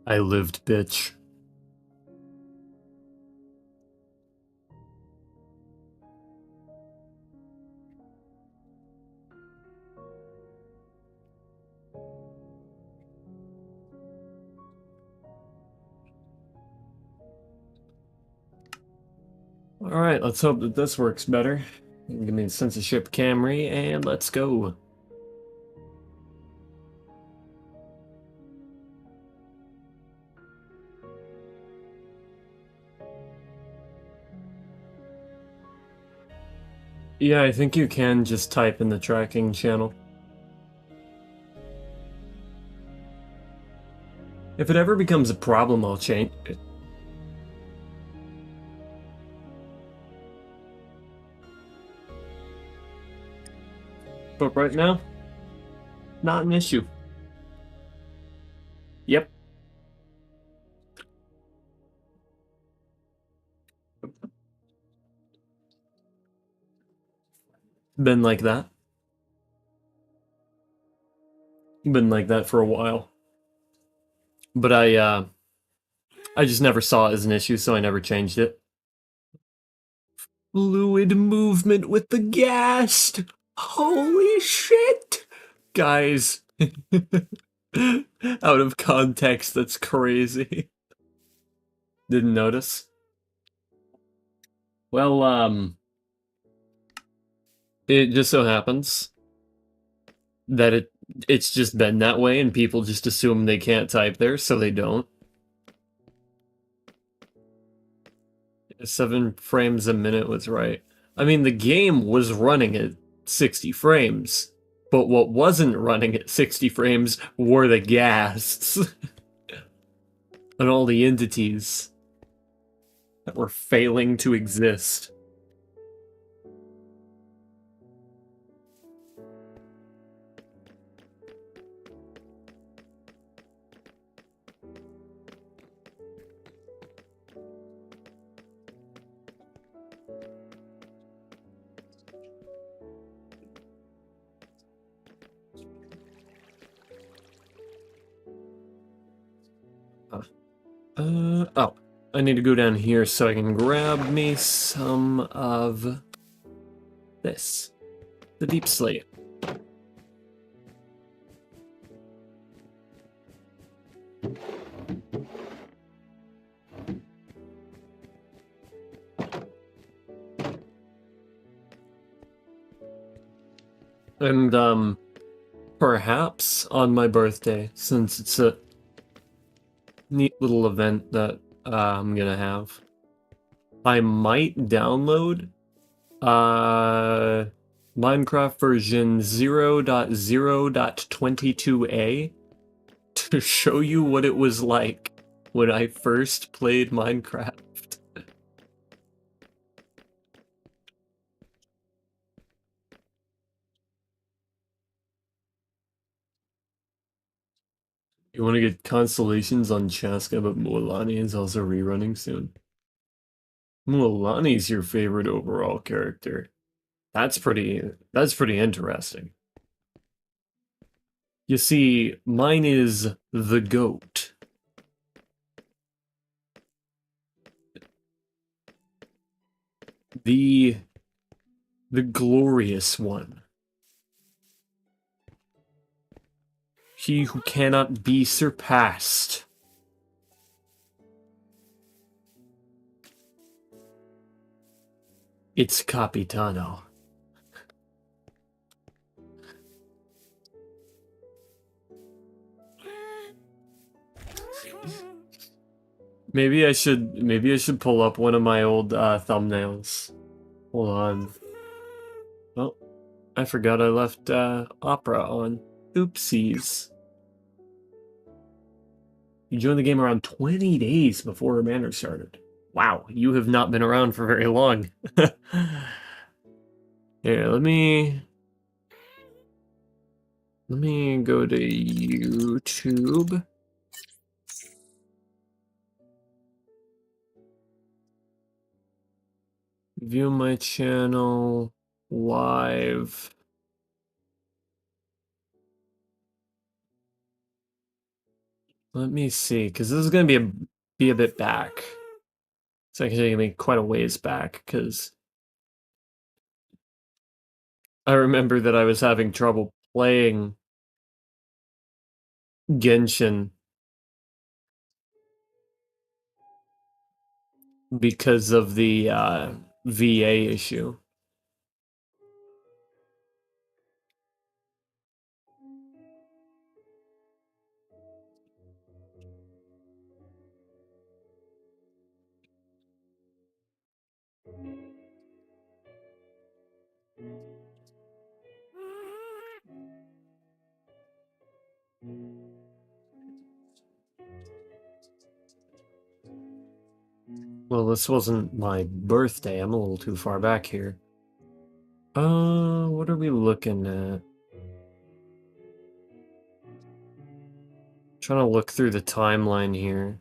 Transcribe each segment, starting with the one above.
I lived, bitch. Alright, let's hope that this works better. Give me a censorship Camry, and let's go. Yeah, I think you can just type in the tracking channel. If it ever becomes a problem, I'll change it. But right now, not an issue. Yep. Been like that. Been like that for a while. But I just never saw it as an issue, so I never changed it. Fluid movement with the ghast! Holy shit! Guys. Out of context, that's crazy. Didn't notice. Well, it just so happens that it's just been that way and people just assume they can't type there, so they don't. 7 frames a minute was right. I mean, the game was running at 60 frames, but what wasn't running at 60 frames were the ghasts. And all the entities that were failing to exist. Oh. I need to go down here so I can grab me some of this. The deep slate. And, perhaps on my birthday, since it's a neat little event that I'm gonna have, I might download Minecraft version 0.0.22a to show you what it was like when I first played Minecraft. You want to get constellations on Chaska, but Mualani is also rerunning soon. Mualani's your favorite overall character. That's pretty interesting. You see, mine is the goat. The glorious one. He who cannot be surpassed. It's Capitano. Maybe I should pull up one of my old thumbnails. Hold on. Oh, I forgot I left opera on. Oopsies. You joined the game around 20 days before Manor started. Wow, you have not been around for very long. Here, let me go to YouTube. View my channel live. Let me see, because this is going to be a bit back. It's actually going to be quite a ways back, because I remember that I was having trouble playing Genshin because of the VA issue. Well, this wasn't my birthday. I'm a little too far back here. What are we looking at? Trying to look through the timeline here.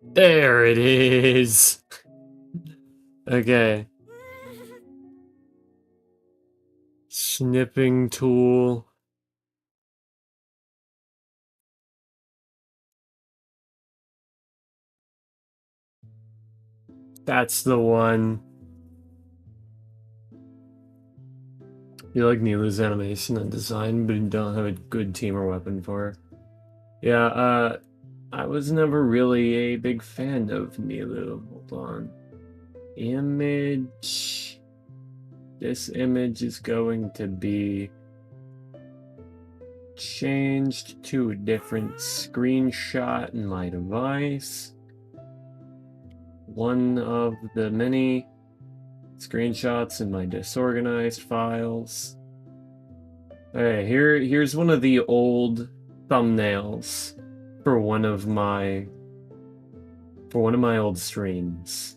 There it is. Okay. Snipping tool. That's the one. You like Nilu's animation and design, but you don't have a good team or weapon for her. Yeah, I was never really a big fan of Nilu. Hold on. Image. This image is going to be changed to a different screenshot in my device. One of the many screenshots in my disorganized files. Okay, here's one of the old thumbnails for one of my old streams.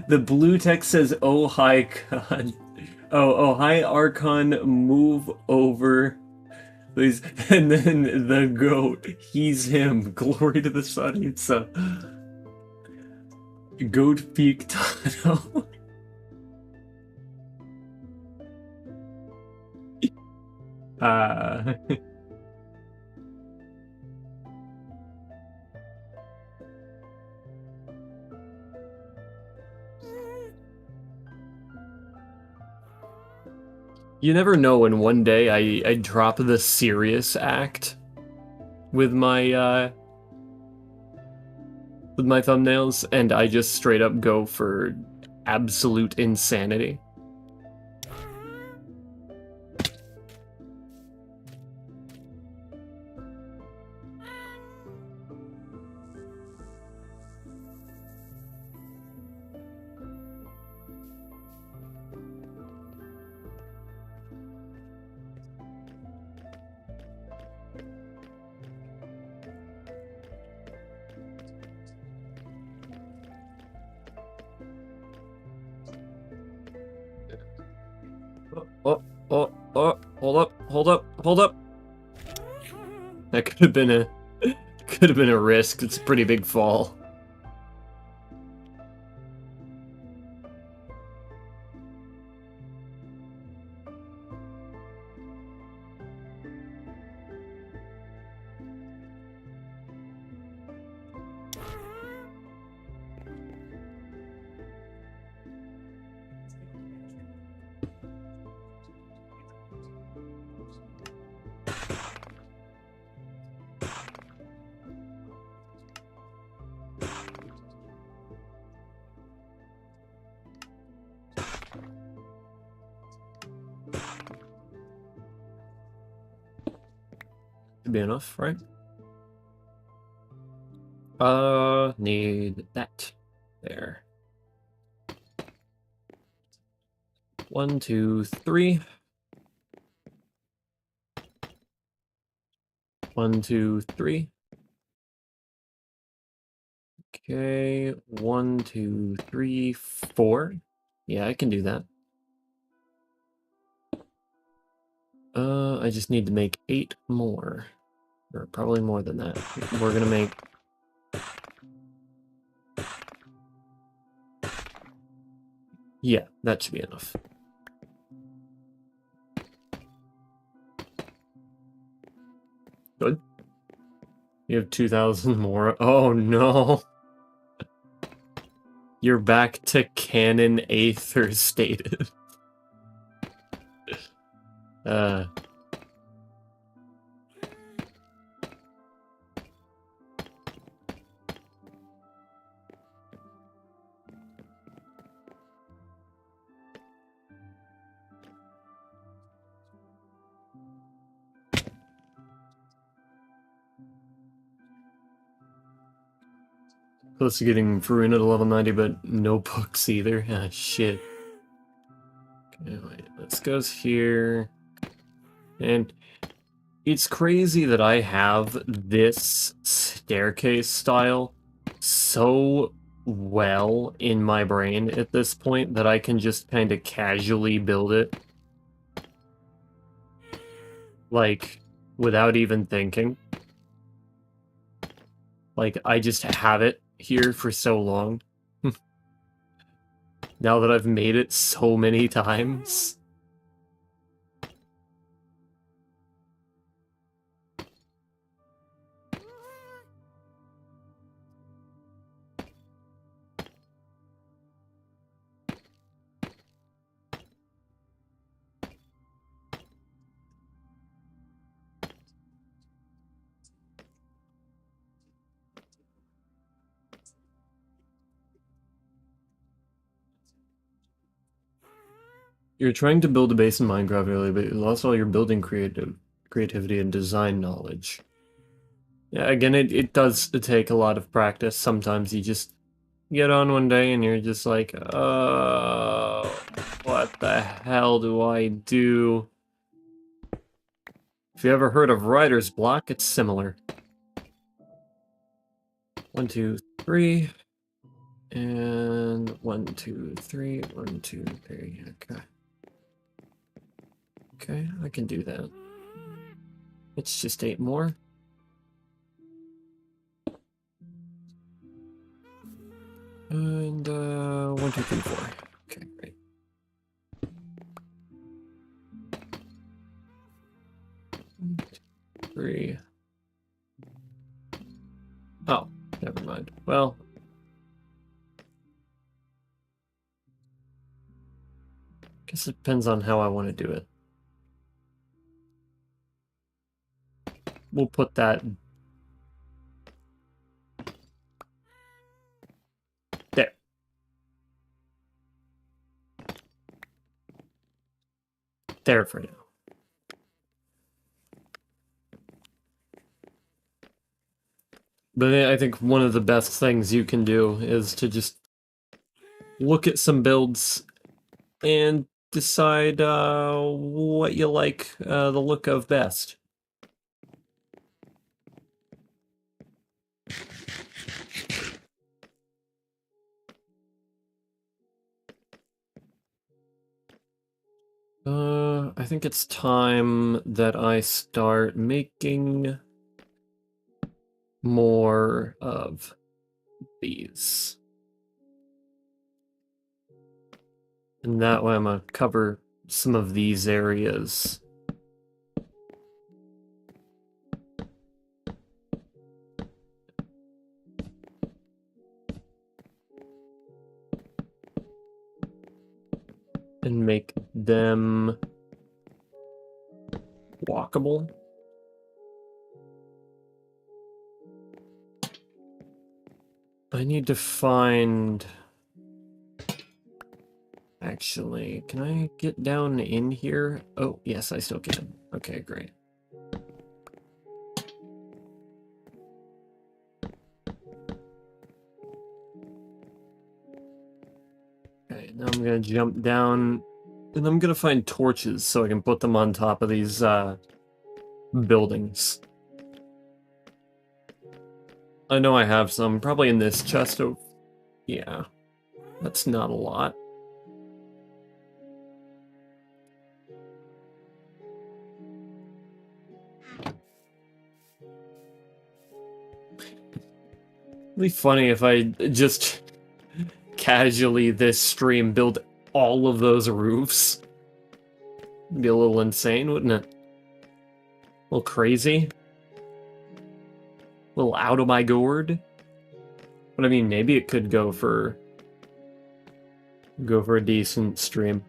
The blue text says, "Oh hi Khan." Oh hi Archon, move over, please. And then the goat, he's him. Glory to the sun. It's a goat peak tunnel. You never know when one day I drop the serious act with my thumbnails and I just straight up go for absolute insanity. Hold up. That could have been a risk. It's a pretty big fall. Should be enough, right? Need that. There. 1, 2, 3. 1, 2, 3. Okay, 1, 2, 3, 4. Yeah, I can do that. I just need to make 8 more. Or probably more than that. We're gonna make... Yeah, that should be enough. Good. You have 2,000 more. Oh no! You're back to canon Aether status. Close to getting Faruna to level 90, but no books either. Ah, shit. Okay, wait, this goes here. And it's crazy that I have this staircase style so well in my brain at this point that I can just kind of casually build it. Like, without even thinking. Like, I just have it here for so long. Now that I've made it so many times. You're trying to build a base in Minecraft early, but you lost all your building creativity and design knowledge. Yeah, again, it does take a lot of practice. Sometimes you just get on one day and you're just like, what the hell do I do? If you ever heard of writer's block, it's similar. 1, 2, 3. And 1, 2, 3. 1, 2, 3. Okay. Okay, I can do that. It's just 8 more. And 1, 2, 3, 4. Okay, great. One, 2, 3. Oh, never mind. Well, guess it depends on how I want to do it. We'll put that there. There for now. But I think one of the best things you can do is to just look at some builds and decide what you like the look of best. I think it's time that I start making more of these. And that way I'm gonna cover some of these areas. And make them walkable. I need to find... Actually, can I get down in here? Oh, yes, I still can. Okay, great. Okay, now I'm gonna jump down, and I'm gonna find torches so I can put them on top of these buildings. I know I have some, probably in this chest of... Yeah, that's not a lot. It'd be funny if I just casually this stream build all of those roofs. It'd be a little insane, wouldn't it? A little crazy. A little out of my gourd. But I mean, maybe it could go for a decent stream.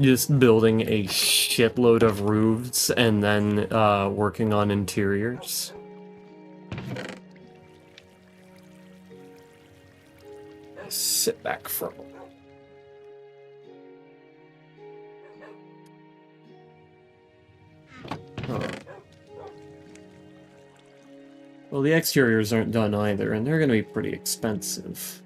Just building a shitload of roofs and then working on interiors. Sit back from it. Huh. Well, the exteriors aren't done either, and they're going to be pretty expensive.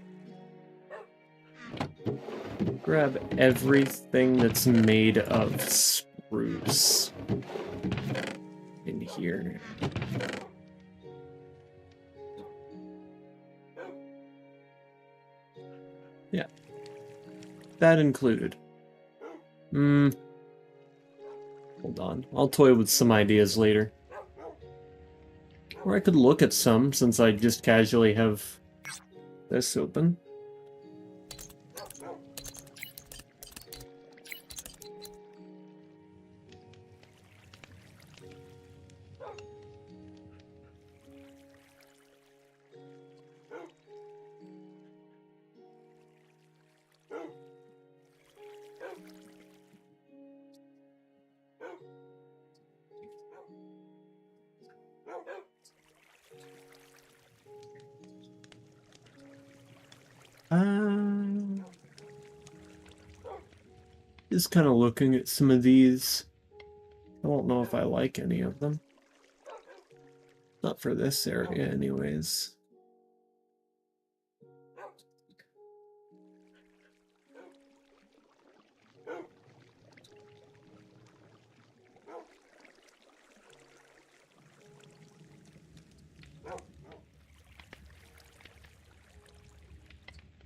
Grab everything that's made of spruce in here. Yeah. That included. Hold on. I'll toy with some ideas later. Or I could look at some, since I just casually have this open. Just kind of looking at some of these. I don't know if I like any of them. Not for this area, anyways.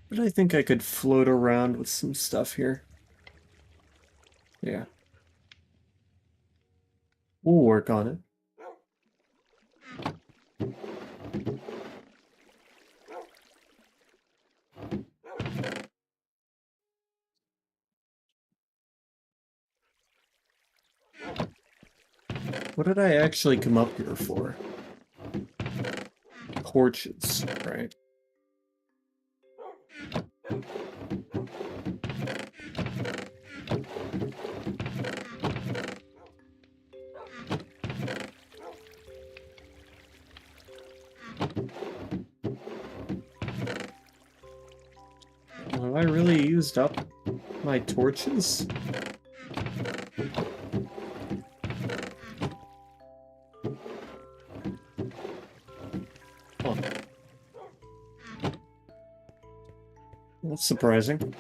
But I think I could float around with some stuff here. Yeah. We'll work on it. What did I actually come up here for? Torches, right? Have I really used up my torches? Huh. That's surprising.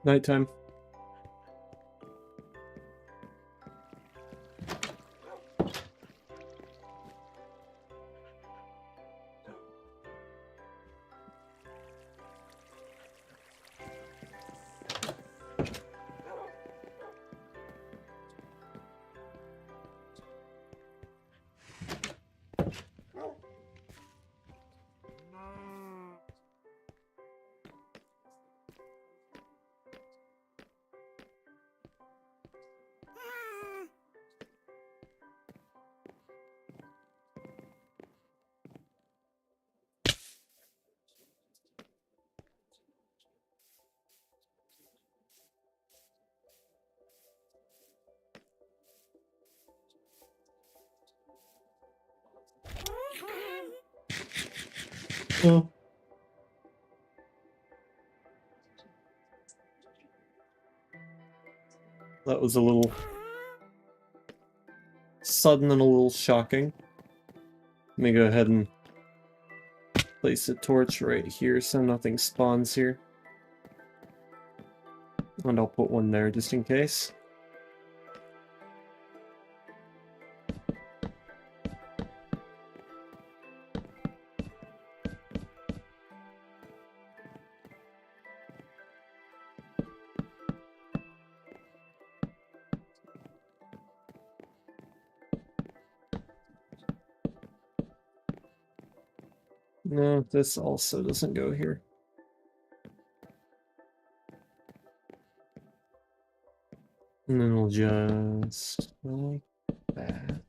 Nighttime. Oh. That was a little sudden and a little shocking. Let me go ahead and place a torch right here so nothing spawns here. And I'll put one there just in case. No, this also doesn't go here. And then we'll just like that.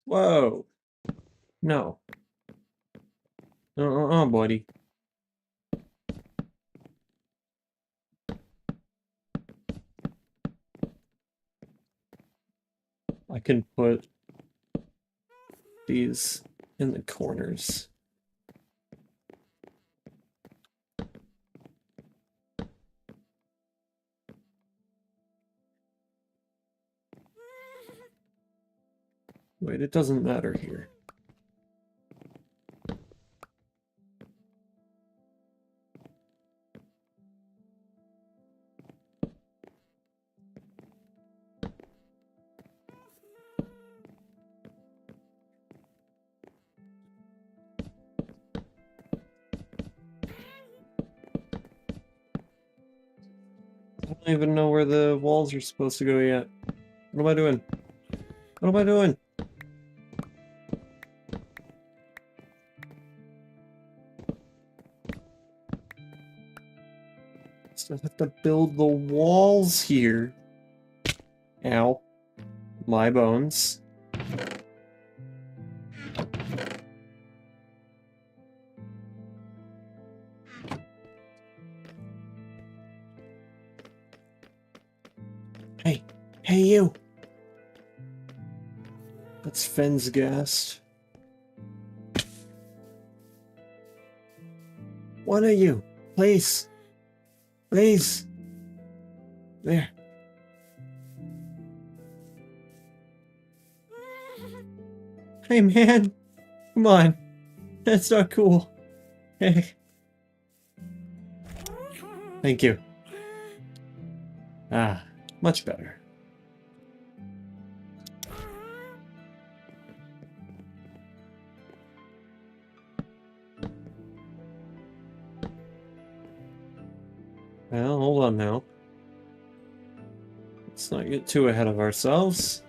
Whoa! No. Buddy. I can put these in the corners. Wait, it doesn't matter here. I don't even know where the walls are supposed to go yet. What am I doing? What am I doing? Still have to build the walls here. Ow. My bones. Hey. Hey, you! That's Fensgast. One of you! Please! Please! There. Hey, man! Come on! That's not cool. Hey. Thank you. Ah, much better. Well, hold on now. Let's not get too ahead of ourselves.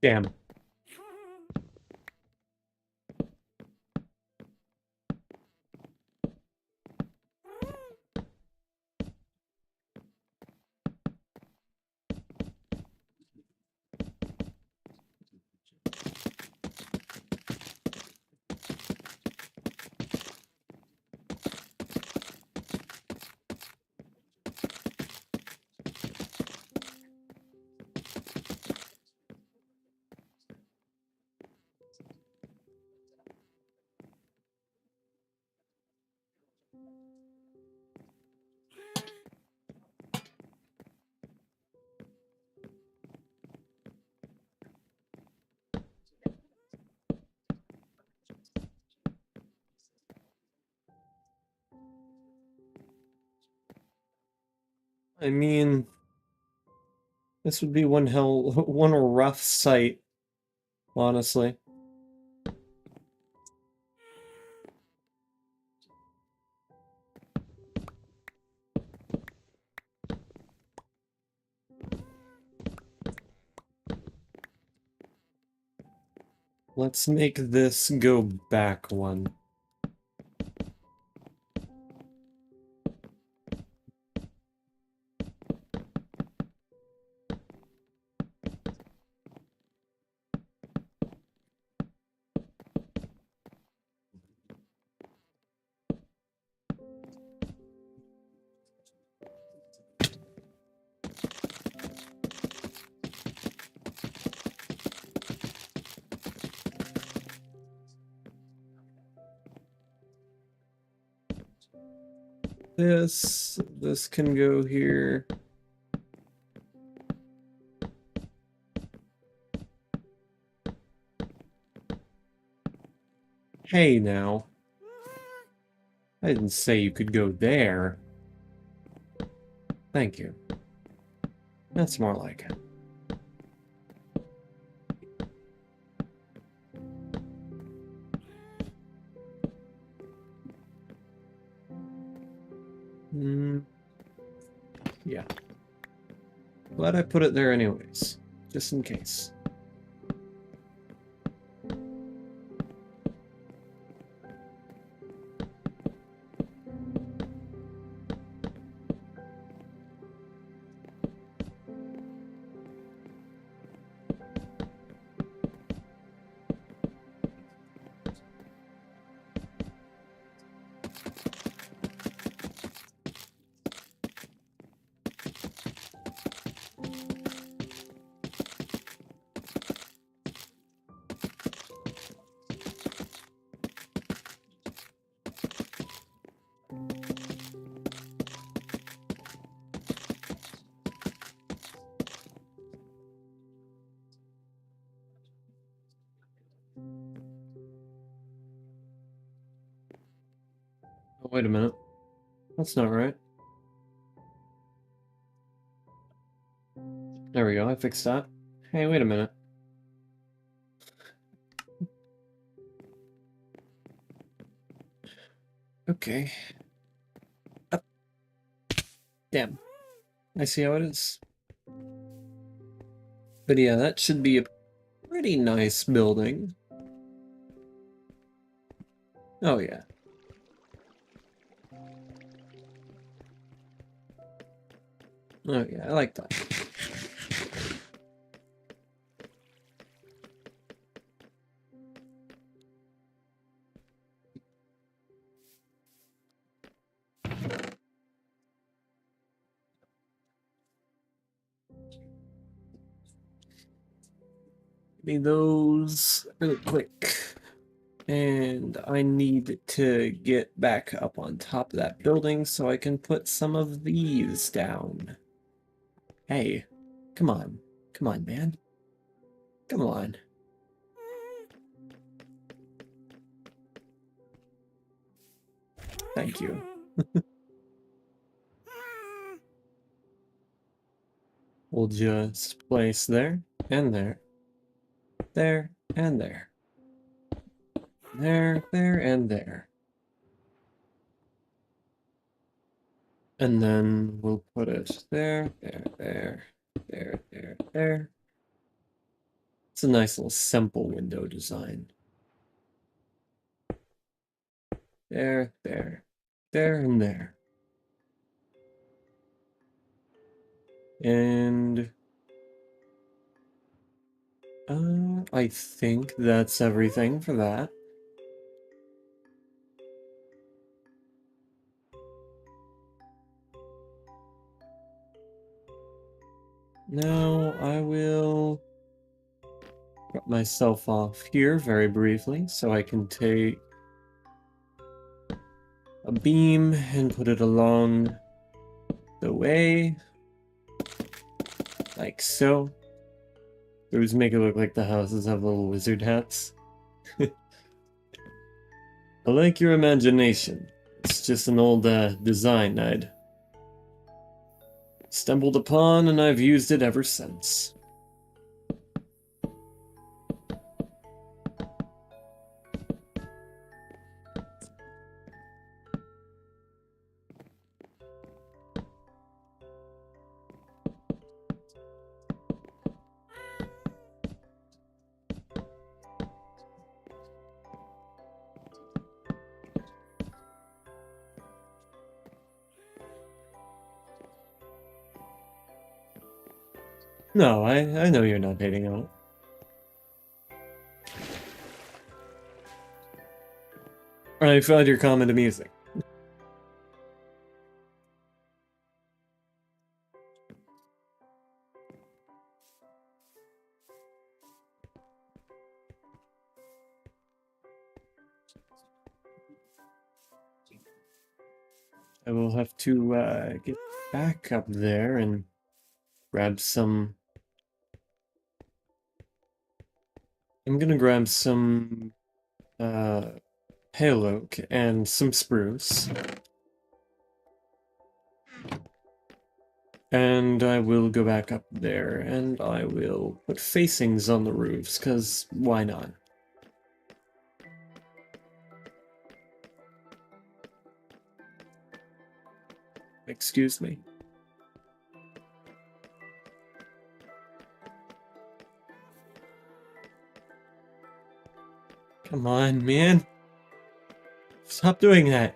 Damn. I mean, this would be one rough sight, honestly. Let's make this go back one. This can go here. Hey now. I didn't say you could go there. Thank you. That's more like it. Yeah. Glad I put it there anyways, just in case. Oh, wait a minute. That's not right. There we go, I fixed that. Hey, wait a minute. Okay. Up. Damn. I see how it is. But yeah, that should be a pretty nice building. Oh yeah. Oh yeah, I like that. Need those really quick. And I need to get back up on top of that building so I can put some of these down. Hey, come on. Come on, man. Come on. Thank you. We'll just place there, and there. There, and there. There, there, and there. And then we'll put it there, there, there, there, there, there. It's a nice little simple window design. There, there, there, and there. And I think that's everything for that. Now I will drop myself off here very briefly so I can take a beam and put it along the way, like so. Those make it look like the houses have little wizard hats. I like your imagination. It's just an old design I'd stumbled upon, and I've used it ever since. No, I know you're not hating on it. I found your comment amusing. I will have to get back up there and grab some. I'm gonna grab some pale oak and some spruce. And I will go back up there and I will put facings on the roofs, because why not? Excuse me. Come on, man. Stop doing that.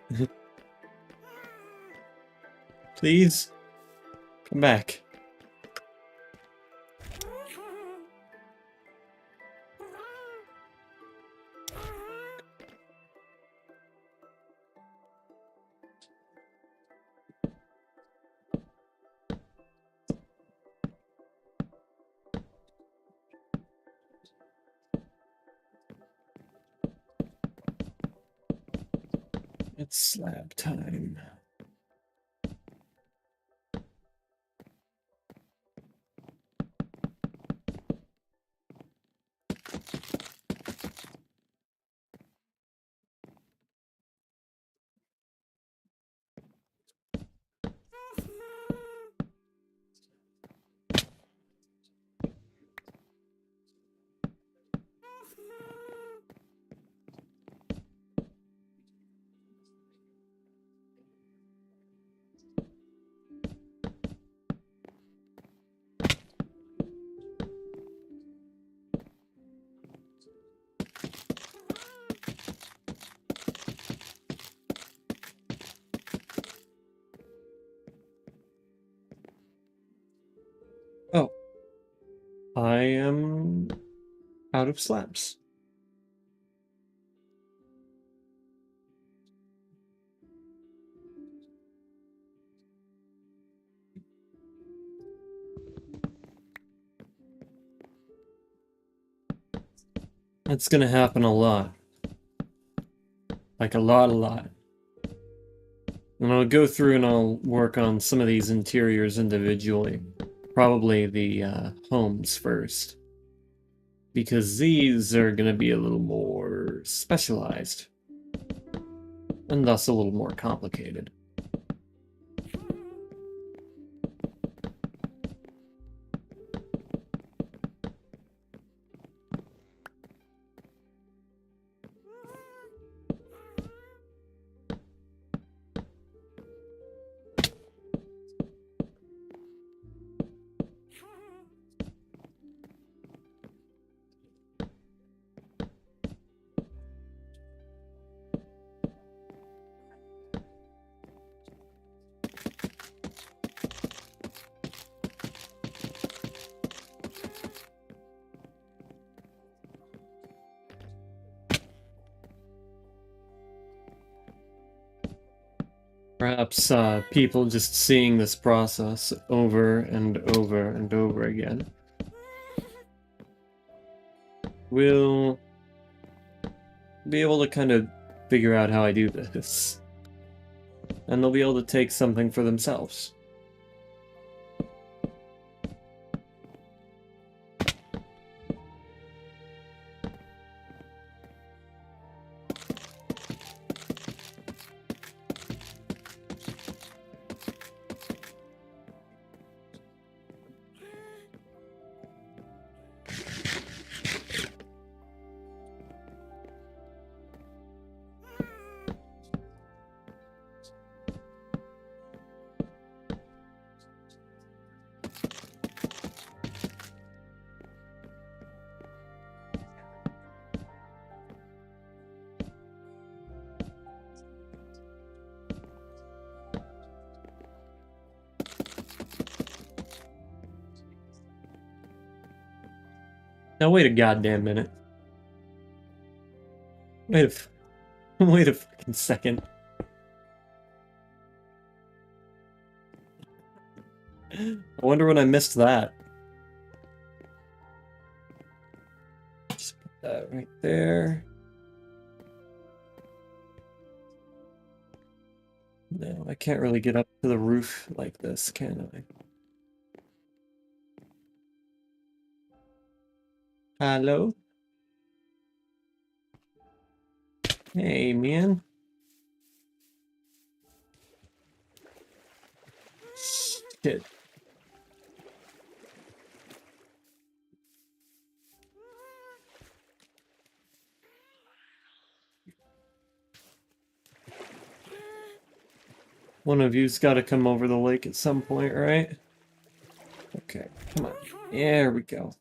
Please. Come back. It's slab time. Oh. I am out of slabs. That's gonna happen a lot. Like a lot. And I'll go through and I'll work on some of these interiors individually. Probably the homes first. Because these are gonna be a little more specialized. And thus a little more complicated. Perhaps people just seeing this process over and over and over again will be able to kind of figure out how I do this. And they'll be able to take something for themselves. Now wait a goddamn minute. Wait a fucking second. I wonder when I missed that. Just put that right there. No, I can't really get up to the roof like this, can I? Hello? Hey, man. Shit. One of you's got to come over the lake at some point, right? Okay, come on. There we go.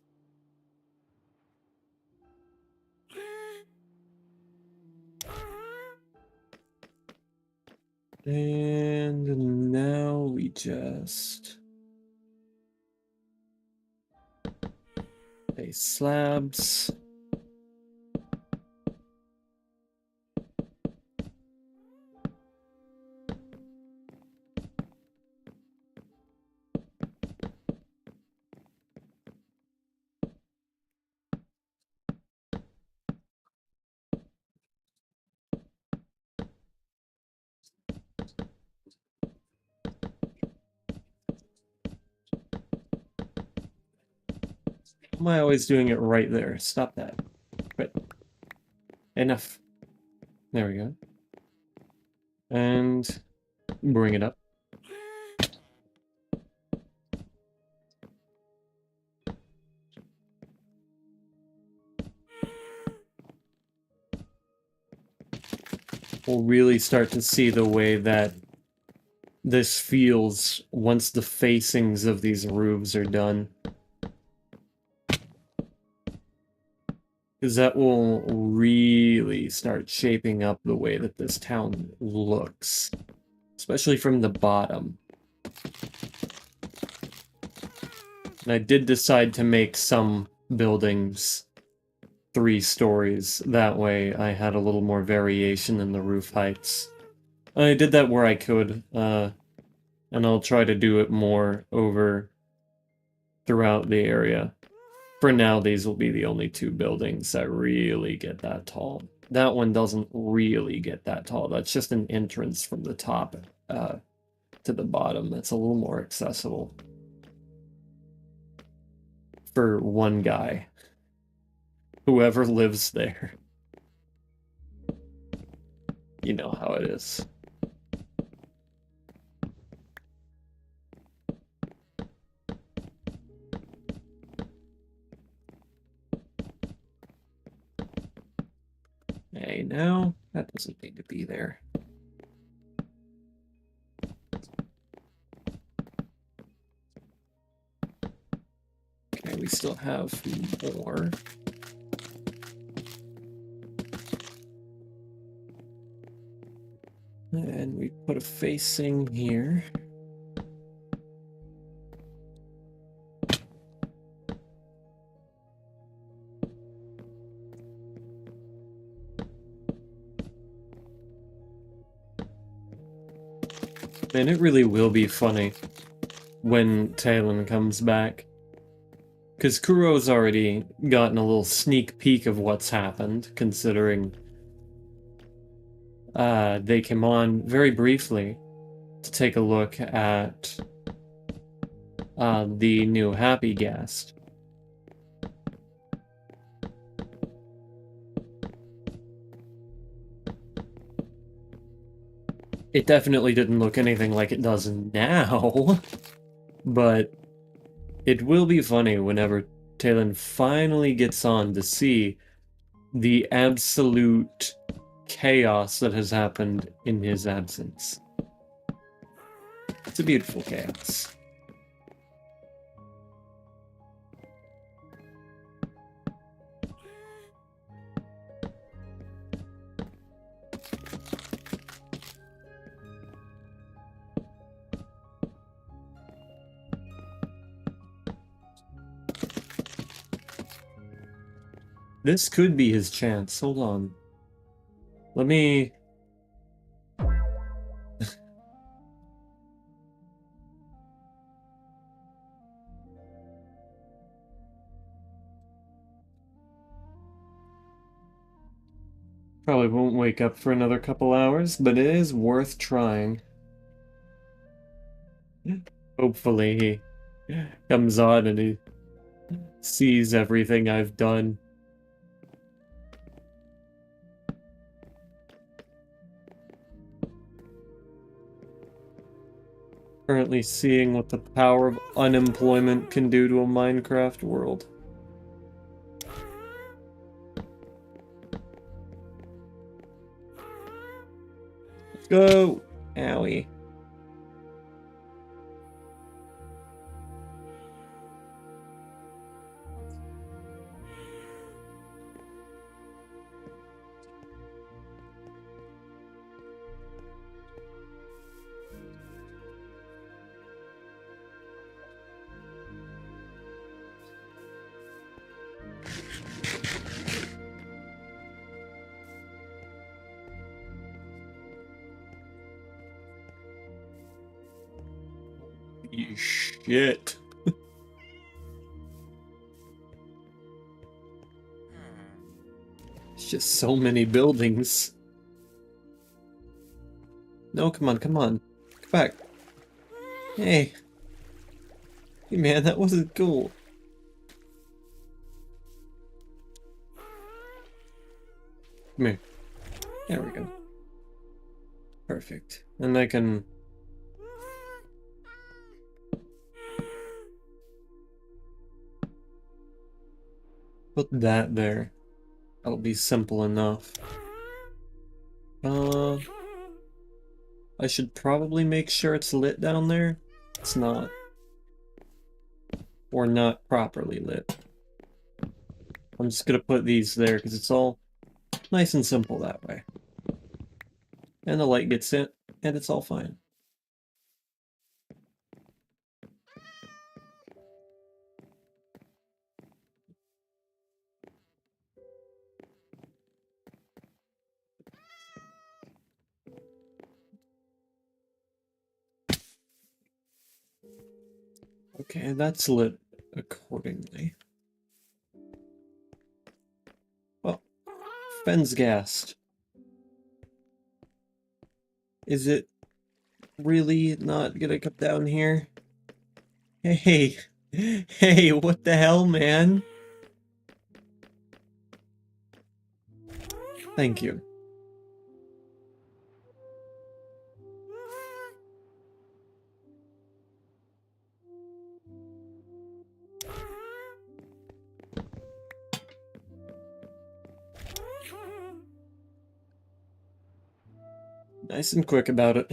And now we just lay slabs. Why am I always doing it right there? Stop that. Quit. Enough. There we go. And bring it up. We'll really start to see the way that this feels once the facings of these roofs are done. Because that will really start shaping up the way that this town looks. Especially from the bottom. And I did decide to make some buildings 3 stories. That way I had a little more variation in the roof heights. I did that where I could, and I'll try to do it more over throughout the area. For now, these will be the only 2 buildings that really get that tall. That one doesn't really get that tall. That's just an entrance from the top to the bottom. That's a little more accessible. For one guy. Whoever lives there. You know how it is. Hey, now that doesn't need to be there. Okay, we still have more. And we put a facing here. Man, it really will be funny when Talon comes back. Because Kuro's already gotten a little sneak peek of what's happened, considering they came on very briefly to take a look at the new Happy Guest. It definitely didn't look anything like it does now, but it will be funny whenever Talon finally gets on to see the absolute chaos that has happened in his absence. It's a beautiful chaos. This could be his chance. Hold on. Let me... Probably won't wake up for another couple hours, but it is worth trying. Hopefully he comes on and he sees everything I've done. Currently seeing what the power of unemployment can do to a Minecraft world. Let's go! Owie. Shit. It's just so many buildings. No, come on, come on. Come back. Hey. Hey man, that wasn't cool. Come here. There we go. Perfect. And I can... put that there. That'll be simple enough. I should probably make sure it's lit down there. It's not. Or not properly lit. I'm just gonna put these there because it's all nice and simple that way. And the light gets in, and it's all fine. Okay, that's lit accordingly. Well, Fenn's gassed. Is it really not gonna come down here? Hey, hey, what the hell, man? Thank you. Nice and quick about it.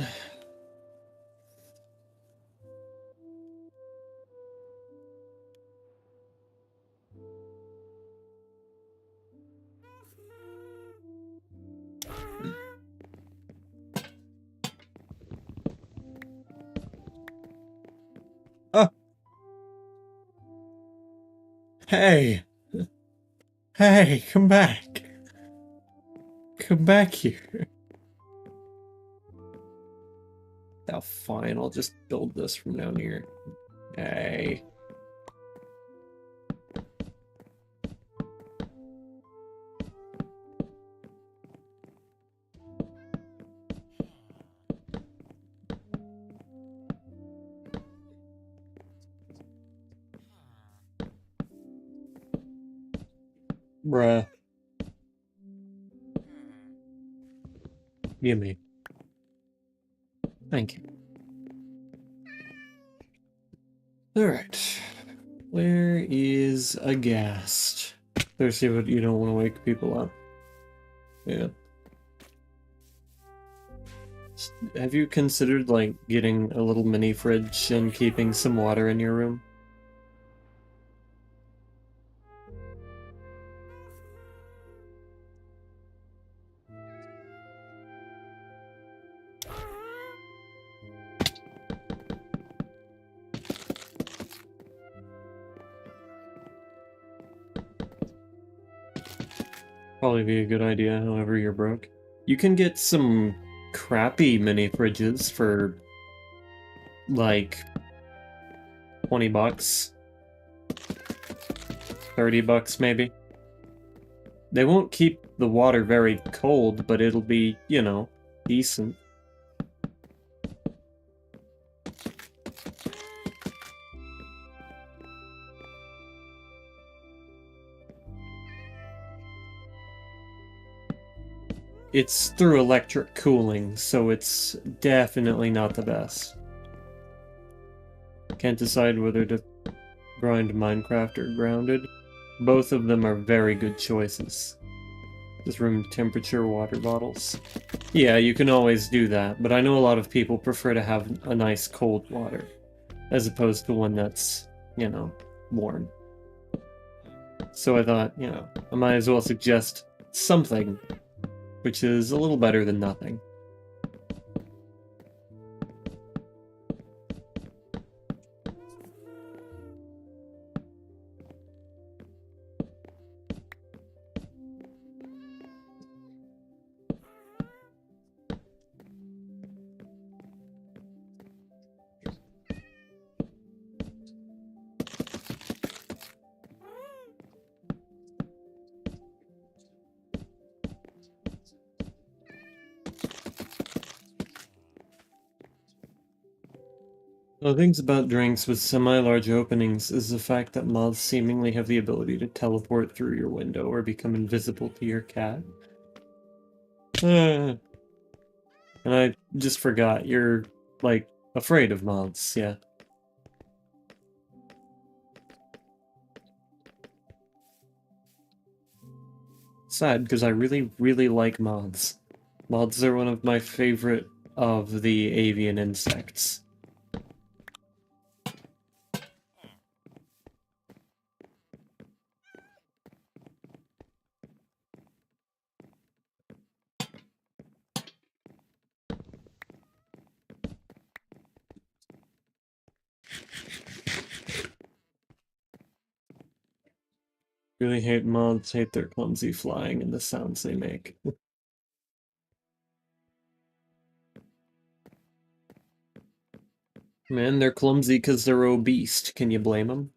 Oh! Hey! Hey, come back! Come back here. Oh, fine, I'll just build this from down here. Hey. Bruh. Gimme. Thank you. Alright. Where is a ghast? Thirsty, but you don't want to wake people up. Yeah. Have you considered, like, getting a little mini fridge and keeping some water in your room? Probably be a good idea, however you're broke. You can get some crappy mini fridges for like 20 bucks, 30 bucks maybe. They won't keep the water very cold, but it'll be, you know, decent. It's through electric cooling, so it's definitely not the best. Can't decide whether to grind Minecraft or Grounded. Both of them are very good choices. Just room temperature water bottles. Yeah, you can always do that, but I know a lot of people prefer to have a nice cold water, as opposed to one that's, you know, warm. So I thought, you know, I might as well suggest something, which is a little better than nothing. The things about drinks with semi-large openings is the fact that moths seemingly have the ability to teleport through your window or become invisible to your cat. And I just forgot, you're, like, afraid of moths, yeah. Sad, because I really, really like moths. Moths are one of my favorite of the avian insects. Really hate moths, hate their clumsy flying and the sounds they make. Man, they're clumsy because they're obese. Can you blame them?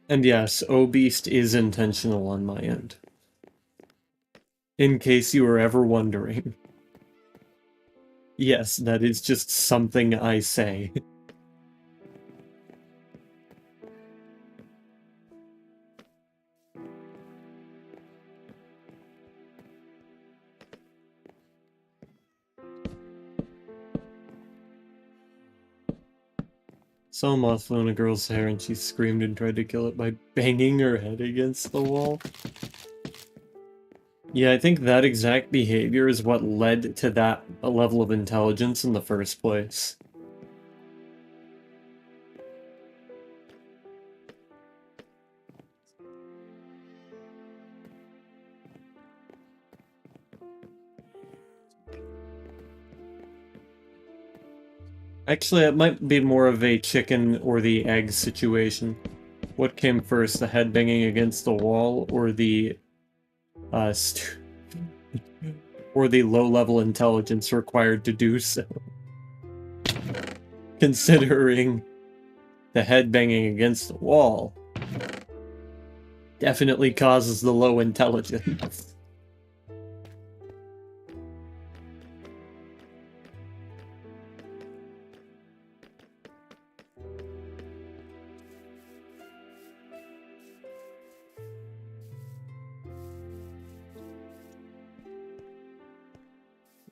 And yes, obese is intentional on my end. In case you were ever wondering. Yes, that is just something I say. Saw a moth flew in a girl's hair and she screamed and tried to kill it by banging her head against the wall. Yeah, I think that exact behavior is what led to that level of intelligence in the first place. Actually, it might be more of a chicken or the egg situation. What came first, the head banging against the wall, or the or the low-level intelligence required to do so? Considering the head banging against the wall definitely causes the low intelligence.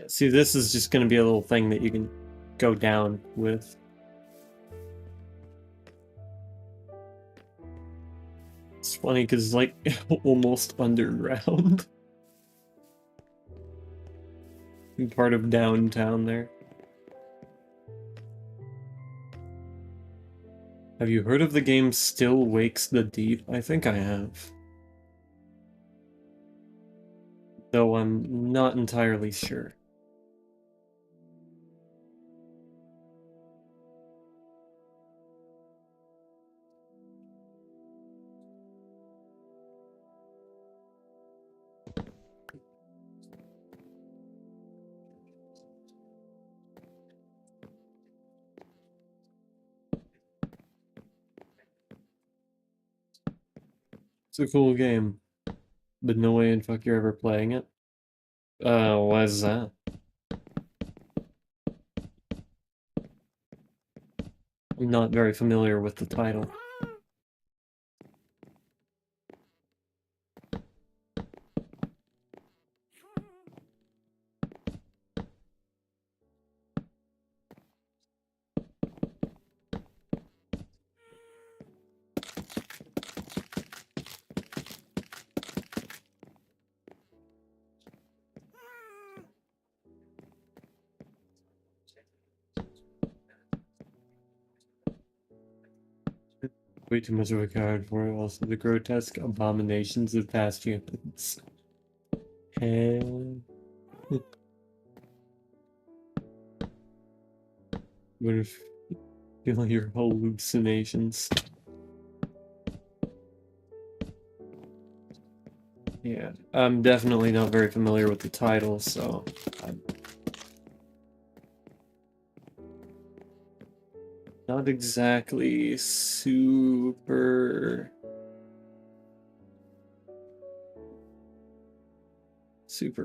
See, this is just going to be a little thing that you can go down with. It's funny because it's like almost underground. part of downtown there. Have you heard of the game Still Wakes the Deep? I think I have. Though I'm not entirely sure. It's a cool game, but no way in fuck you're ever playing it. Why is that? I'm not very familiar with the title. Way too much of a coward for it. Also, the grotesque abominations of past humans. And what if feel your hallucinations? Yeah, I'm definitely not very familiar with the title, so I'm not exactly super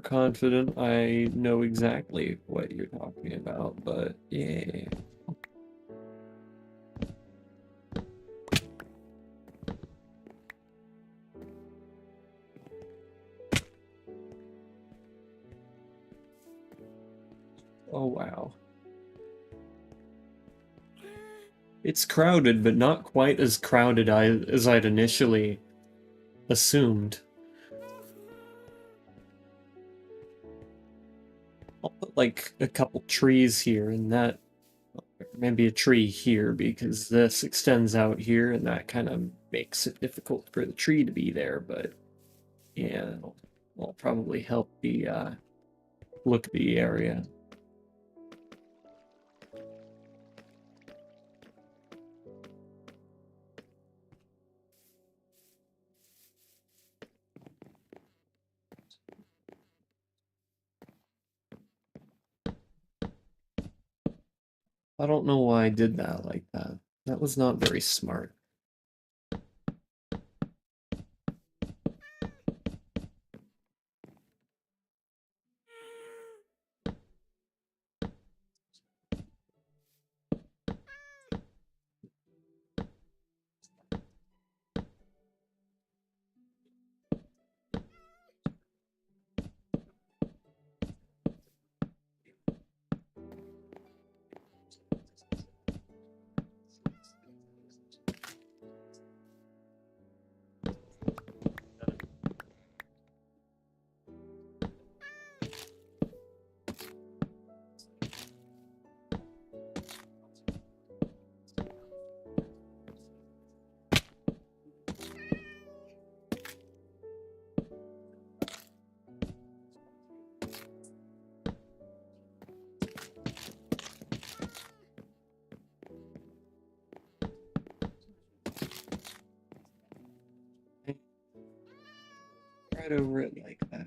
confident I know exactly what you're talking about, but yeah. Oh wow. It's crowded, but not quite as crowded as I'd initially assumed. I'll put like a couple trees here and that, maybe a tree here because this extends out here and that kind of makes it difficult for the tree to be there, but yeah, it'll probably help the look at the area. I don't know why I did that like that. That was not very smart. Right over it like that.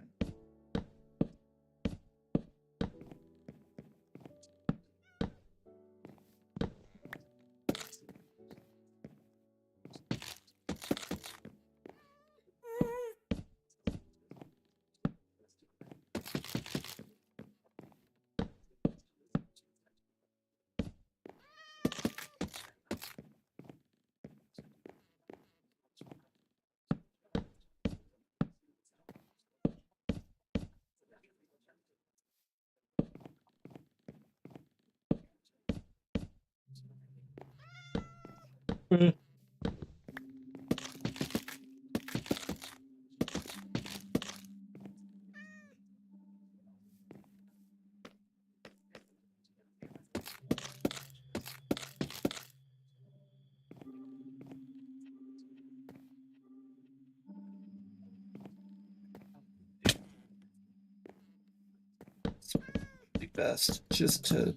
best just to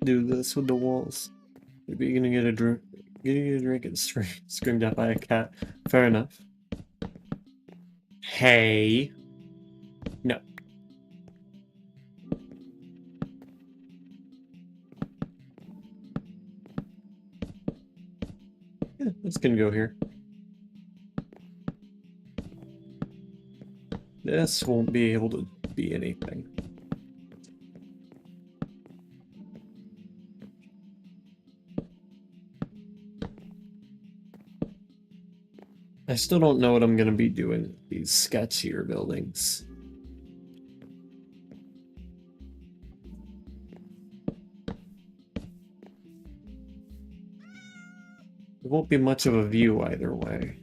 do this with the walls. Maybe you're gonna get a drink. Getting a drink and screamed at by a cat. Fair enough. Hey. No. Yeah, it's gonna go here. This won't be able to be anything. I still don't know what I'm gonna be doing with these sketchier buildings. There won't be much of a view either way.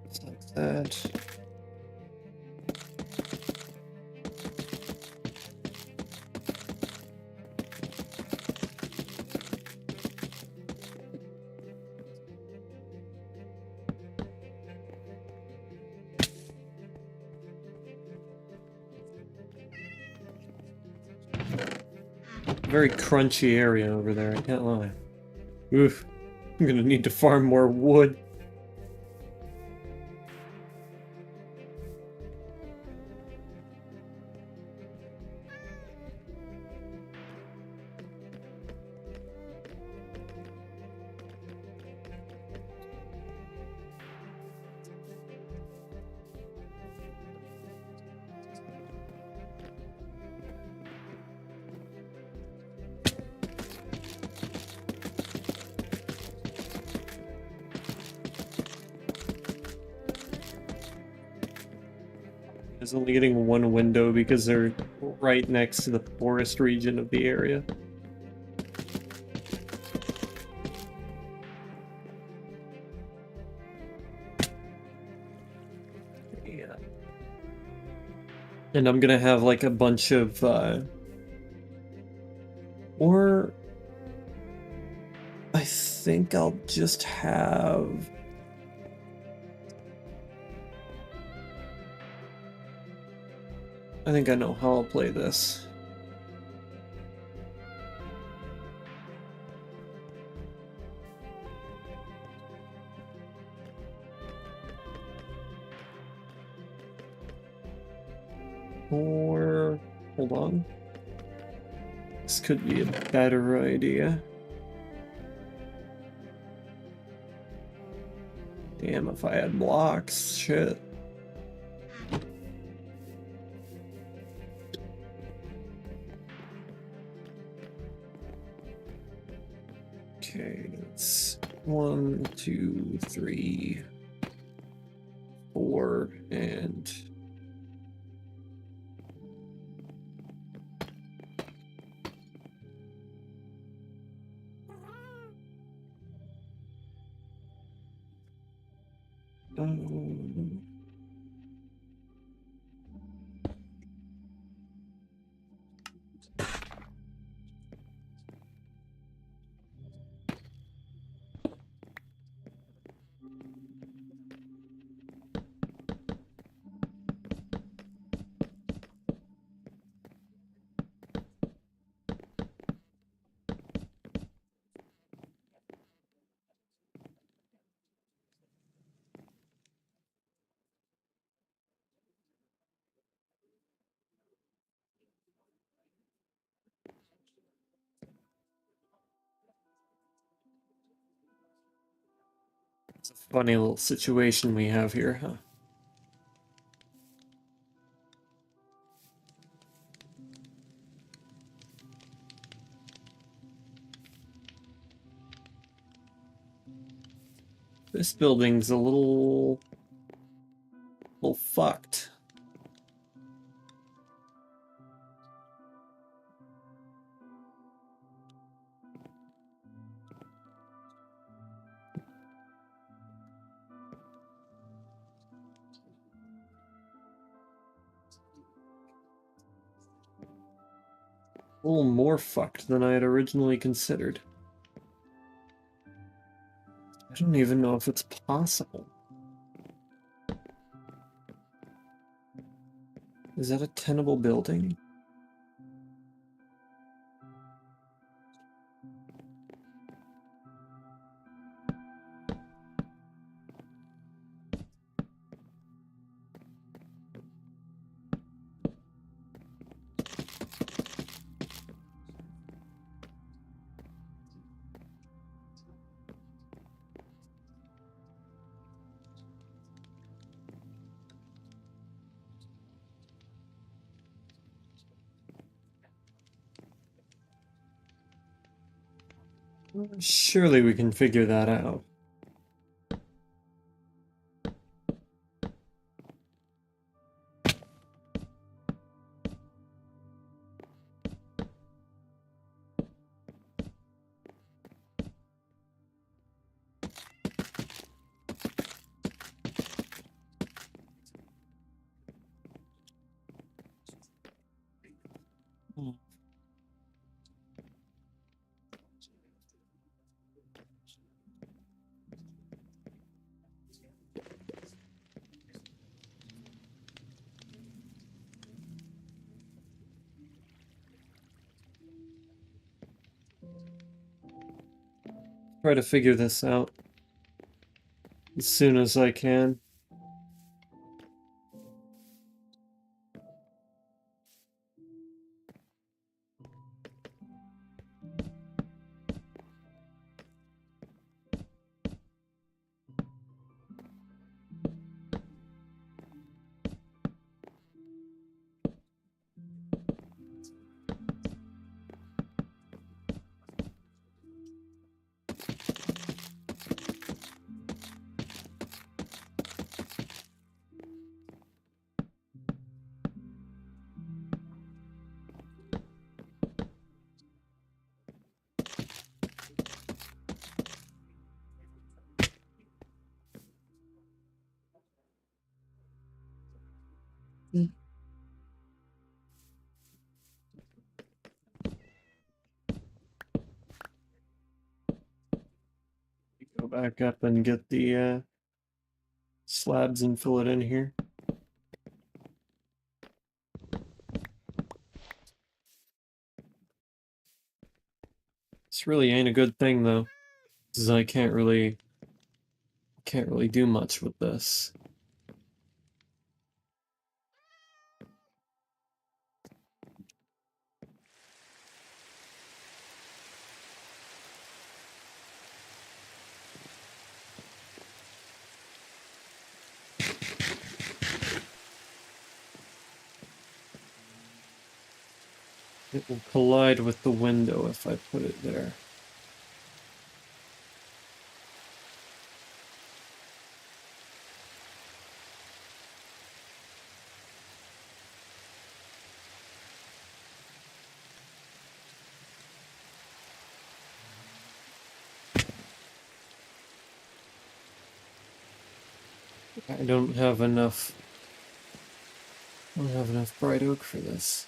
Just like that. Very crunchy area over there, I can't lie. Oof. I'm gonna need to farm more wood. Is only getting one window because they're right next to the forest region of the area. Yeah. And I'm gonna have like a bunch of, or I think I'll just have... I think I know how I'll play this. Or... hold on. This could be a better idea. Damn, if I had blocks, shit. Okay, it's 1, 2, 3, 4, and... It's a funny little situation we have here, huh? This building's a little fucked. A little more fucked than I had originally considered. I don't even know if it's possible. Is that a tenable building? Surely we can figure that out. Try to figure this out as soon as I can. Go back up and get the slabs and fill it in here. This really ain't a good thing though, because I can't really do much with this. It will collide with the window if I put it there. I don't have enough bright oak for this.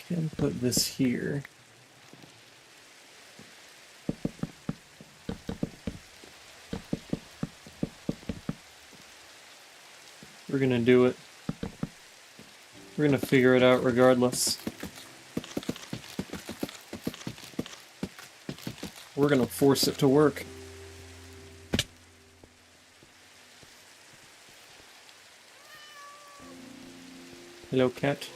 Can put this here. We're gonna do it. We're gonna figure it out regardless. We're gonna force it to work. Hello, cat.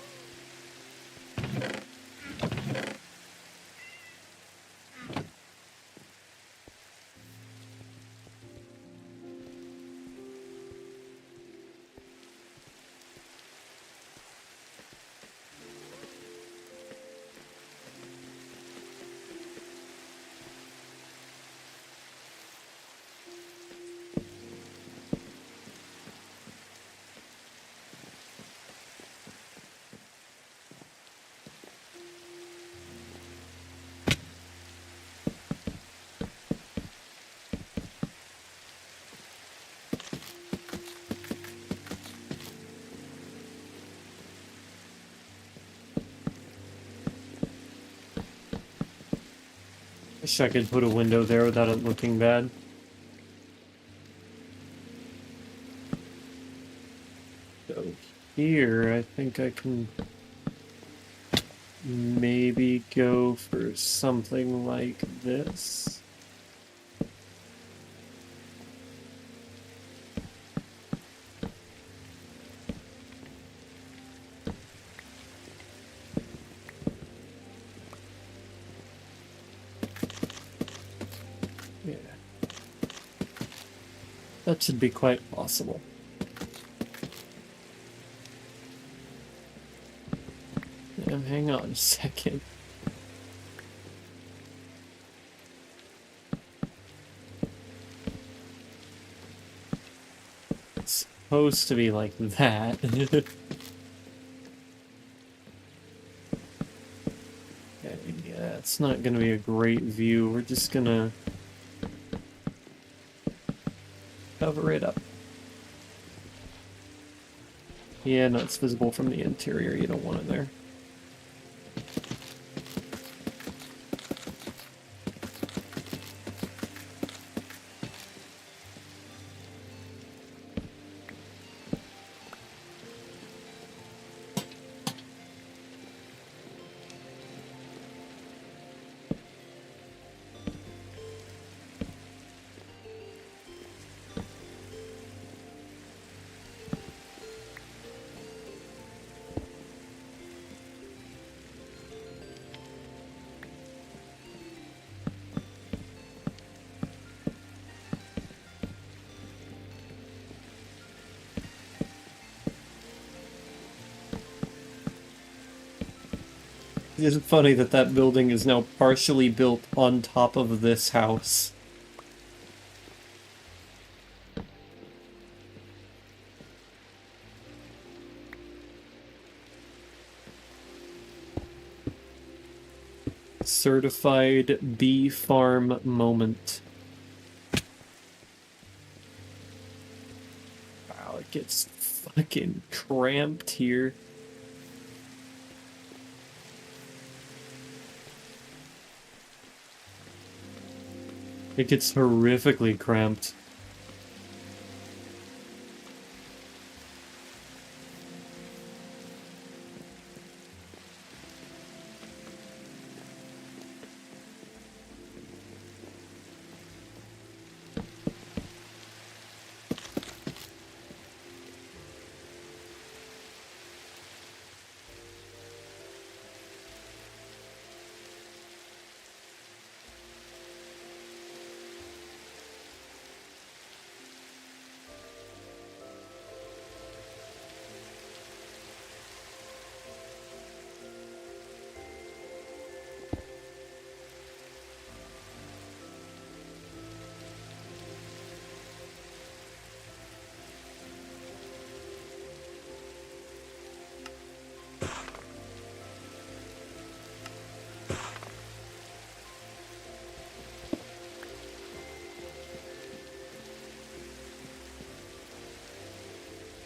Wish I could put a window there without it looking bad. So here, I think I can maybe go for something like this. Yeah. That should be quite possible. Now, hang on a second. It's supposed to be like that. Yeah, it's not gonna be a great view. We're just gonna cover it up. Yeah, no, it's visible from the interior. You don't want it there. It's funny that that building is now partially built on top of this house. Certified bee farm moment. Wow, it gets fucking cramped here. It gets horrifically cramped.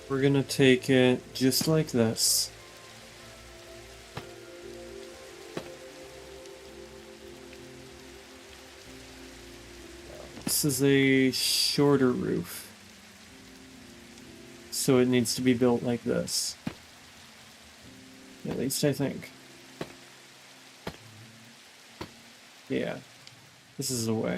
We're gonna take it just like this. This is a shorter roof, so it needs to be built like this. At least I think. Yeah, this is the way.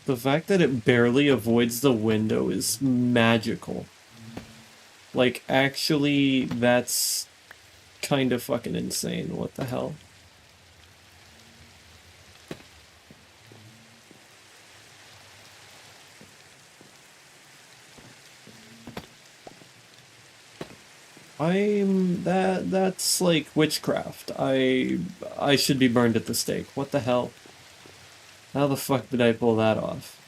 The fact that it barely avoids the window is magical. Like, actually, that's kind of fucking insane. What the hell? That's like witchcraft. I should be burned at the stake. What the hell? How the fuck did I pull that off?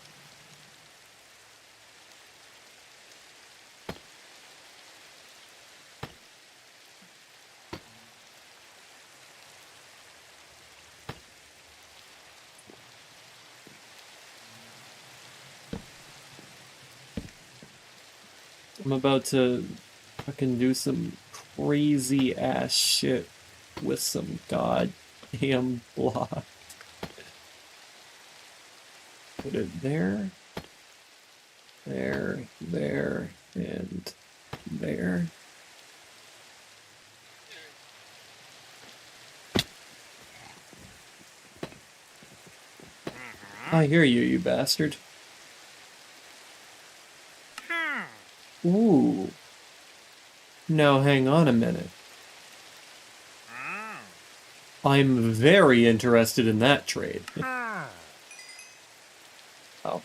I'm about to I can do some crazy ass shit with some goddamn block. Put it there, there, there, and there. I hear you, you bastard. Ooh. Now hang on a minute. I'm very interested in that trade. Oh.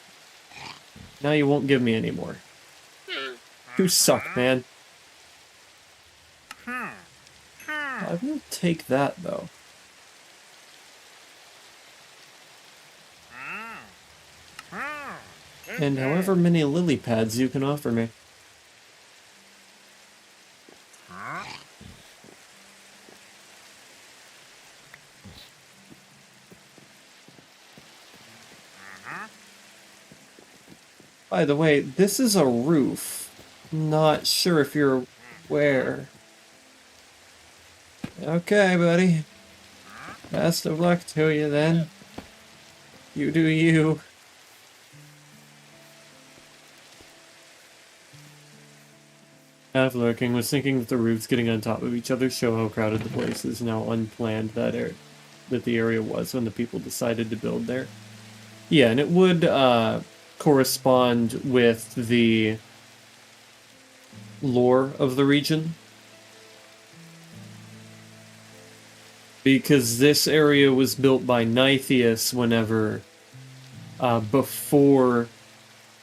Now you won't give me any more. You suck, man. I will take that, though. And however many lily pads you can offer me. By the way, this is a roof. Not sure if you're aware. Okay, buddy. Best of luck to you, then. You do you. Half lurking, was thinking that the roofs getting on top of each other show how crowded the place is, and how unplanned that the area was when the people decided to build there. Yeah, and it would correspond with the lore of the region. Because this area was built by Nytheus whenever, before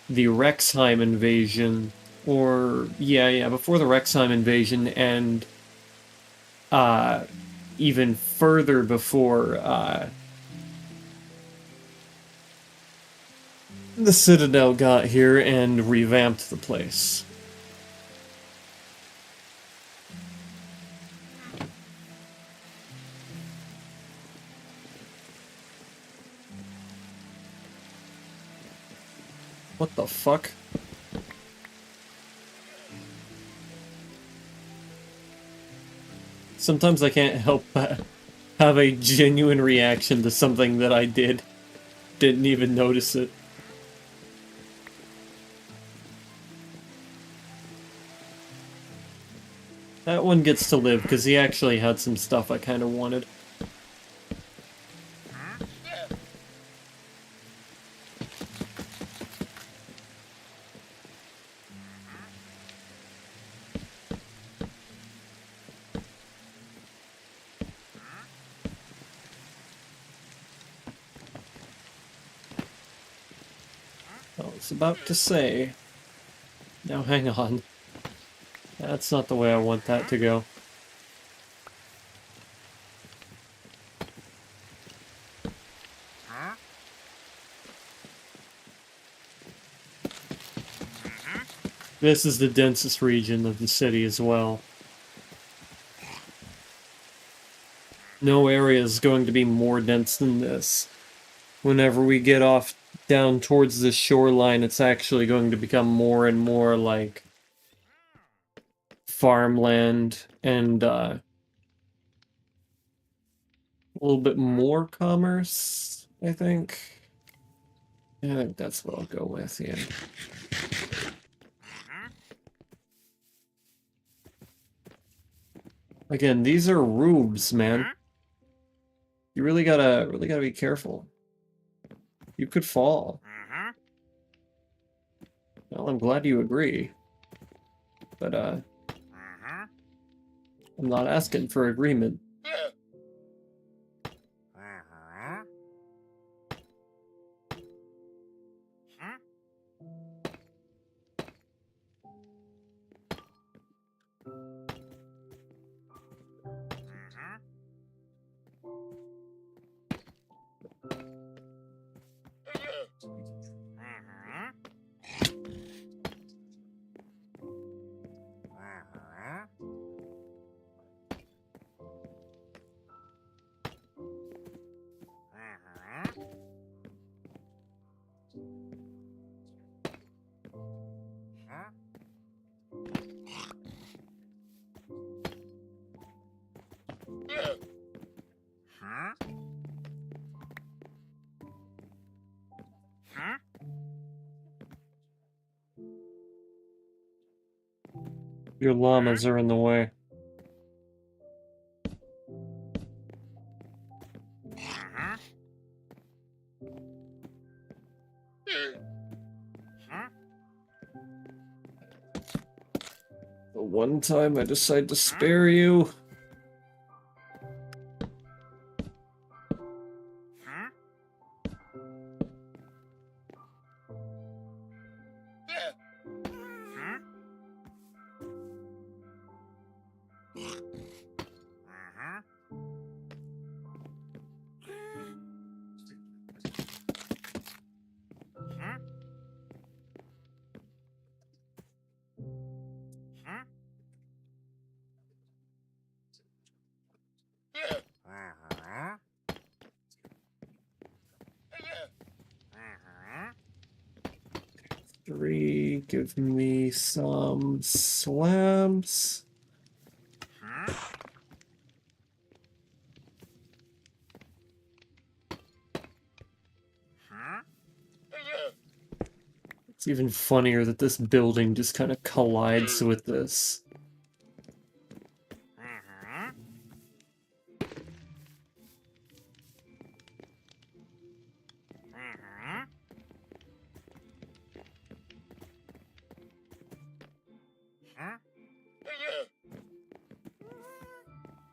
the Rexheim invasion, or, yeah, before the Rexheim invasion, and, even further before, the Citadel got here and revamped the place. What the fuck? Sometimes I can't help but have a genuine reaction to something that I did. Didn't even notice it. That one gets to live, because he actually had some stuff I kind of wanted. I was about to say... Now hang on. That's not the way I want that to go. This is the densest region of the city as well. No area is going to be more dense than this. Whenever we get off down towards the shoreline, it's actually going to become more and more like farmland and a little bit more commerce, I think. I think that's what I'll go with, yeah. Again, these are roofs, man. You really gotta be careful. You could fall. Well, I'm glad you agree. But, I'm not asking for agreement. Your llamas are in the way. The one time I decide to spare you. Three, give me some slabs. It's even funnier that this building just kind of collides with this.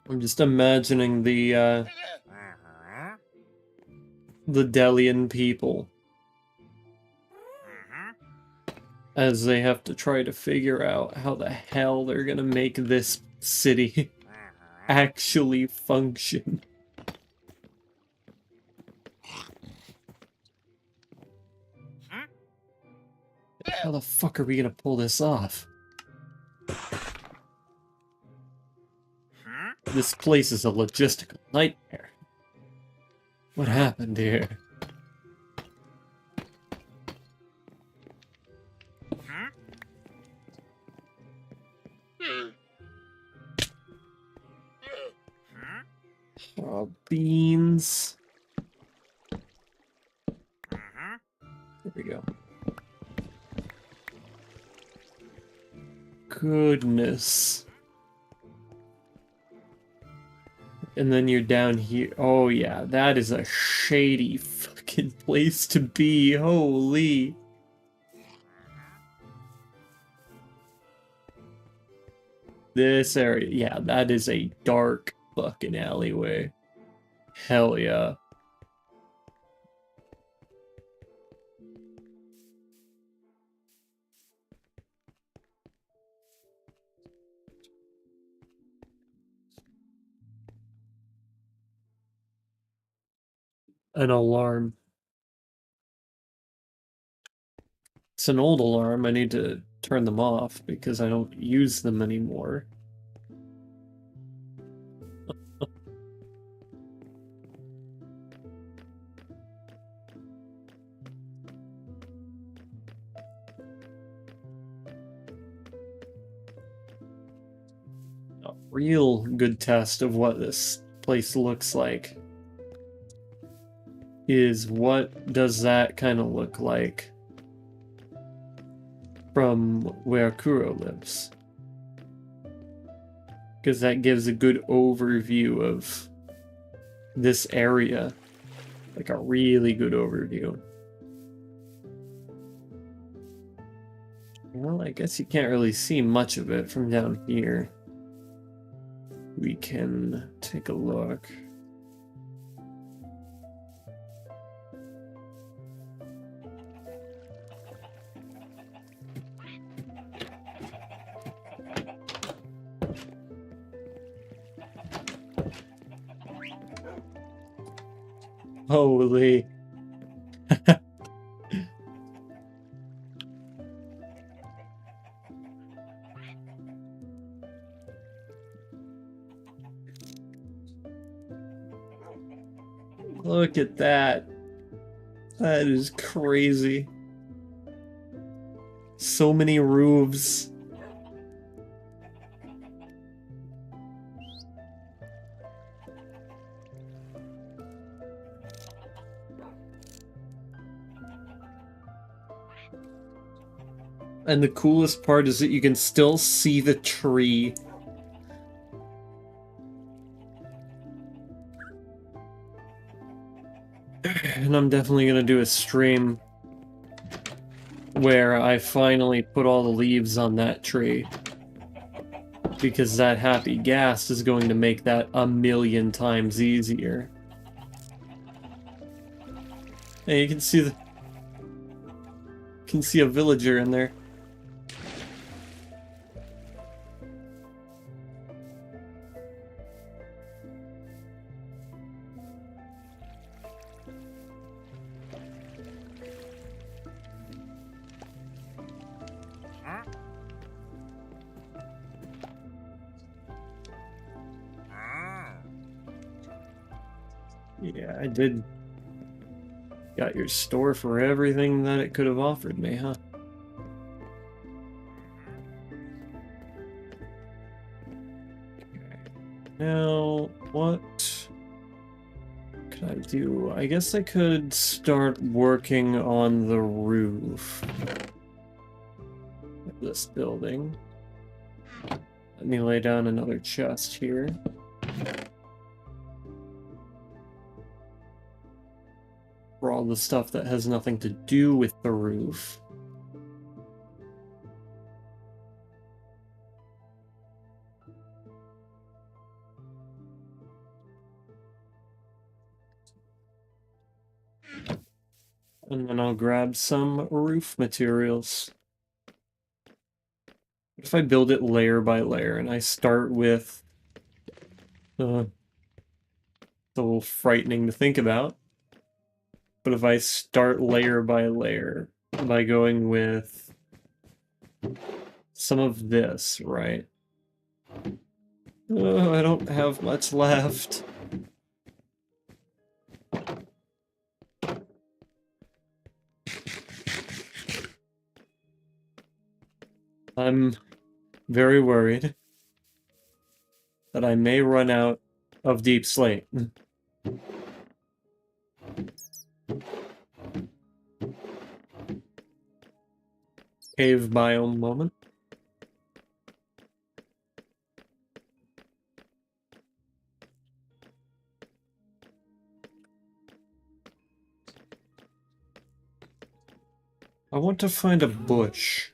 I'm just imagining the Delian people as they have to try to figure out how the hell they're gonna make this city actually function. How the fuck are we gonna pull this off? This place is a logistical nightmare. What happened here? Beans. There we go. Goodness. And then you're down here. Oh yeah, that is a shady fucking place to be. Holy. This area, yeah, that is a dark fucking alleyway. Hell yeah. An alarm. It's an old alarm. I need to turn them off because I don't use them anymore. A real good test of what this place looks like is what does that kind of look like from where Kuro lives. Because that gives a good overview of this area. Like a really good overview. Well, I guess you can't really see much of it from down here. We can take a look. Holy. Look at that. That is crazy. So many roofs. And the coolest part is that you can still see the tree. And I'm definitely gonna do a stream where I finally put all the leaves on that tree. Because that happy ghast is going to make that a million times easier. Hey, you can see a villager in there. Yeah, I did. Got your store for everything that it could have offered me, huh? Now, what could I do? I guess I could start working on the roof of this building. Let me lay down another chest here. For all the stuff that has nothing to do with the roof. And then I'll grab some roof materials. What if I build it layer by layer and I start with... it's a little frightening to think about. But if I start layer by layer by going with some of this, right? Oh, I don't have much left. I'm very worried that I may run out of deep slate. Cave biome moment. I want to find a bush.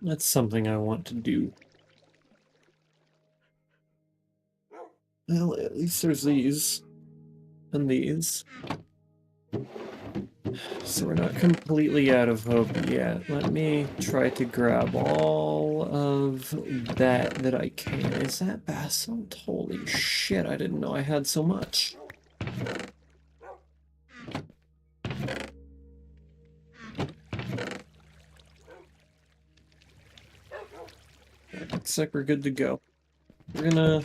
That's something I want to do. Well, at least there's these. And these. So we're not completely out of hope yet. Let me try to grab all of that I can. Is that basalt? Holy shit, I didn't know I had so much. Looks like we're good to go. We're gonna...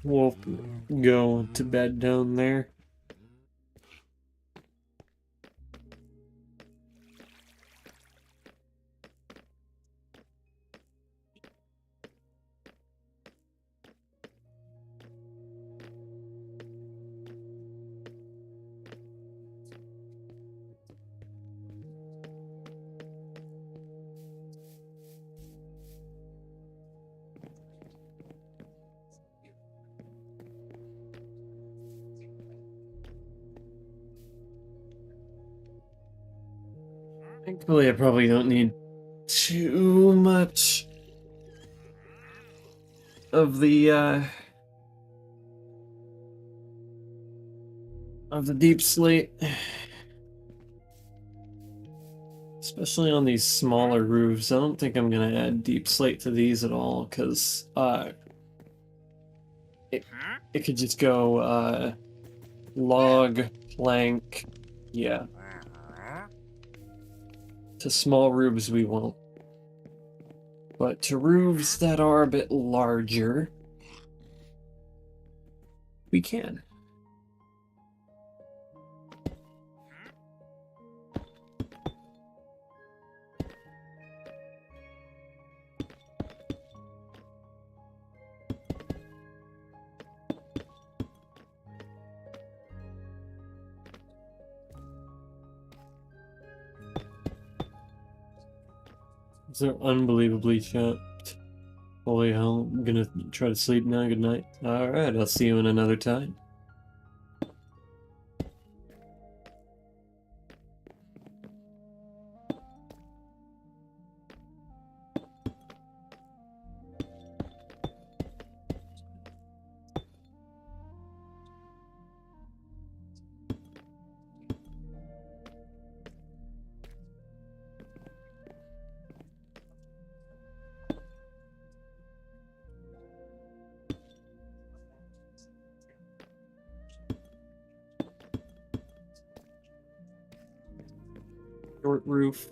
we'll go to bed down there. Thankfully, I probably don't need too much of the deep slate. Especially on these smaller roofs. I don't think I'm gonna add deep slate to these at all, because it could just go log, plank, yeah. To small roofs we won't. But to roofs that are a bit larger, we can. They're unbelievably chopped. Holy hell, I'm gonna try to sleep now. Good night. Alright, I'll see you in another time. Short roof.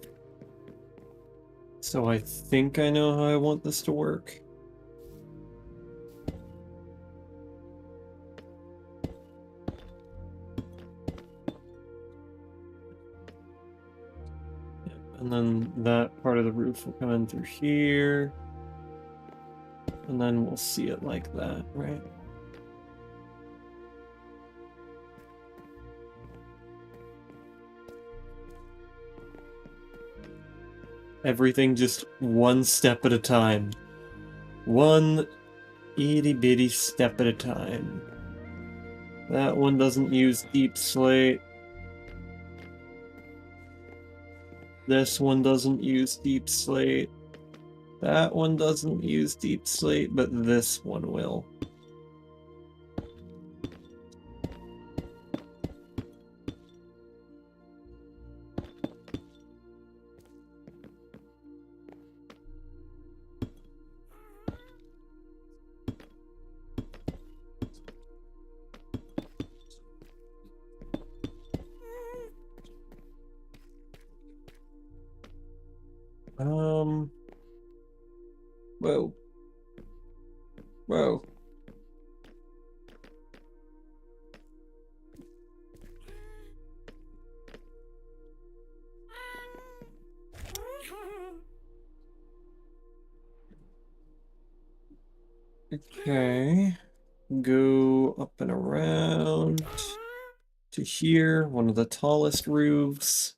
So I think I know how I want this to work. And then that part of the roof will come in through here. And then we'll see it like that, right? Everything just one step at a time. One itty bitty step at a time. That one doesn't use deep slate. This one doesn't use deep slate. That one doesn't use deep slate, but this one will. Whoa. Whoa. Okay. Go up and around to here, one of the tallest roofs.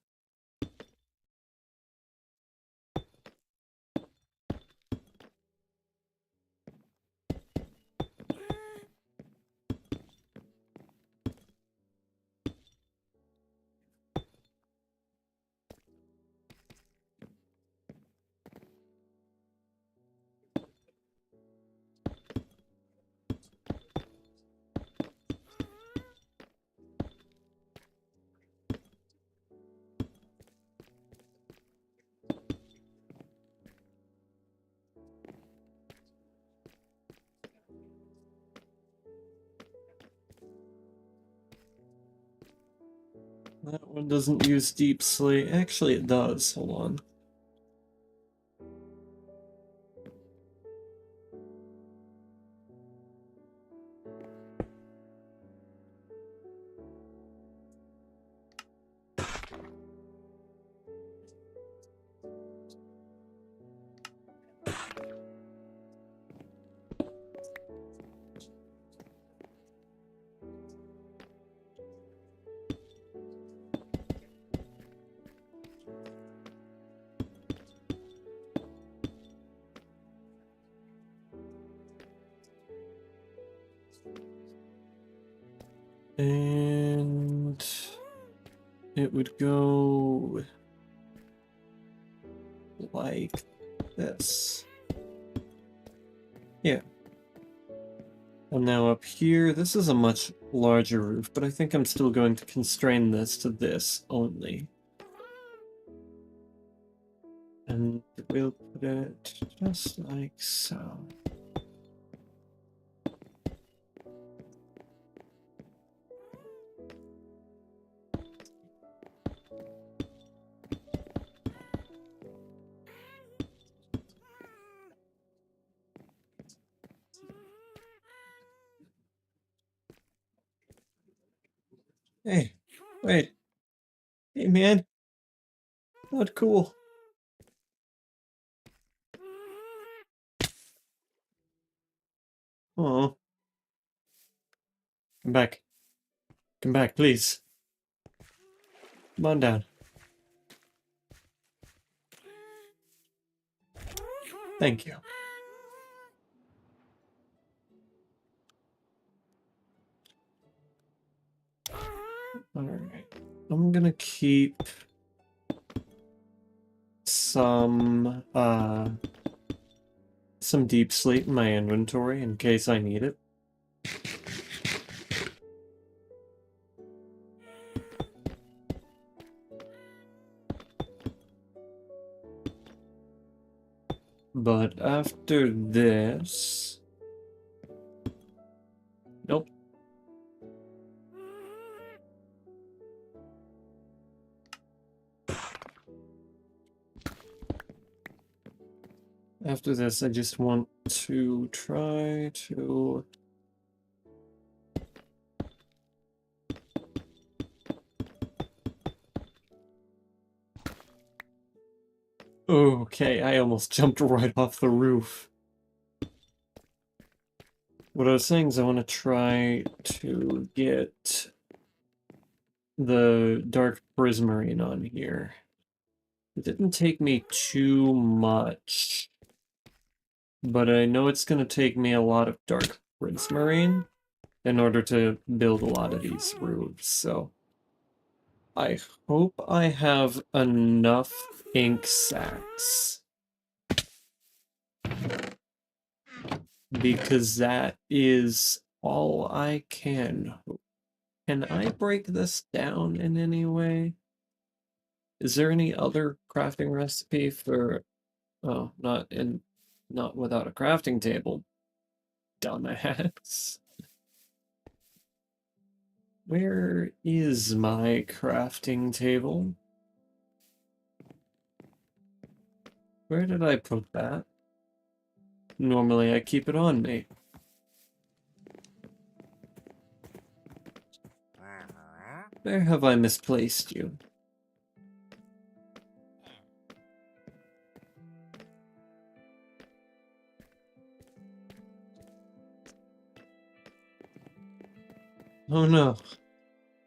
That one doesn't use deep slate. Actually, it does. Hold on. And it would go like this. Yeah. And now up here, this is a much larger roof, but I think I'm still going to constrain this to this only. And we'll put it just like so. Hey, wait. Hey, man. Not cool. Oh. Come back. Come back, please. Come on down. Thank you. Alright. I'm gonna keep some deep slate in my inventory in case I need it. But after this... Nope. After this, I just want to try to... Okay, I almost jumped right off the roof. What I was saying is I want to try to get the dark prismarine on here. It didn't take me too much, but I know it's going to take me a lot of dark prismarine in order to build a lot of these roofs, so I hope I have enough ink sacs, because that is all I can hope. Can I break this down in any way? Is there any other crafting recipe for... Oh, not without a crafting table. Dumbass. Where is my crafting table? Where did I put that? Normally I keep it on me. Where have I misplaced you? Oh no.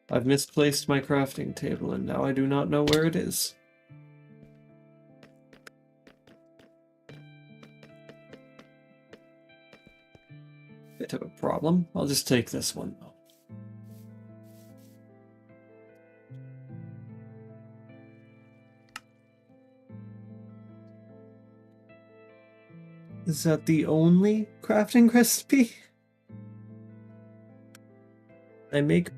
I've misplaced my crafting table and now I do not know where it is. Bit of a problem. I'll just take this one though. Is that the only crafting recipe? I make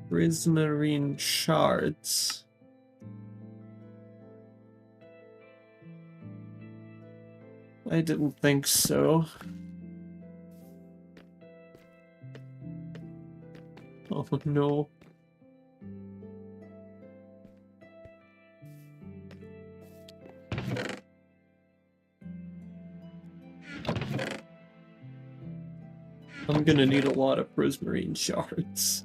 prismarine shards. I didn't think so. Oh no. I'm gonna need a lot of prismarine shards.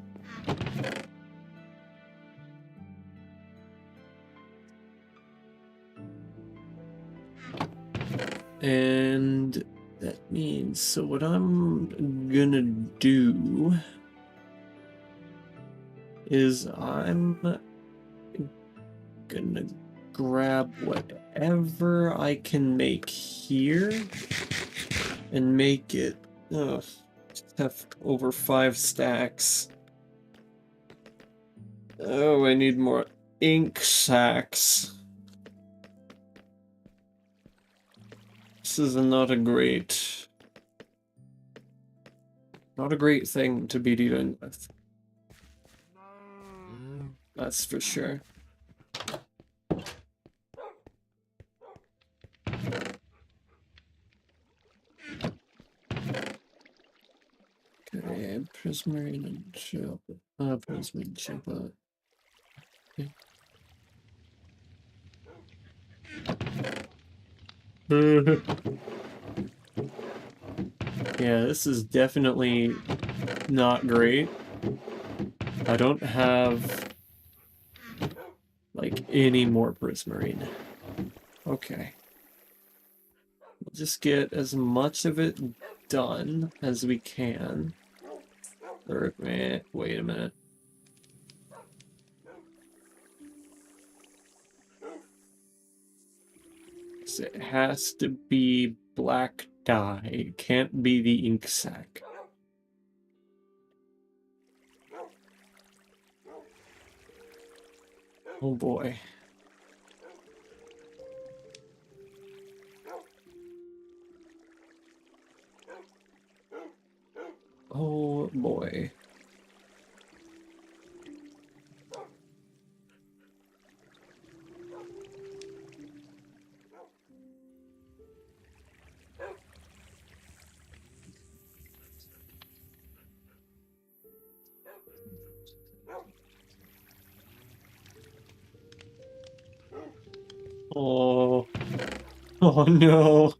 And that means, so what I'm gonna do is I'm gonna grab whatever I can make here and make it, just have over 5 stacks. Oh, I need more ink sacks. This is not a great thing to be dealing with. That's for sure. Okay, prismarine and chip. Prismarine chip. Yeah, this is definitely not great. I don't have like any more prismarine. Okay. We'll just get as much of it done as we can. Or, wait a minute. So it has to be black dye. Can't be the ink sac. Oh boy. Oh boy. Oh. Oh no.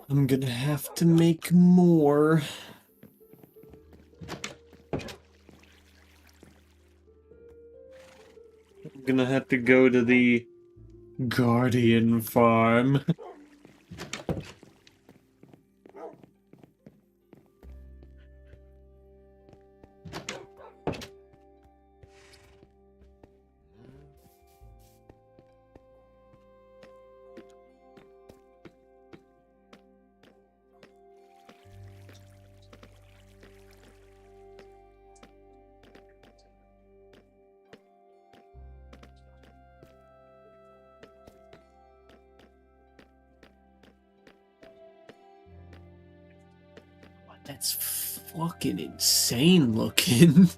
I'm gonna have to make more. I'm gonna have to go to the Guardian Farm. That's fucking insane looking.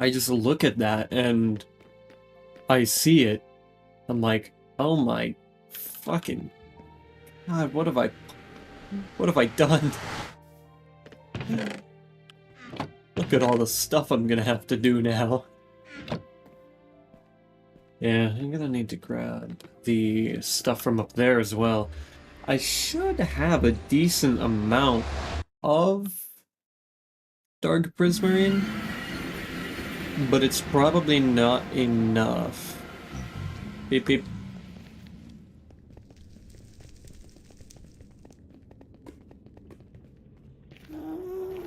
I just look at that and I see it. I'm like, oh my fucking God, what have I done? Look at all the stuff I'm gonna have to do now. Yeah, I'm gonna need to grab the stuff from up there as well. I should have a decent amount of dark prismarine, but it's probably not enough. Beep beep.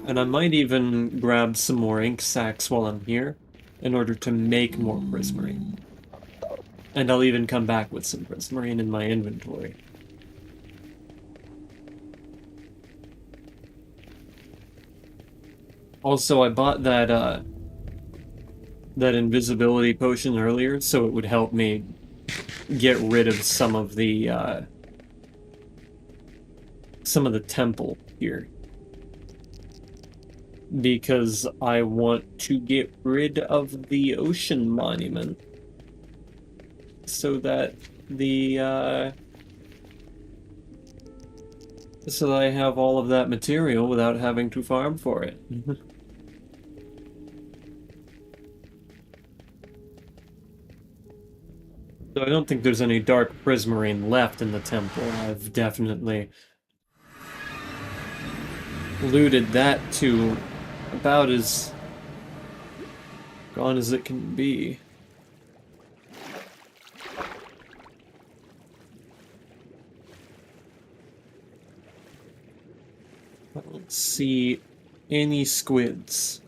And I might even grab some more ink sacs while I'm here in order to make more prismarine. And I'll even come back with some prismarine in my inventory. Also, I bought that invisibility potion earlier, so it would help me get rid of some of the temple here. Because I want to get rid of the ocean monument. So that so that I have all of that material without having to farm for it. So I don't think there's any dark prismarine left in the temple. I've definitely looted that to about as gone as it can be. I don't see any squids.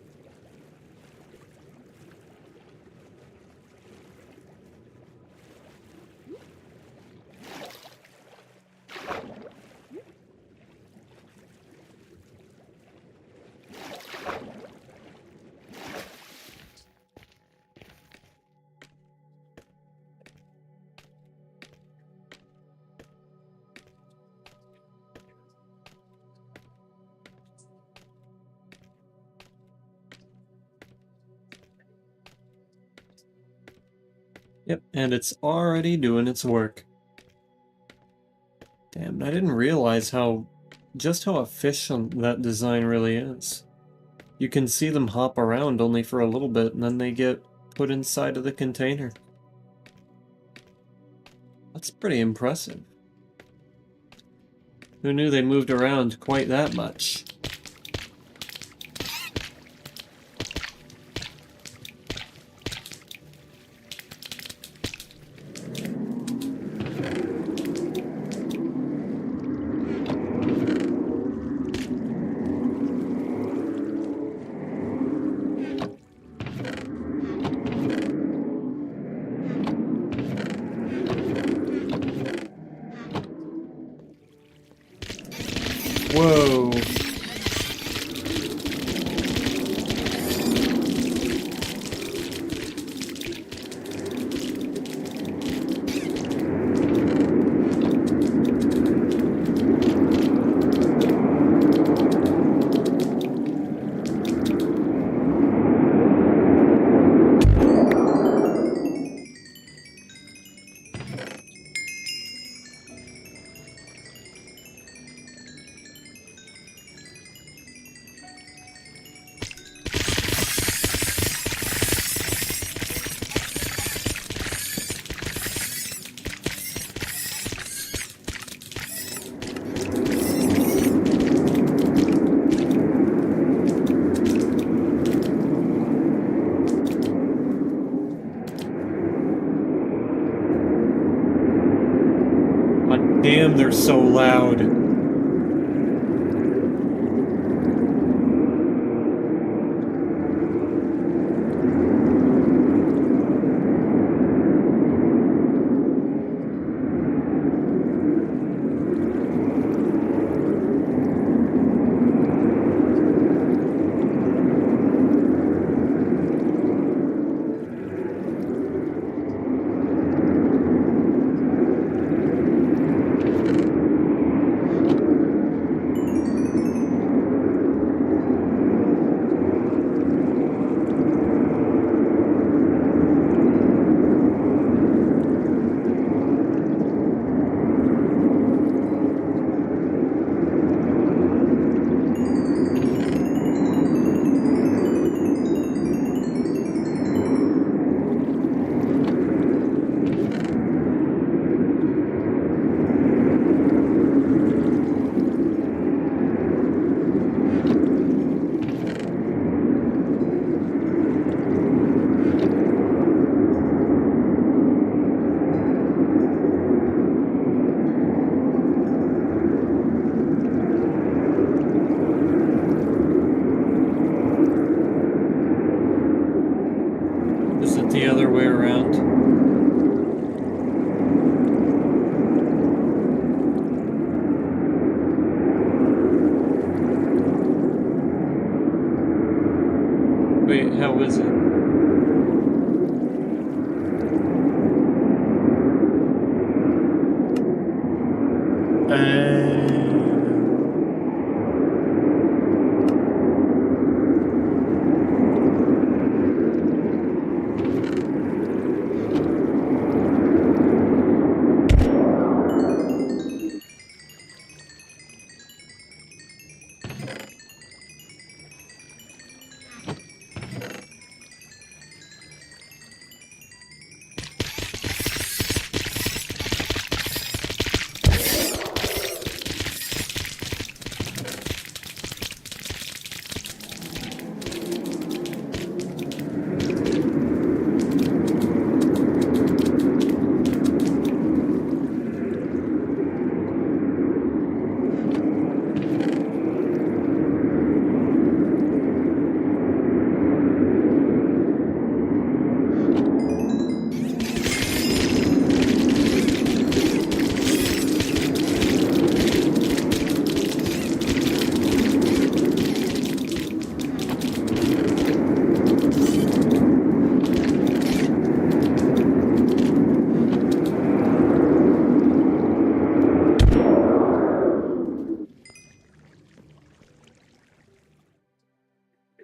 Yep, and it's already doing its work. Damn, I didn't realize just how efficient that design really is. You can see them hop around only for a little bit, and then they get put inside of the container. That's pretty impressive. Who knew they moved around quite that much? damn, they're so loud. Is it the other way around? Wait, how is it?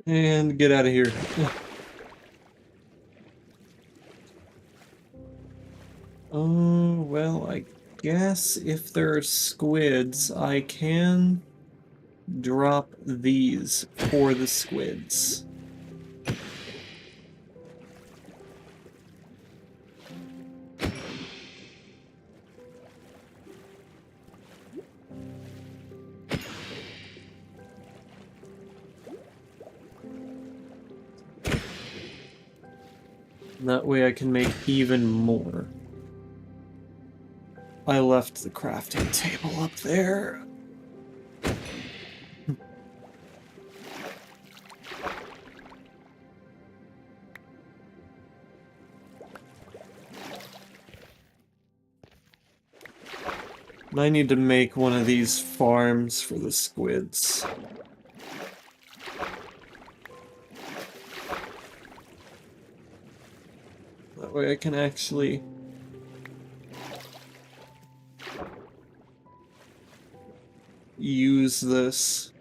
And get out of here. Oh, well, I guess if there are squids, I can drop these for the squids. That way I can make even more. I left the crafting table up there. I need to make one of these farms for the squids. That way I can actually use this.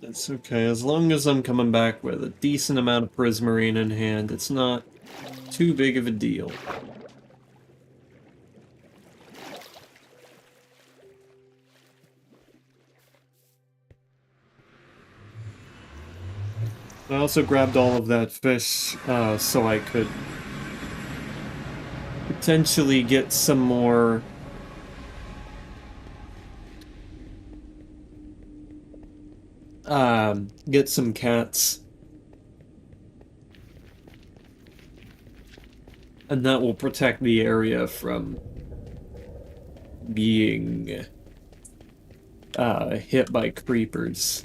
It's okay, as long as I'm coming back with a decent amount of prismarine in hand, it's not too big of a deal. I also grabbed all of that fish so I could potentially get some more get some cats. And that will protect the area from being hit by creepers.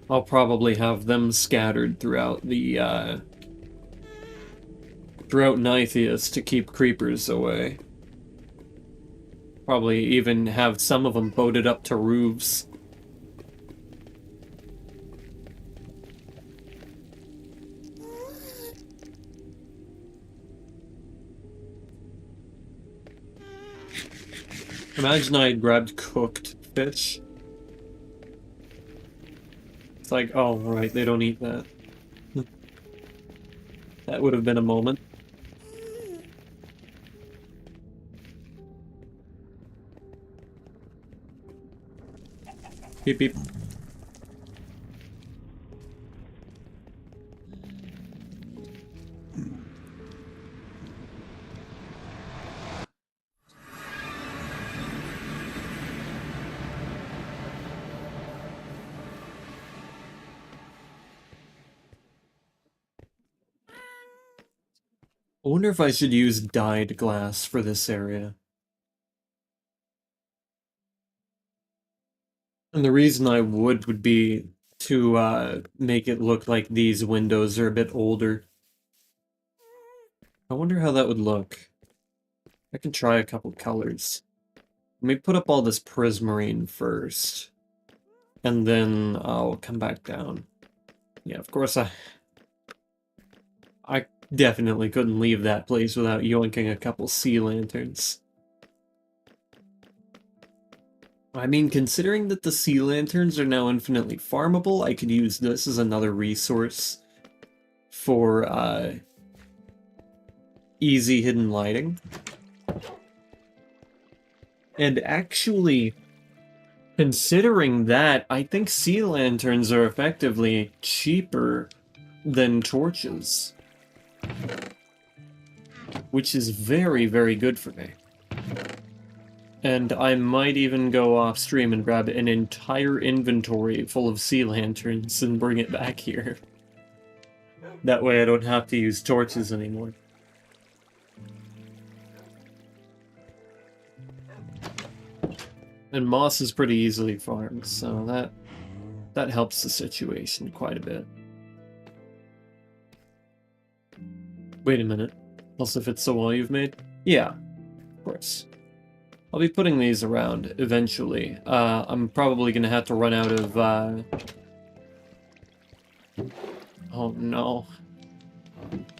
I'll probably have them scattered throughout the throughout Nytheus to keep creepers away. Probably even have some of them boated up to roofs. Imagine I had grabbed cooked fish. It's like, oh, right, they don't eat that. That would have been a moment. Beep beep. I wonder if I should use dyed glass for this area. And the reason I would be to make it look like these windows are a bit older. I wonder how that would look. I can try a couple colors. Let me put up all this prismarine first. And then I'll come back down. Yeah, of course I definitely couldn't leave that place without yoinking a couple sea lanterns. I mean, considering that the sea lanterns are now infinitely farmable, I could use this as another resource for easy hidden lighting. And actually, considering that, I think sea lanterns are effectively cheaper than torches. Which is very, very good for me. And I might even go off stream and grab an entire inventory full of sea lanterns and bring it back here. That way I don't have to use torches anymore. And moss is pretty easily farmed, so that helps the situation quite a bit. Wait a minute. Also fits the wall you've made? Yeah, of course. I'll be putting these around eventually. I'm probably gonna have to run out of, Oh no.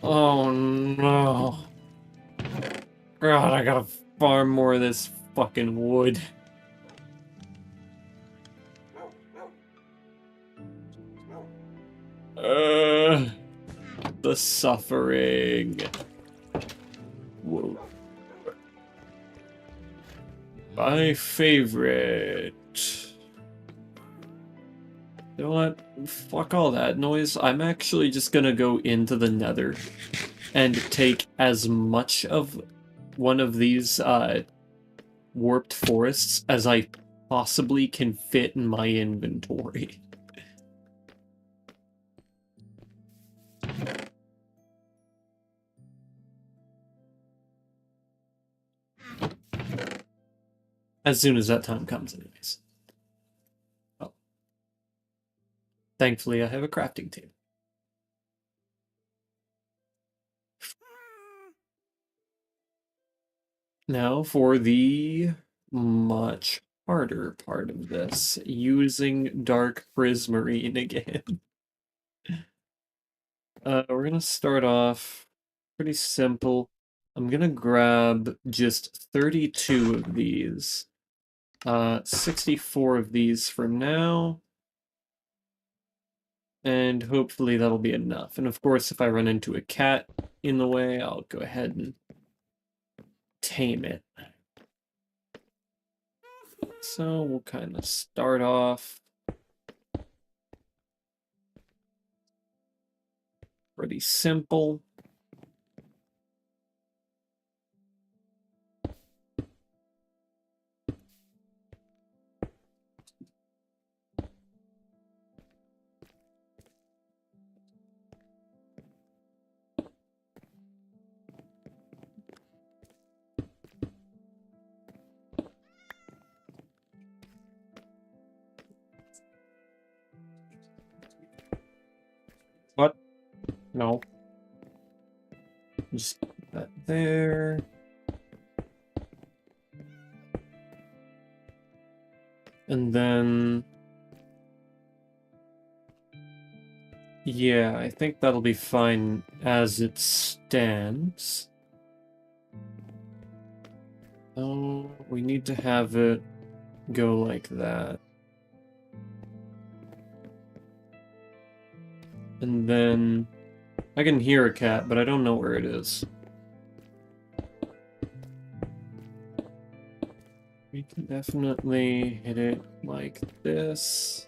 Oh no. God, I gotta farm more of this fucking wood. The suffering. Whoa. My favorite. You know what? Fuck all that noise. I'm actually just gonna go into the nether and take as much of one of these warped forests as I possibly can fit in my inventory. As soon as that time comes, anyways. Oh. Thankfully, I have a crafting table. Now for the much harder part of this, using dark prismarine again. We're gonna start off pretty simple. I'm gonna grab just 32 of these. 64 of these for now. And hopefully that'll be enough. And of course, if I run into a cat in the way, I'll go ahead and tame it. So we'll kind of start off pretty simple. No. Just put that there. And then... yeah, I think that'll be fine as it stands. Oh, we need to have it go like that. And then... I can hear a cat, but I don't know where it is. We can definitely hit it like this.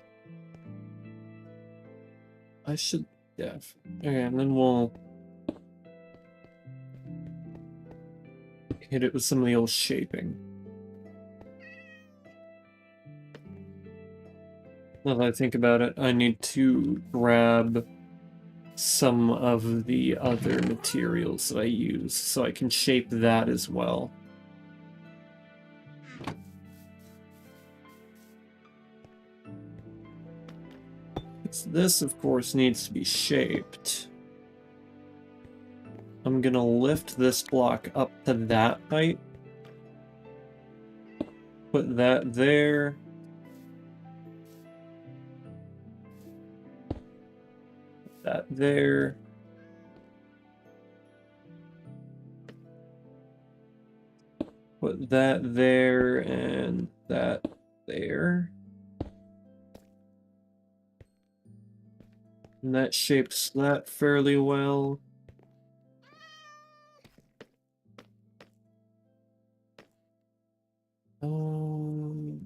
I should... yeah. Okay, and then we'll... hit it with some of the old shaping. Now that I think about it, I need to grab some of the other materials that I use so I can shape that as well. This, of course, needs to be shaped. I'm gonna lift this block up to that height. Put that there. Put that there. Put that there and that there. And that shapes that fairly well.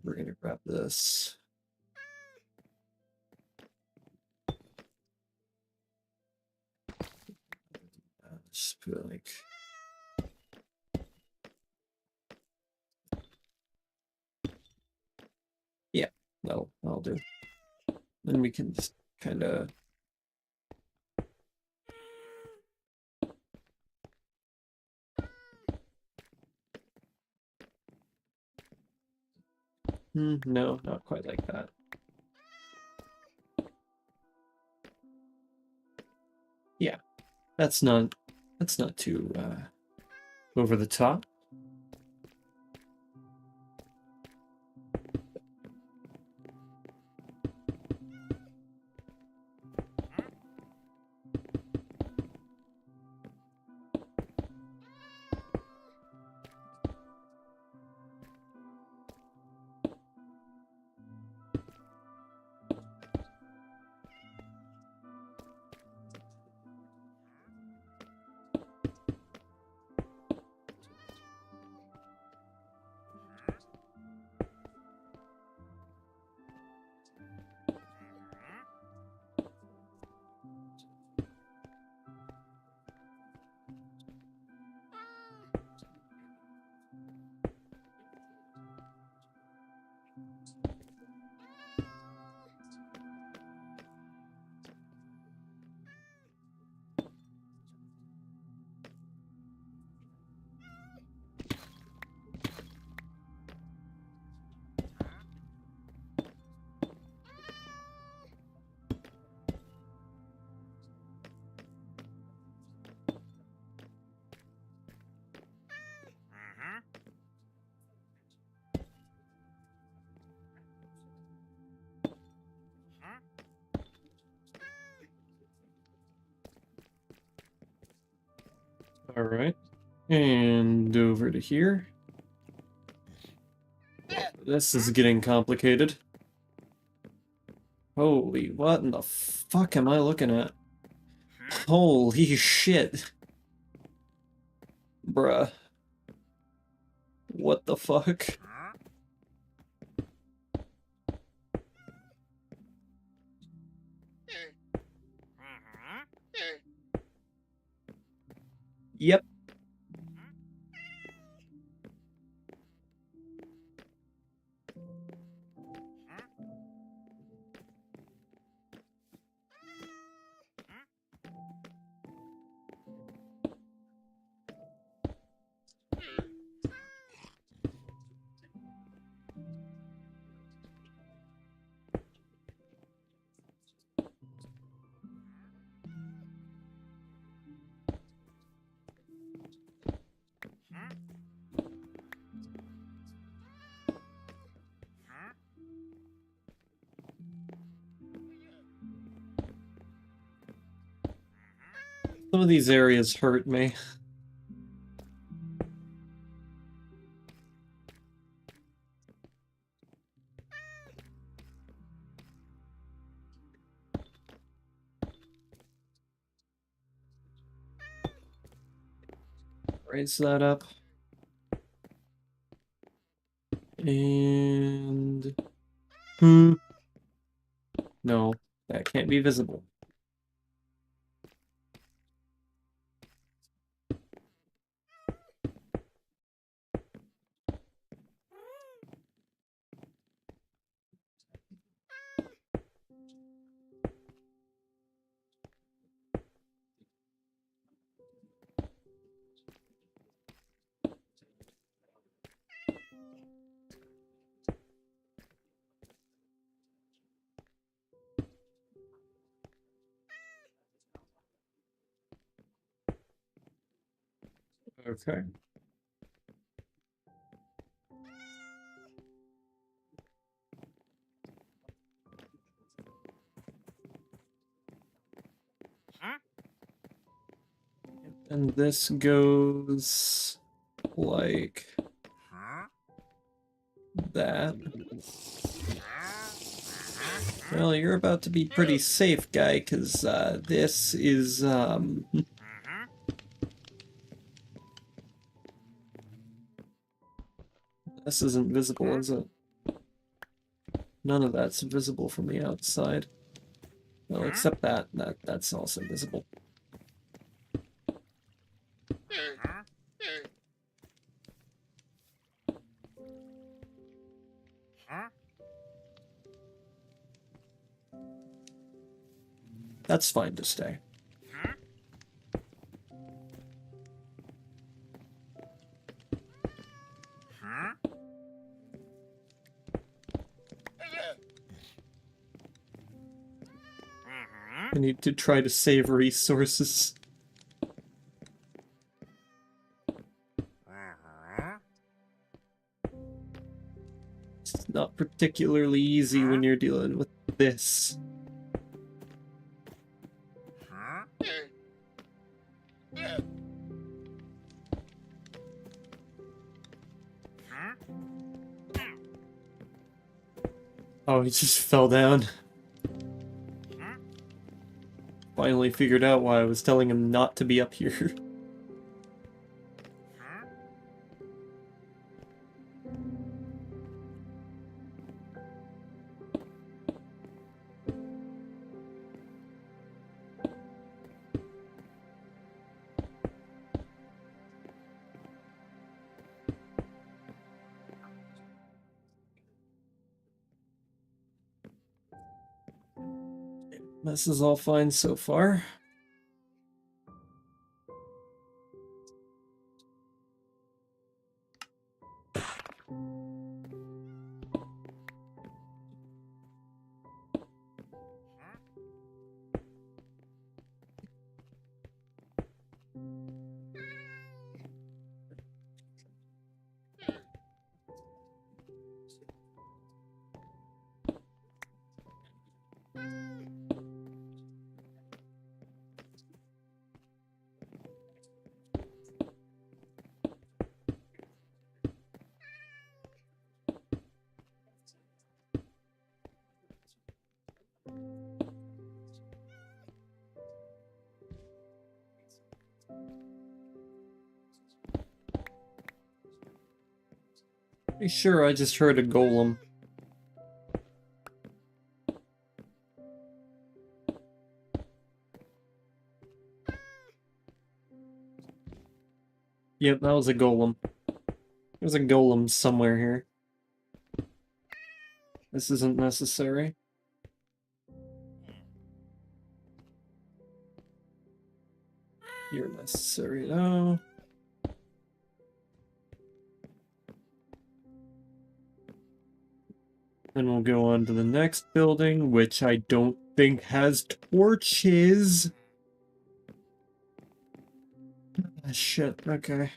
We're gonna grab this. Just put like... yeah, that'll do. Then we can just kind of... no, not quite like that. Yeah, that's not too over the top. All right, and over to here. This is getting complicated. Holy, what in the fuck am I looking at? Holy shit. Bruh. What the fuck? Yep. Some of these areas hurt me. Raise that up. And... No, that can't be visible. Okay. And this goes like that. Well, you're about to be pretty safe, guy, because this is, this isn't visible, is it? None of that's visible from the outside. Well, except that's also visible. That's fine to stay. I need to try to save resources. It's not particularly easy when you're dealing with this. Oh, he just fell down. Finally figured out why I was telling him not to be up here. This is all fine so far. Pretty sure I just heard a golem. Yep, that was a golem. There's a golem somewhere here. This isn't necessary. You're necessary though. Then we'll go on to the next building, which I don't think has torches. Ah, shit, okay.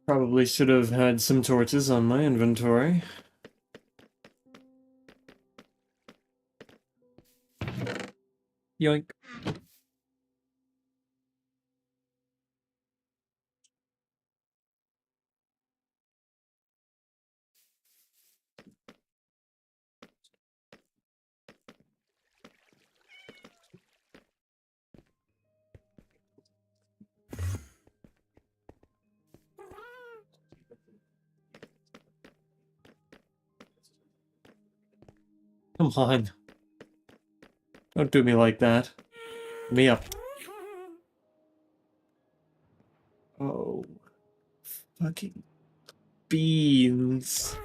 Probably should have had some torches on my inventory. Yoink. Come on. Don't do me like that. Me up. Oh. Fucking beans.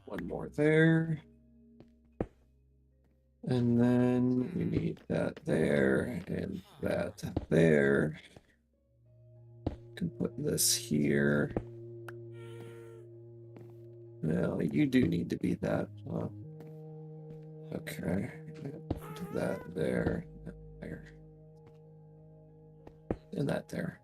One more there. And then we need that there and that there. Can put this here. Now you do need to be that. Okay. Put that there, that there, and that there.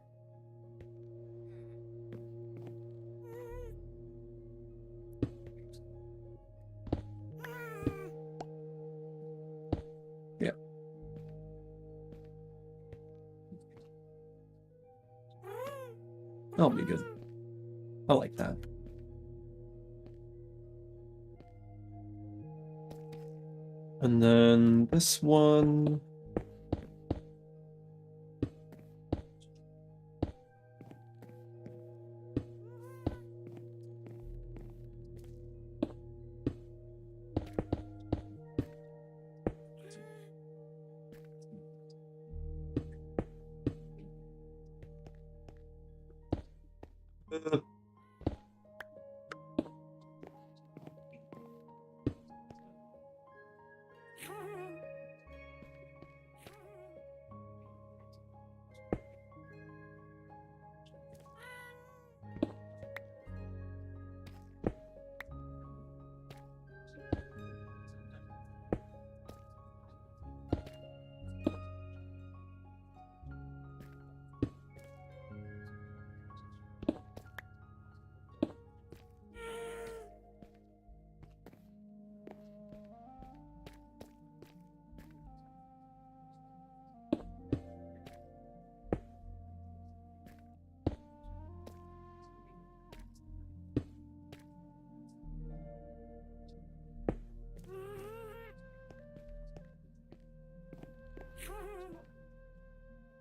Yep. That'll be good. I like that. And then this one.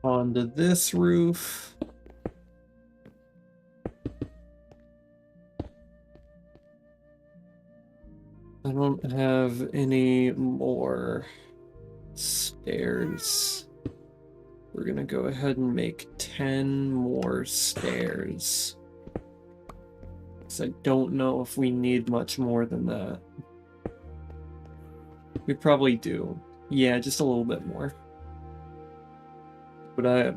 Onto this roof. I don't have any more stairs. We're gonna go ahead and make 10 more stairs. Because I don't know if we need much more than that. We probably do. Yeah, just a little bit more. But I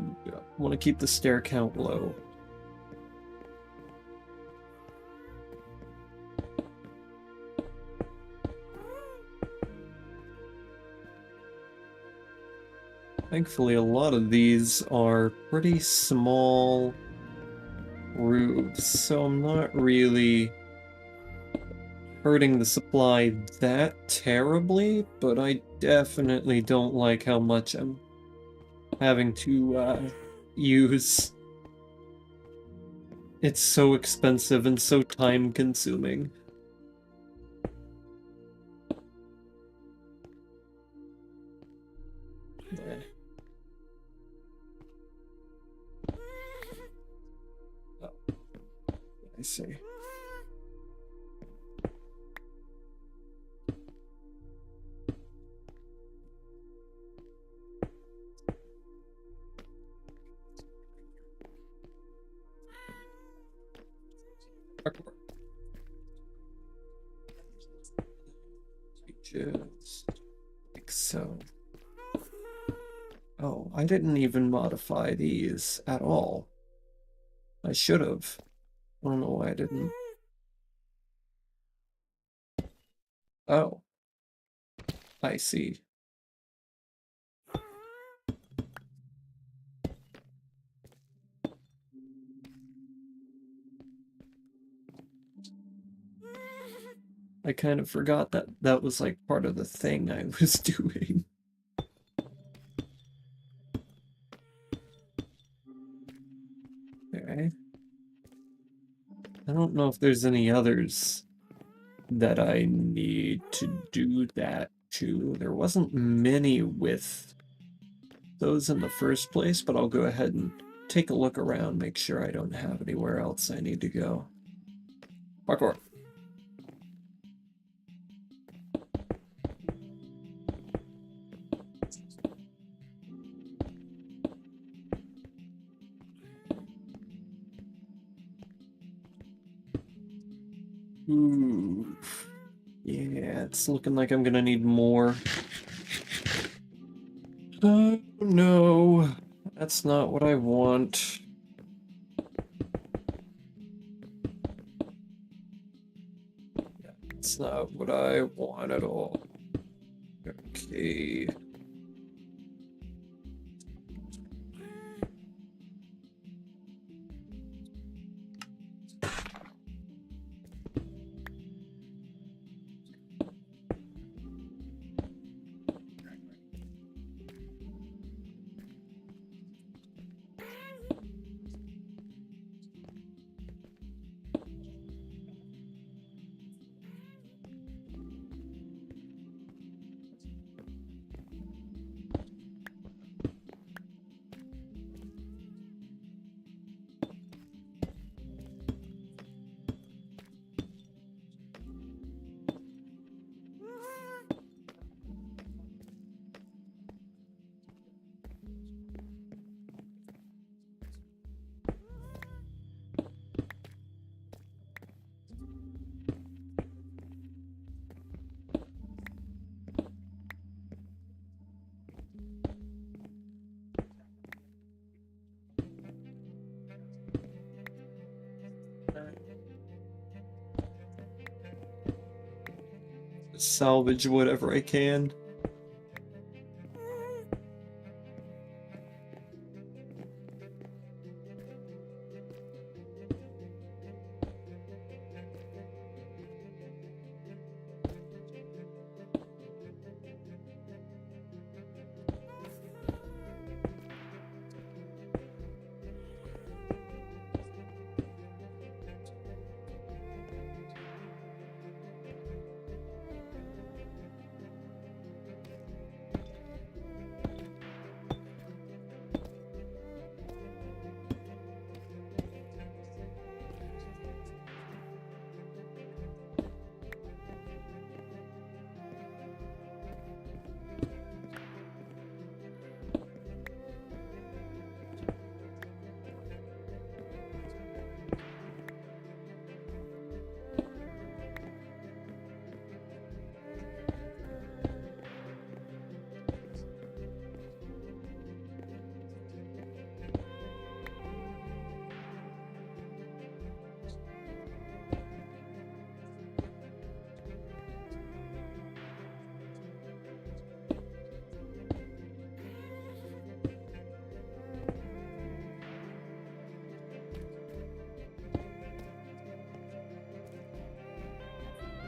want to keep the stair count low. Thankfully, a lot of these are pretty small roofs, so I'm not really hurting the supply that terribly, but I definitely don't like how much I'm having to use. It's so expensive and so time-consuming. Oh, I see. Just like so. Oh, I didn't even modify these at all. I should have. I don't know why I didn't. Oh, I see. I kind of forgot that that was like part of the thing I was doing. Okay. I don't know if there's any others that I need to do that to. There wasn't many with those in the first place, but I'll go ahead and take a look around, make sure I don't have anywhere else I need to go. Parkour. Ooh. Yeah, it's looking like I'm gonna need more. Oh no, that's not what I want. That's not what I want at all. Okay. Salvage whatever I can.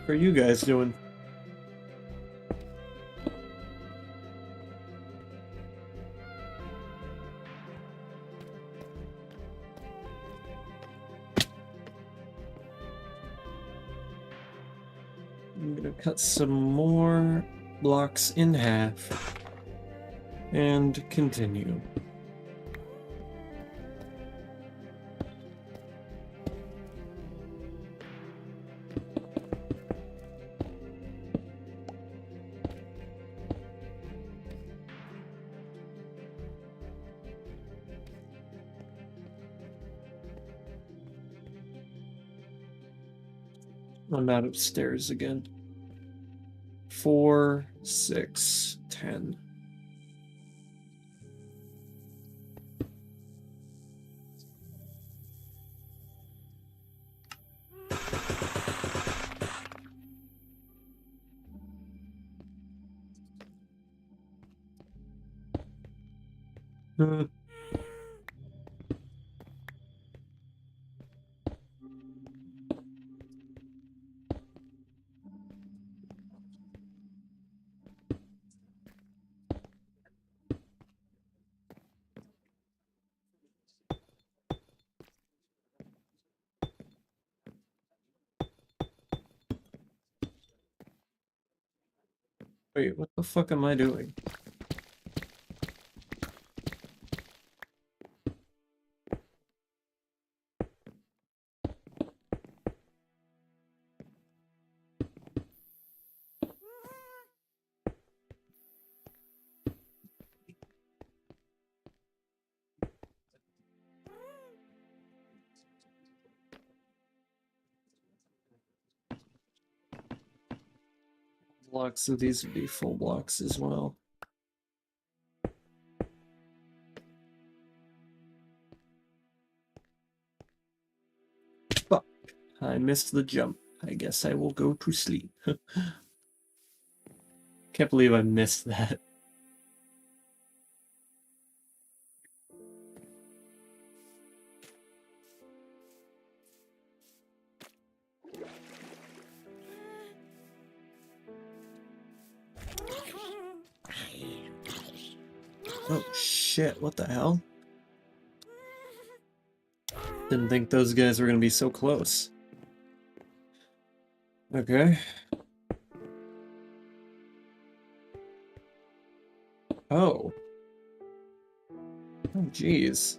are you guys doing? I'm gonna cut some more blocks in half and continue. I'm out of stairs again. 4, 6, 10. Wait, what the fuck am I doing? Blocks of these would be full blocks as well. Fuck. I missed the jump. I guess I will go to sleep. Can't believe I missed that. Oh shit, what the hell? Didn't think those guys were gonna be so close. Okay. Oh. Oh, jeez.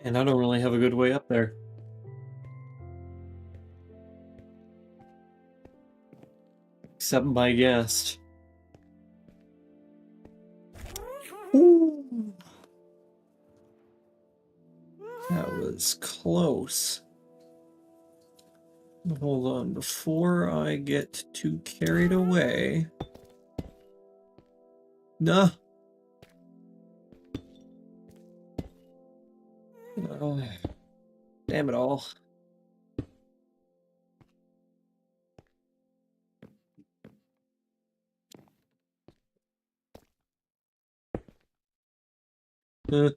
And I don't really have a good way up there. Except my guest. Ooh. That was close. Hold on, before I get too carried away. Nah. Damn it all. Uh.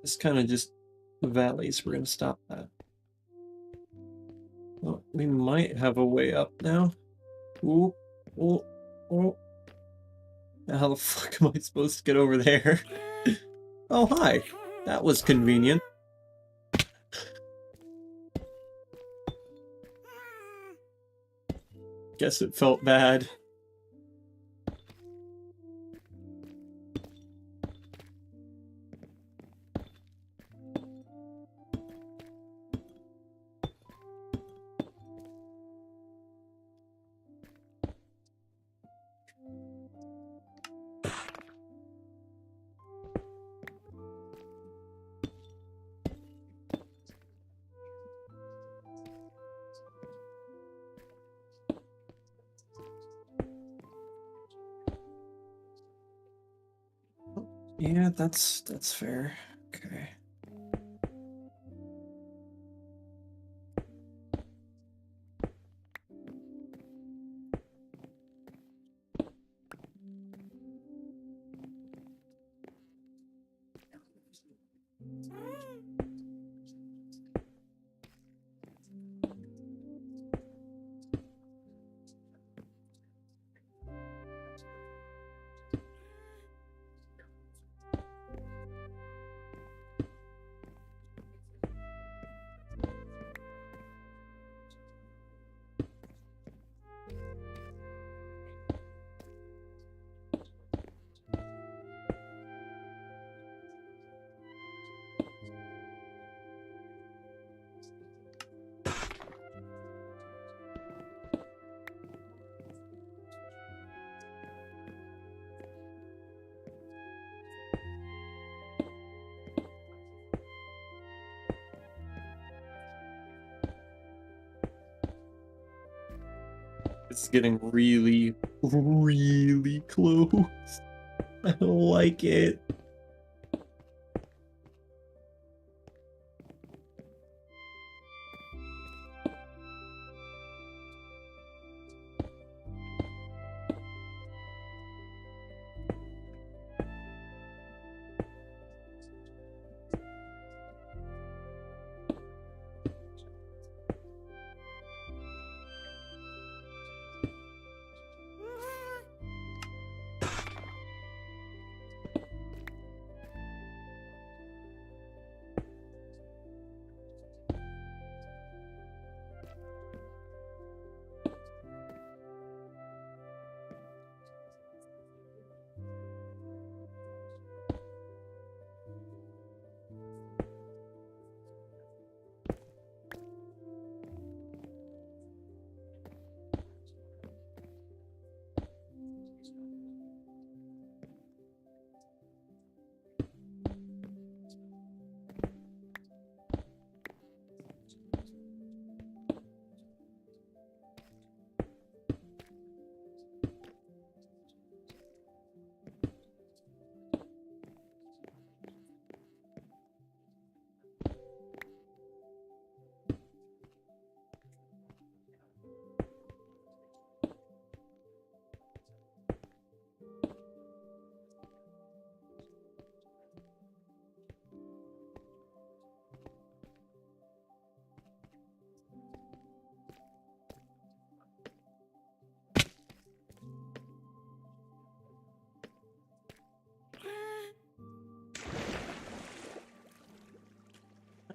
It's kind of just the valleys. We're gonna stop that. Well, we might have a way up now. Ooh, ooh, ooh. Now how the fuck am I supposed to get over there? Oh, hi. That was convenient. Guess it felt bad. Yeah, that's fair. Okay. It's getting really, really close. I don't like it.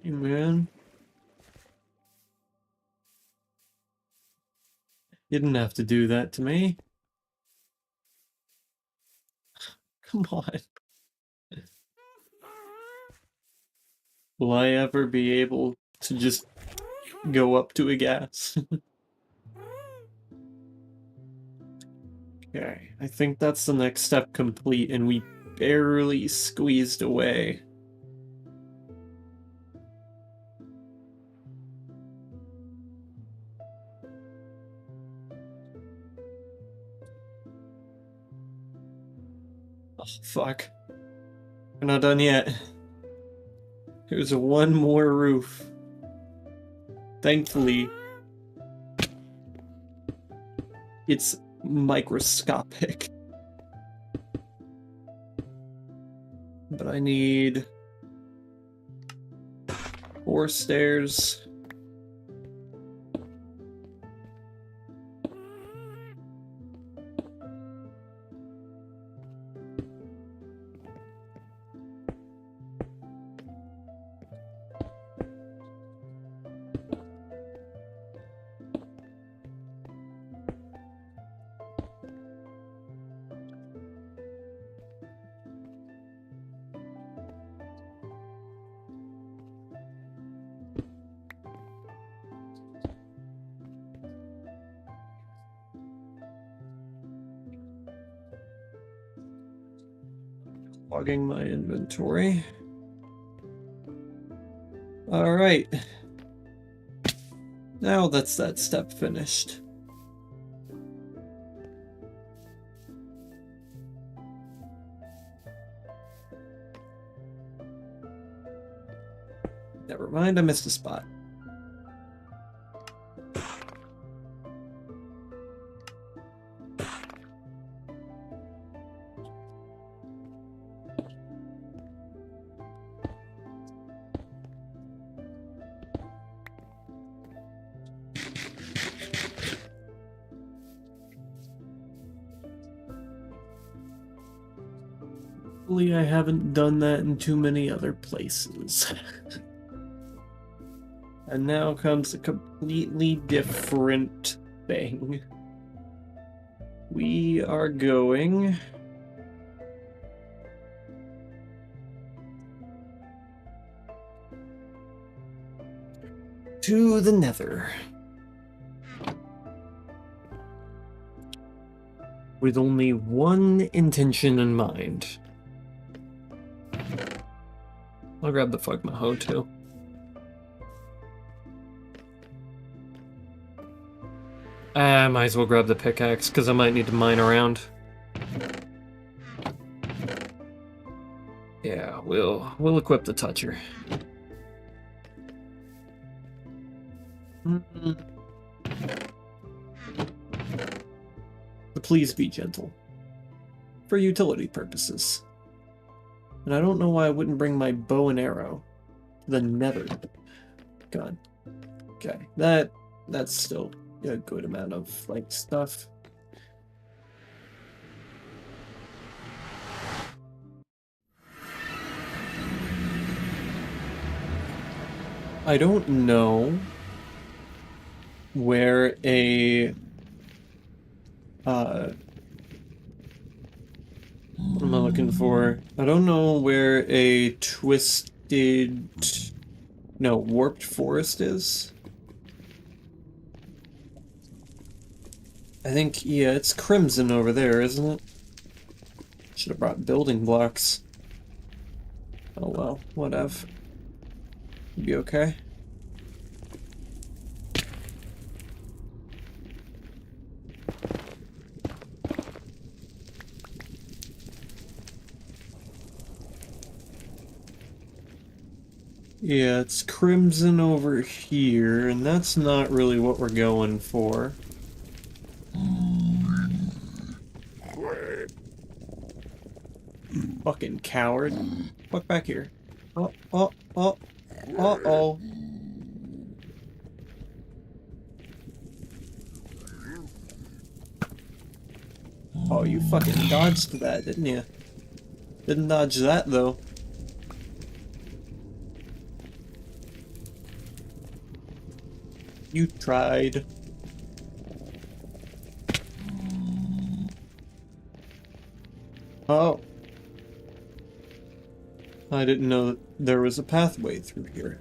Hey, man. You didn't have to do that to me. Come on. Will I ever be able to just go up to a gas? Okay, I think that's the next step complete, and we barely squeezed away. Oh, fuck. We're not done yet. There's one more roof. Thankfully, it's microscopic. But I need 4 stairs. Logging my inventory. All right. Now that's that step finished. Never mind, I missed a spot. Hopefully I haven't done that in too many other places. And now comes a completely different thing. We are going to the Nether. With only one intention in mind. I'll grab the Fugma hoe too. I might as well grab the pickaxe because I might need to mine around. Yeah, we'll equip the toucher. But please be gentle. For utility purposes. And I don't know why I wouldn't bring my bow and arrow to the Nether. God. Okay, that's still a good amount of like stuff. I don't know where a what am I looking for? I don't know where a warped forest is. I think, yeah, it's crimson over there, isn't it? Should have brought building blocks. Oh well, whatever. Be okay. Yeah, it's crimson over here, and that's not really what we're going for. Fucking coward. Fuck back here. Oh. Uh-oh. Oh, you fucking dodged that, didn't you? Didn't dodge that, though. You tried. Oh. I didn't know that there was a pathway through here.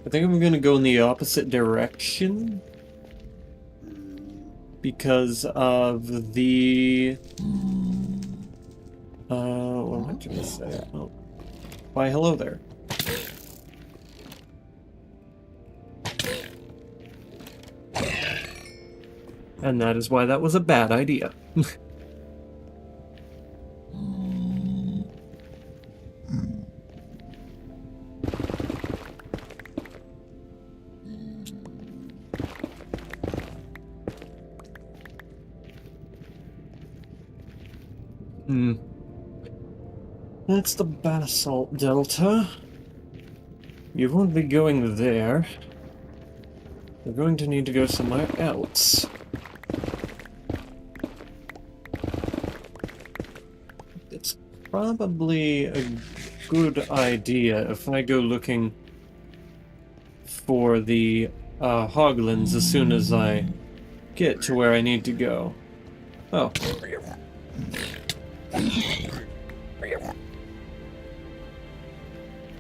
I think I'm gonna go in the opposite direction. Because of the... what am I trying to say? Oh. Why, hello there. And that is why that was a bad idea. That's the basalt delta. You won't be going there. We're going to need to go somewhere else. It's probably a good idea if I go looking for the hoglins as soon as I get to where I need to go. Oh.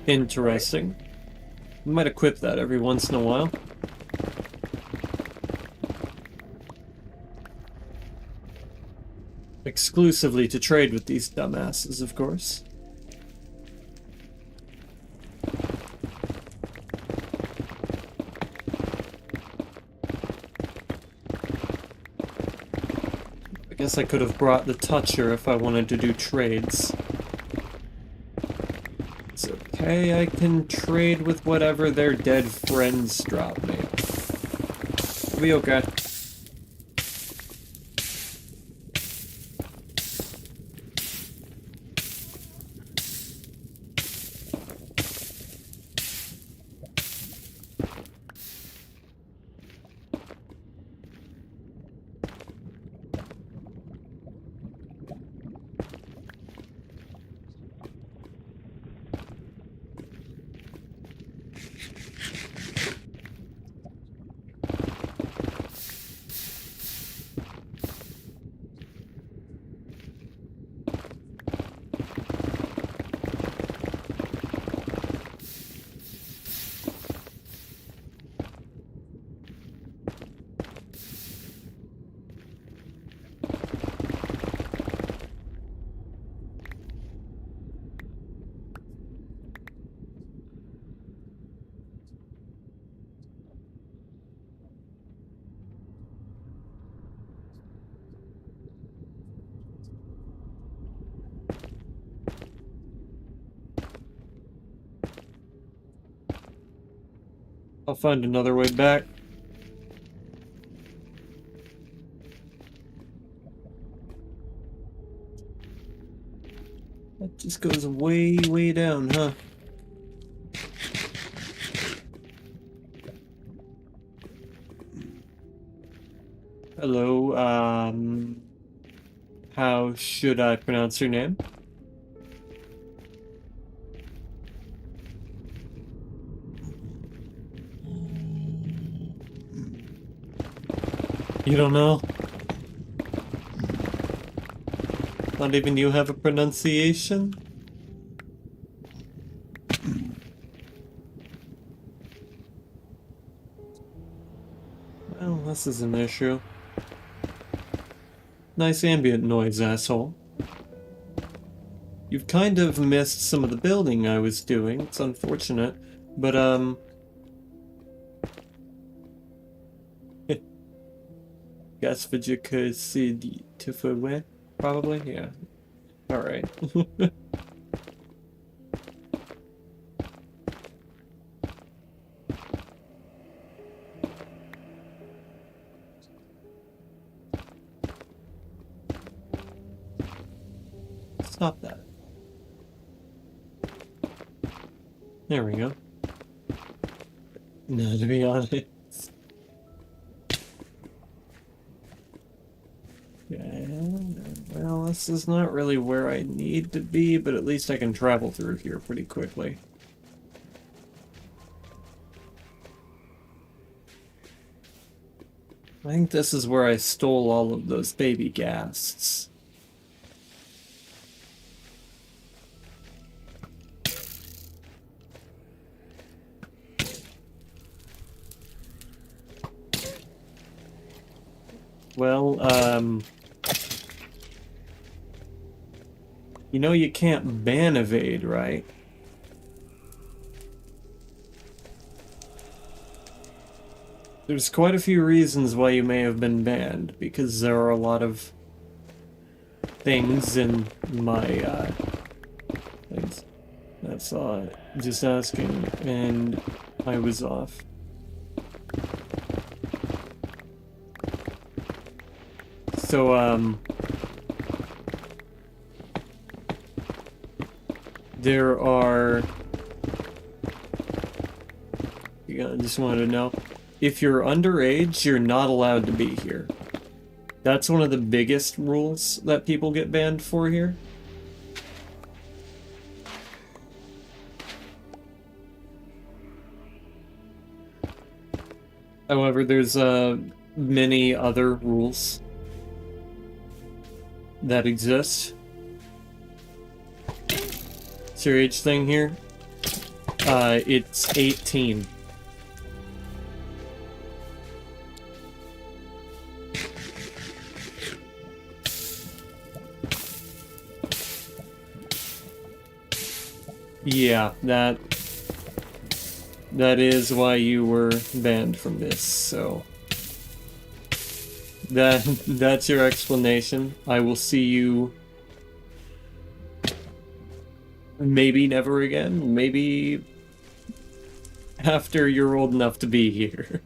Interesting. I might equip that every once in a while. Exclusively to trade with these dumbasses, of course. I guess I could have brought the Toucher if I wanted to do trades. It's okay, I can trade with whatever their dead friends drop me. It'll be okay. I'll find another way back. That just goes way, way down, huh? Hello, how should I pronounce your name? You don't know? Not even you have a pronunciation? Well, this is an issue. Nice ambient noise, asshole. You've kind of missed some of the building I was doing. It's unfortunate, but, guess what you could see the Tifuwe? Probably, yeah. Alright. Stop that. There we go. No, to be honest. Yeah, well, this is not really where I need to be, but at least I can travel through here pretty quickly. I think this is where I stole all of those baby ghasts. Well, you know you can't ban evade, right? There's quite a few reasons why you may have been banned, because there are a lot of things in my, things. That's all. Just asking, and I was off. So, there are I just wanted to know. If you're underage, you're not allowed to be here. That's one of the biggest rules that people get banned for here. However, there's many other rules that exist. What's your age thing here? It's 18. Yeah, that is why you were banned from this, so that's your explanation. I will see you maybe never again, maybe after you're old enough to be here.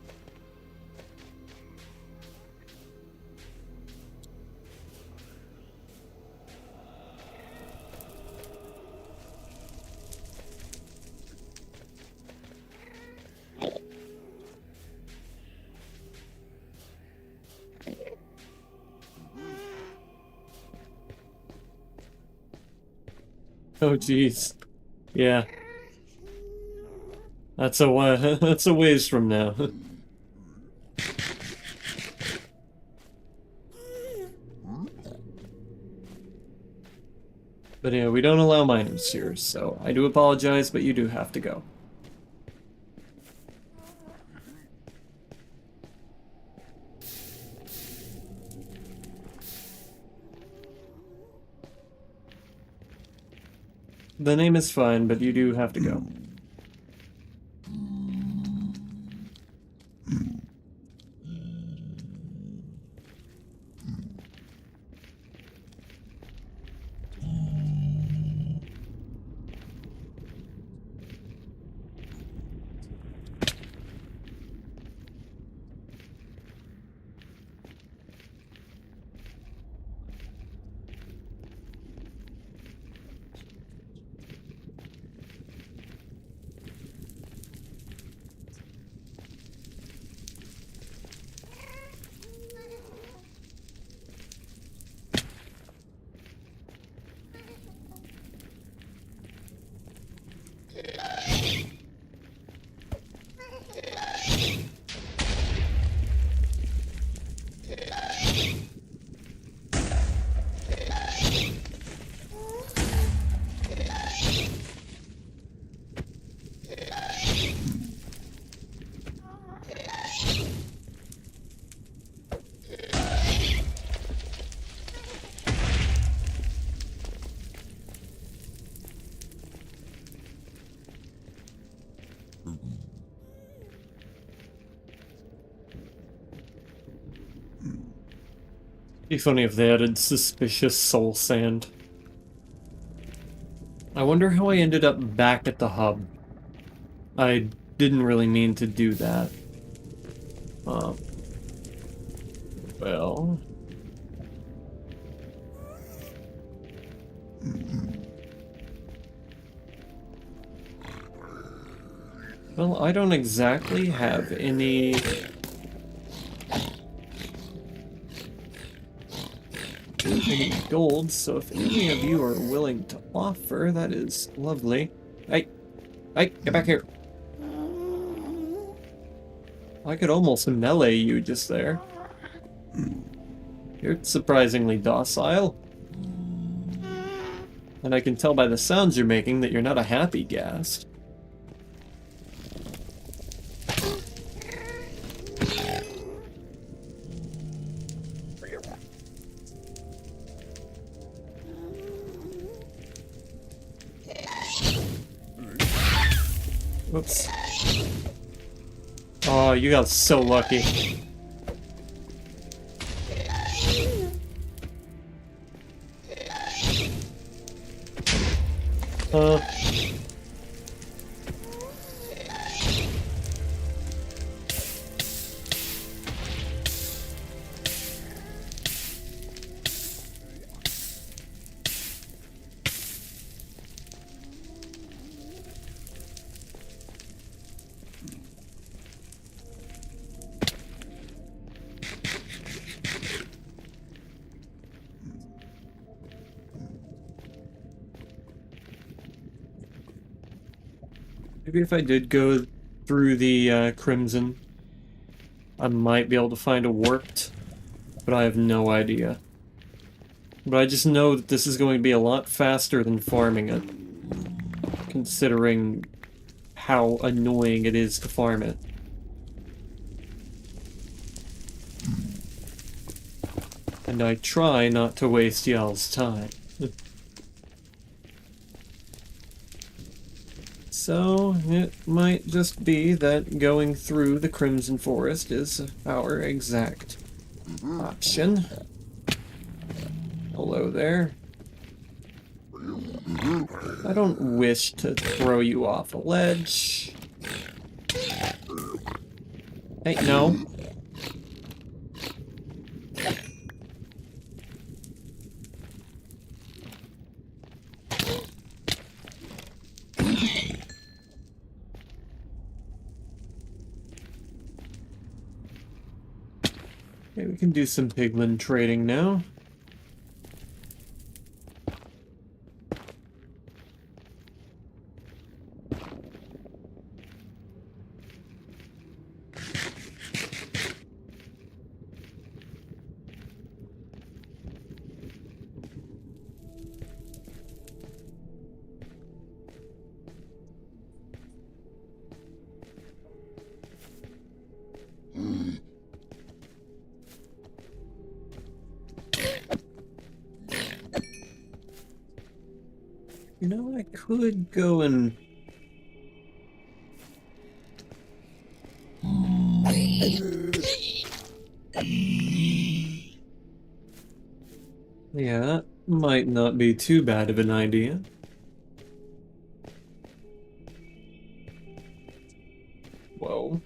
Oh jeez. Yeah. That's that's a ways from now. But yeah, we don't allow minors here, so I do apologize, but you do have to go. The name is fine, but you do have to go. Be funny if they added suspicious soul sand. I wonder how I ended up back at the hub. I didn't really mean to do that. Well... Well, I don't exactly have any... gold, so if any of you are willing to offer, that is lovely. Hey! Hey, get back here! I could almost melee you just there. You're surprisingly docile. And I can tell by the sounds you're making that you're not a happy ghast. Whoops. Oh, you got so lucky. Maybe if I did go through the Crimson, I might be able to find a warped, but I have no idea. But I just know that this is going to be a lot faster than farming it, considering how annoying it is to farm it. And I try not to waste y'all's time. So, it might just be that going through the Crimson Forest is our exact option. Hello there. I don't wish to throw you off a ledge. Hey, no. Okay, we can do some piglin trading now. You know, I could go and... Yeah, that might not be too bad of an idea. Whoa.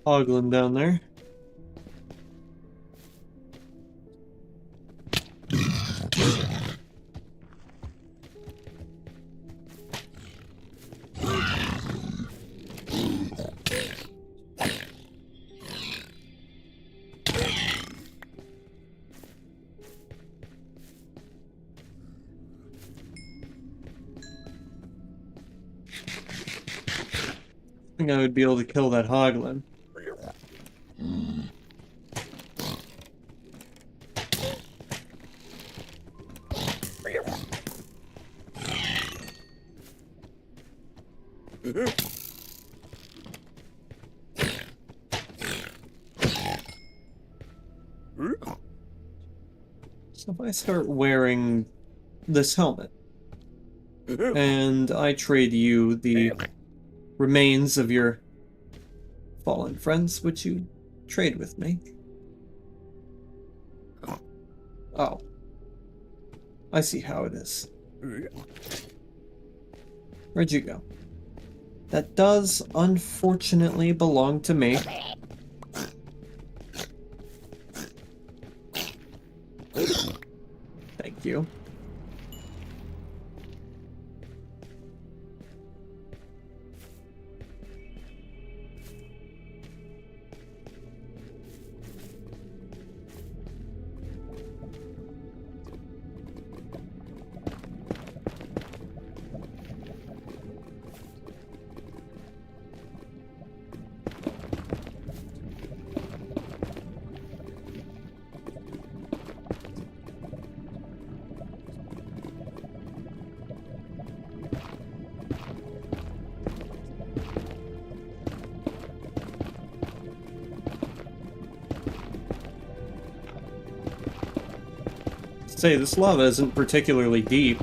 Hoglin down there. I think I would be able to kill that Hoglin. So if I start wearing this helmet, and I trade you the remains of your fallen friends, would you trade with me? Oh. I see how it is. Where'd you go? That does, unfortunately, belong to me. Thank you. Say, this lava isn't particularly deep.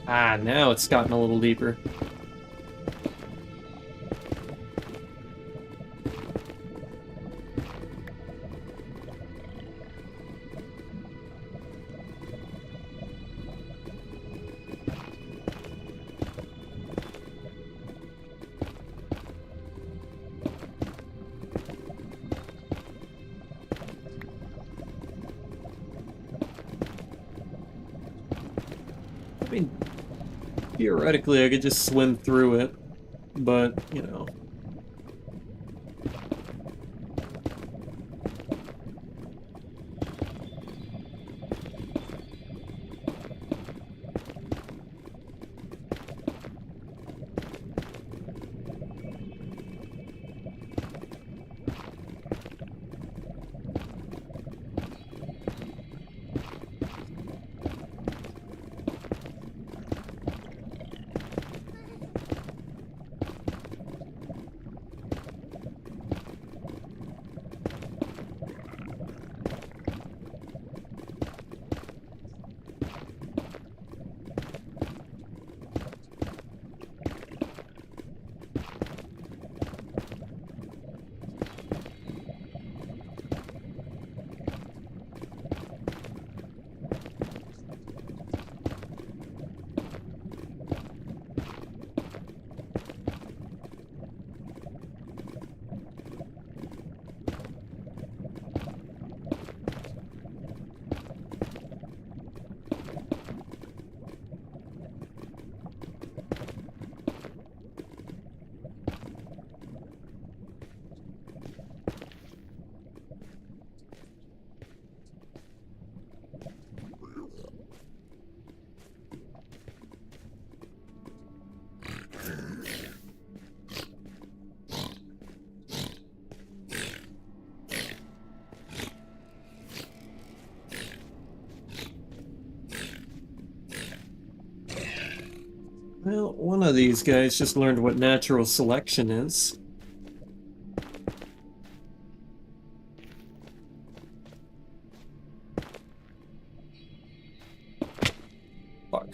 Ah, now it's gotten a little deeper. mean, theoretically, I could just swim through it, but, you know. Well, one of these guys just learned what natural selection is. Fuck.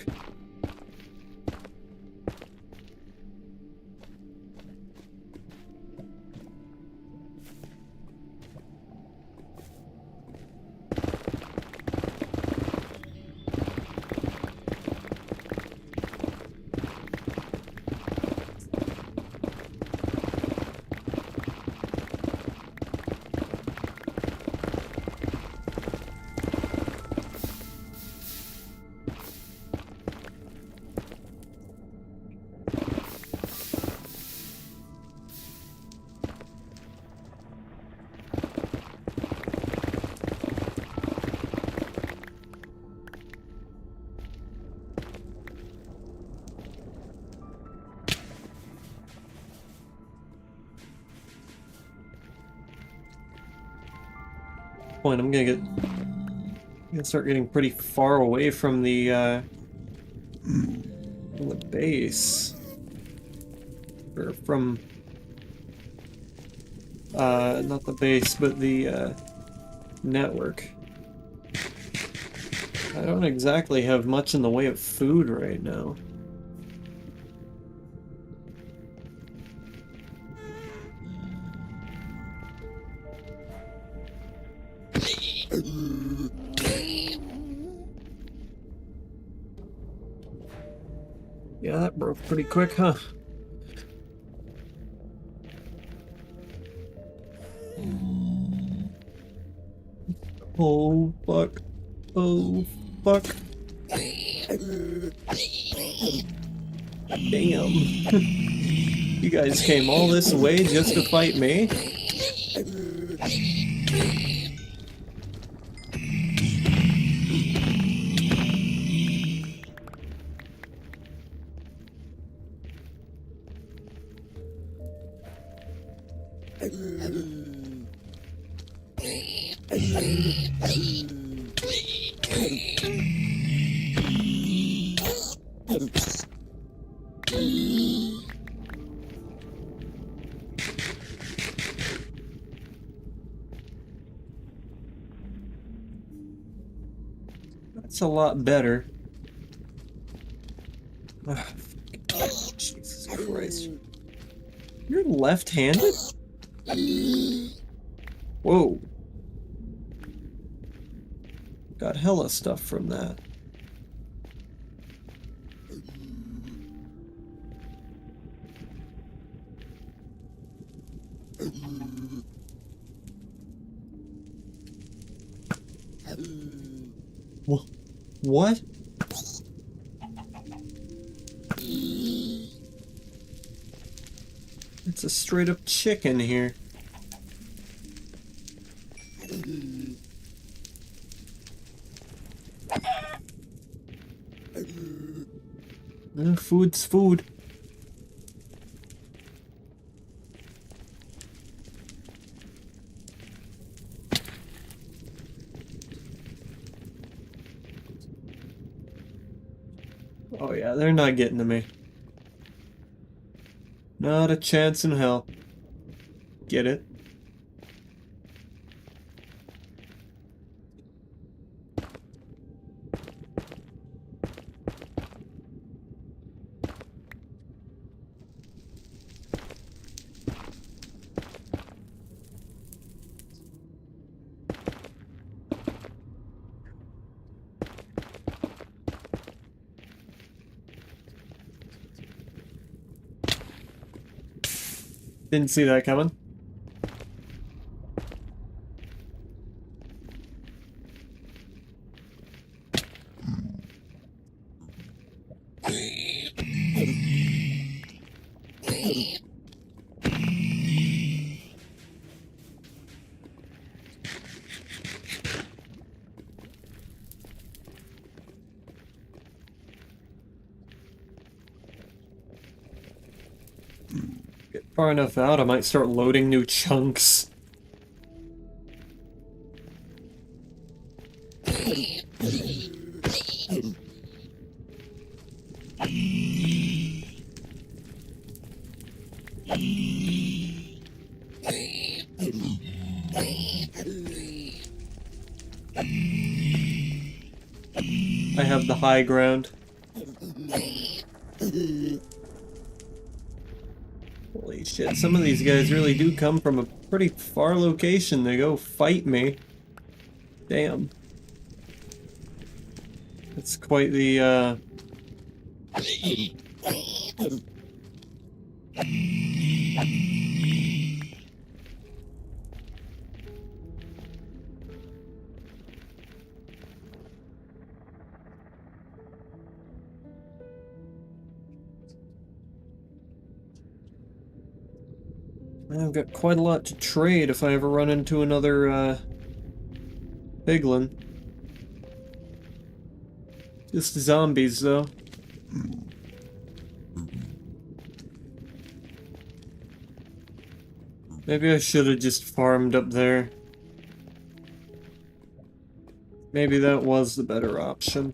Point, I'm gonna start getting pretty far away from the base. Or from not the base, but the network. I don't exactly have much in the way of food right now. Yeah, that broke pretty quick, huh? Oh, fuck. Oh, fuck. Damn. You guys came all this way just to fight me? That's a lot better. Jesus Christ. You're left-handed? Whoa. Got hella stuff from that. What? It's a straight up chicken here. Food's food. Oh yeah, they're not getting to me. Not a chance in hell. Get it? Didn't see that coming. Get far enough out, I might start loading new chunks. I have the high ground. Holy shit, some of these guys really do come from a pretty far location to go fight me. Damn. That's quite the, I've got quite a lot to trade if I ever run into another, piglin. Just zombies, though. Maybe I should have just farmed up there. Maybe that was the better option.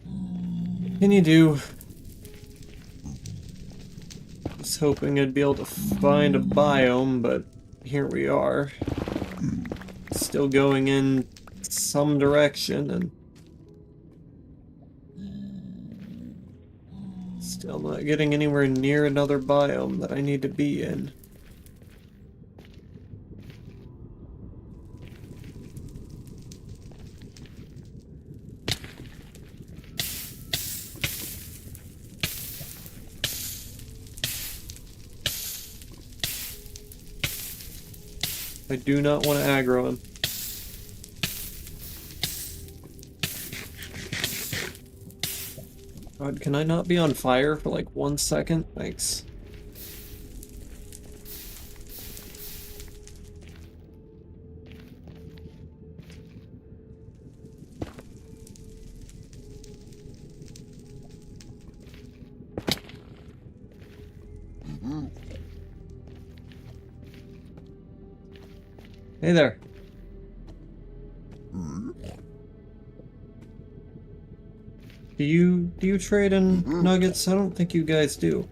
What can you do? Was hoping I'd be able to find a biome, but here we are. Still going in some direction and still not getting anywhere near another biome that I need to be in. I do not want to aggro him. God, can I not be on fire for like 1 second? Thanks. Hey there. Do you trade in nuggets? I don't think you guys do.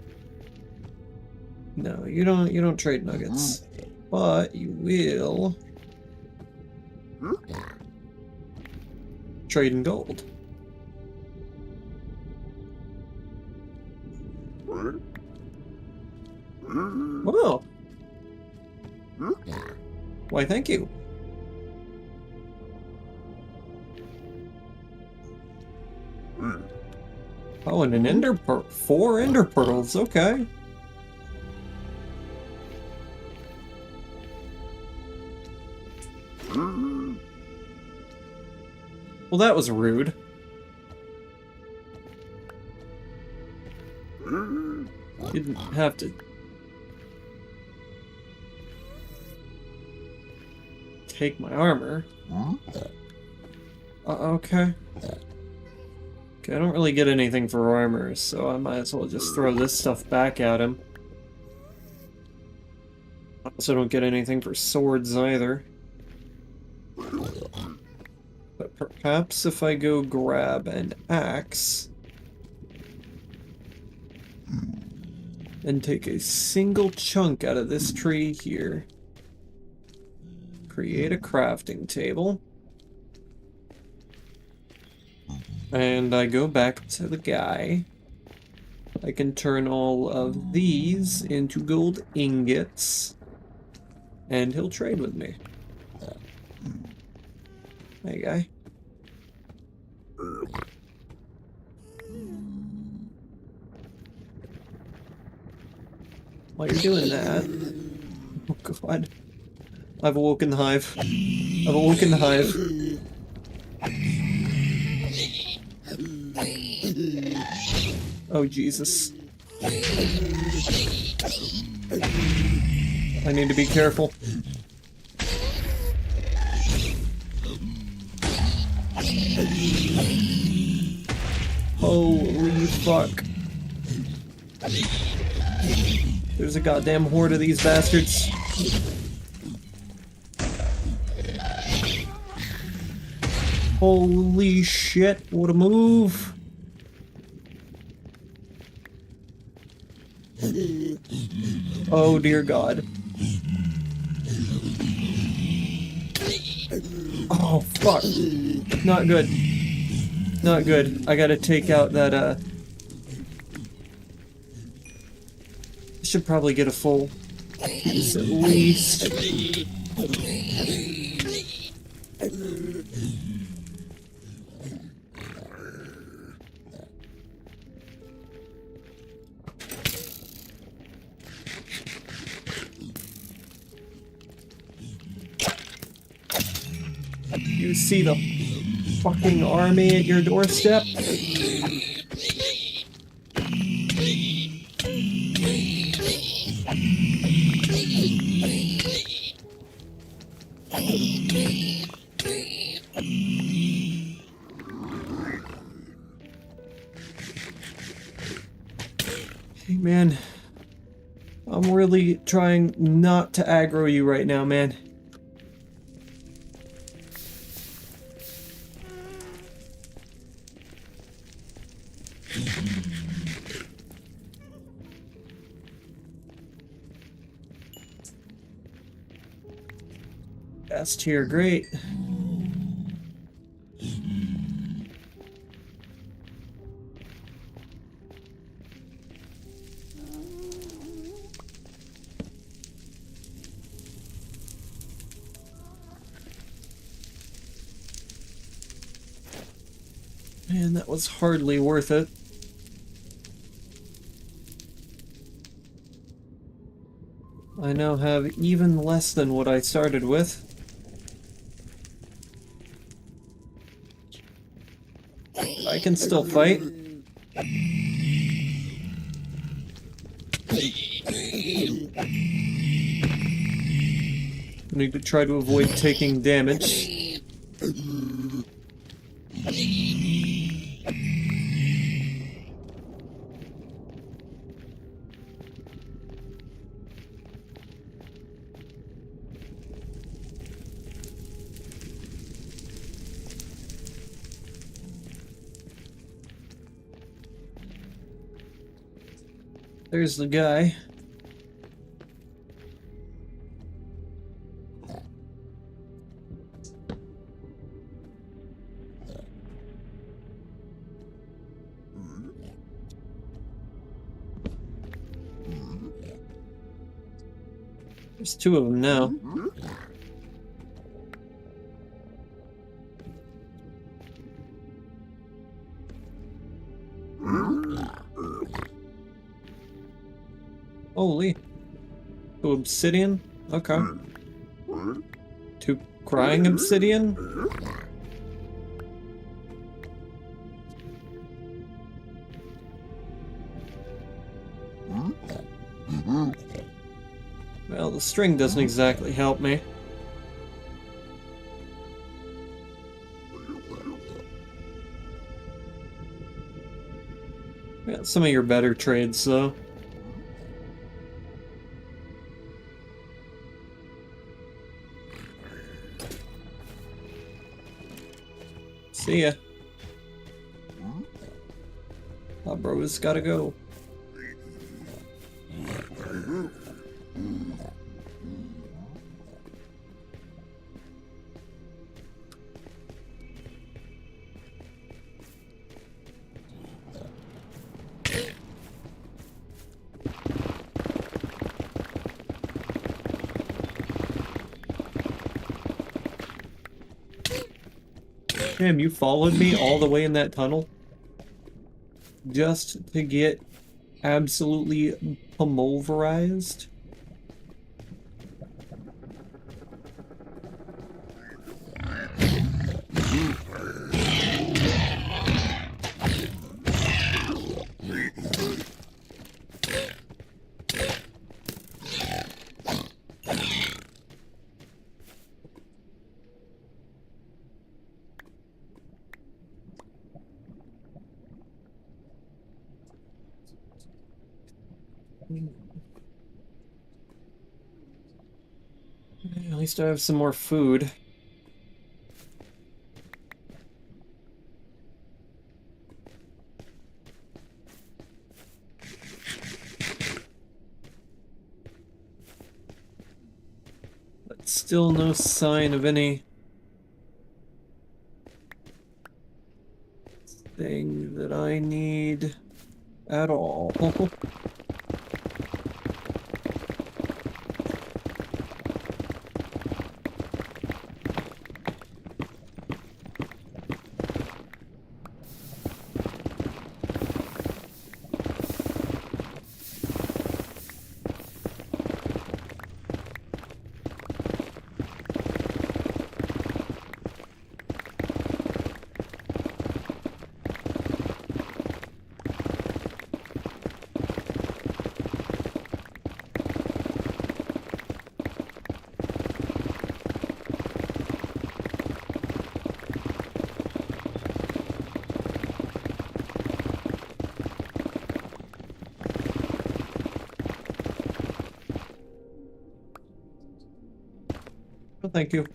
No, you don't trade nuggets. But you will trade in gold. Wow. Why, thank you. Oh, and an ender pearl. 4 ender pearls, okay. Well, that was rude. Didn't have to take my armor. Okay. Okay, I don't really get anything for armor, so I might as well just throw this stuff back at him. I also don't get anything for swords either. But perhaps if I go grab an axe and take a single chunk out of this tree here, create a crafting table, and I go back to the guy, I can turn all of these into gold ingots, and he'll trade with me. Hey, guy. While you're doing that... Oh, God. I've awoken the hive. I've awoken the hive. Oh, Jesus. I need to be careful. Holy fuck. There's a goddamn horde of these bastards. Holy shit, what a move. Oh dear God. Oh fuck. Not good. Not good. I gotta take out that should probably get a full piece at least. You see the fucking army at your doorstep? Hey man, I'm really trying not to aggro you right now, man. Best here, great. Man, that was hardly worth it. I now have even less than what I started with. I can still fight. I need to try to avoid taking damage. There's the guy. There's two of them now. Holy. Two obsidian? Okay. Two crying obsidian? Well, the string doesn't exactly help me. Yeah, some of your better trades, though. See ya. That bro's gotta go. Damn, you followed me all the way in that tunnel? Just to get absolutely pulverized? At least I have some more food. But still no sign of any thing that I need at all. Well, thank you.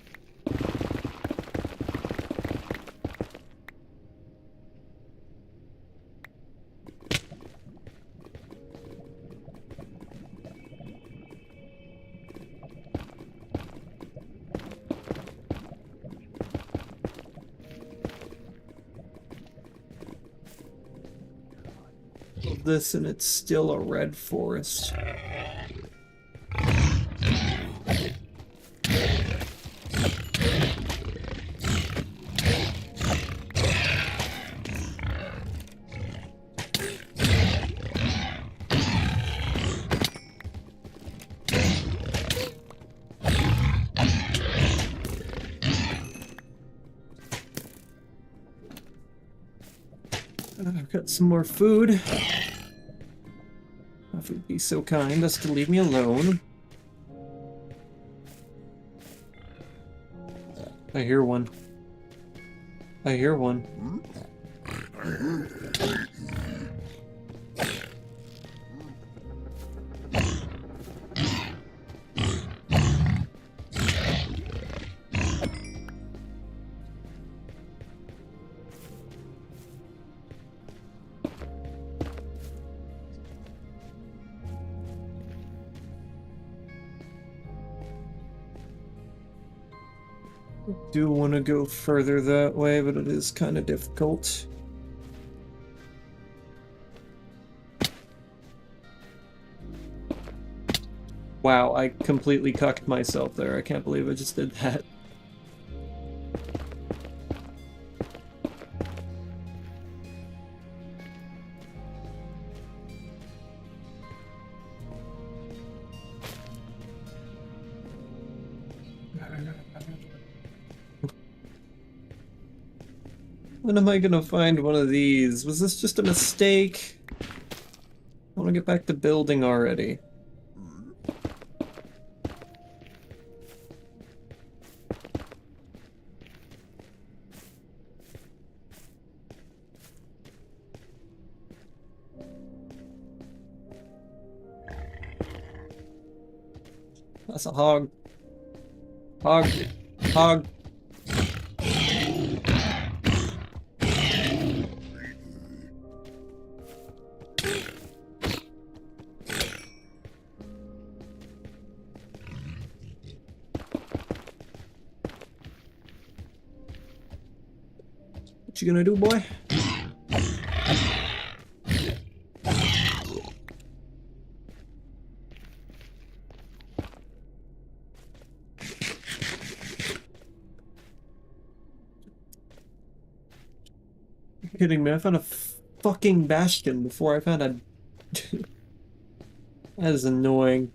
This and it's still a red forest. I've got some more food. If you'd be so kind as to leave me alone. I hear one. I hear one. I do want to go further that way, but it is kind of difficult. Wow, I completely cucked myself there. I can't believe I just did that. When am I gonna find one of these? Was this just a mistake? I want to get back to building already. That's a hog. Hog. Hog. What you gonna do, boy? You're kidding me? I found a fucking bastion before I found a... That is annoying.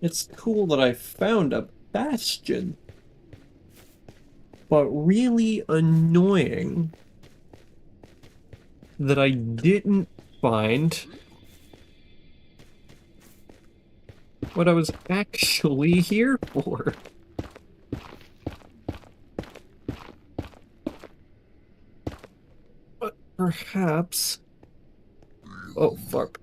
It's cool that I found a bastion. But really annoying that I didn't find what I was actually here for. But perhaps... Oh, fuck.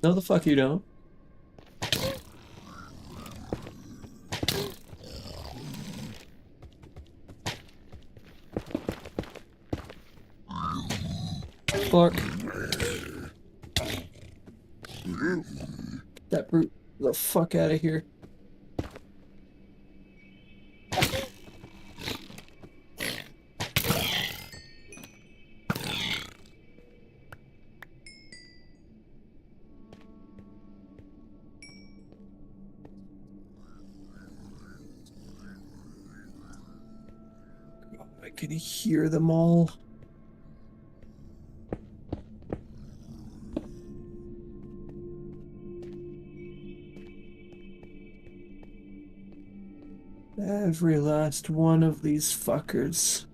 No, the fuck you don't. Fuck. That brute the fuck out of here. I can hear them all. Every last one of these fuckers.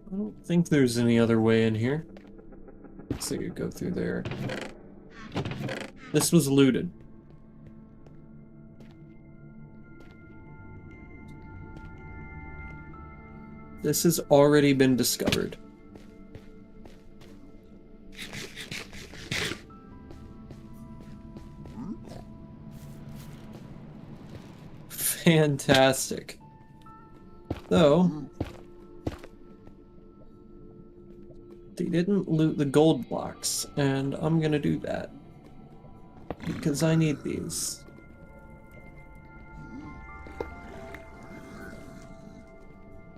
I don't think there's any other way in here. Looks like I could go through there. This was looted. This has already been discovered. Fantastic. Though, they didn't loot the gold blocks, and I'm gonna do that. Because I need these.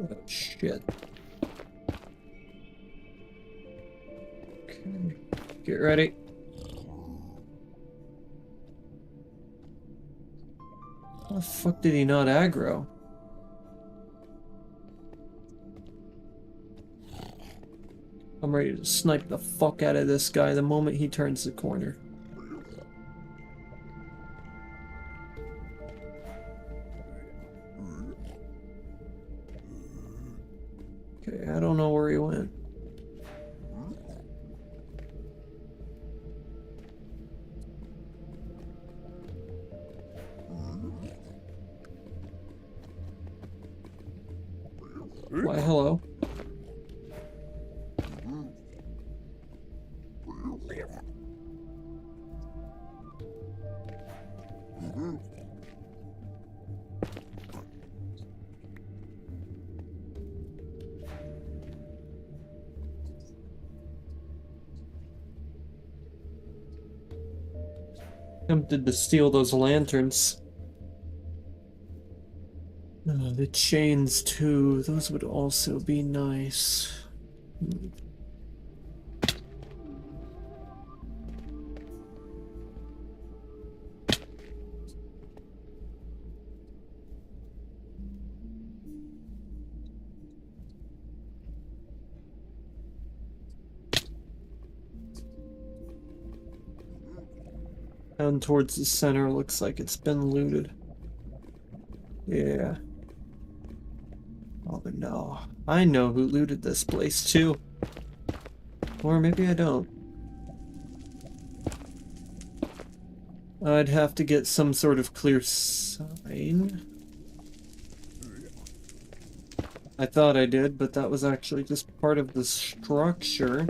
Oh, shit. Okay. Get ready. How the fuck did he not aggro? I'm ready to snipe the fuck out of this guy the moment he turns the corner. Okay, I don't know where he went. Why, hello. Tempted to steal those lanterns. The chains too, those would also be nice. Down towards the center, looks like it's been looted. Yeah. Oh no. I know who looted this place too. Or maybe I don't. I'd have to get some sort of clear sign. I thought I did, but that was actually just part of the structure.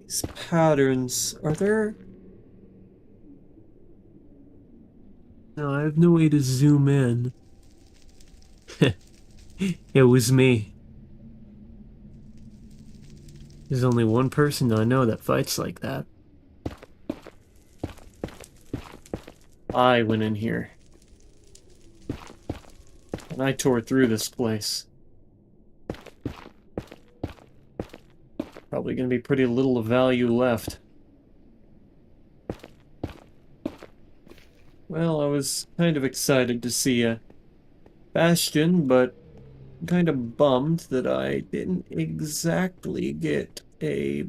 These patterns, are there... No, I have no way to zoom in. It was me. There's only one person I know that fights like that. I went in here. And I tore through this place. Probably gonna be pretty little of value left. Well, I was kind of excited to see a bastion, but I'm kind of bummed that I didn't exactly get a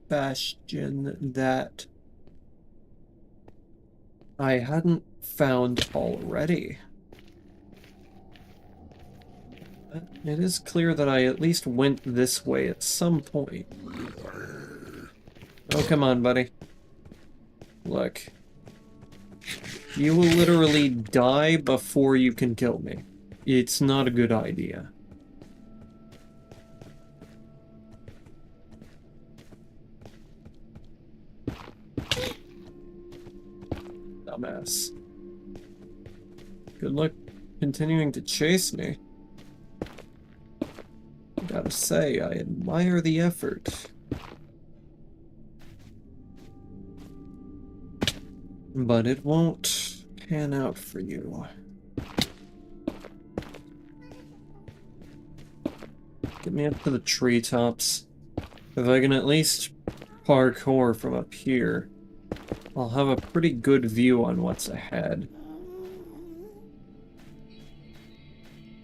bastion that I hadn't found already. But it is clear that I at least went this way at some point. Oh, come on, buddy. Look. You will literally die before you can kill me. It's not a good idea. Dumbass. Good luck continuing to chase me. Gotta say, I admire the effort. But it won't pan out for you. Get me up to the treetops. If I can at least parkour from up here, I'll have a pretty good view on what's ahead.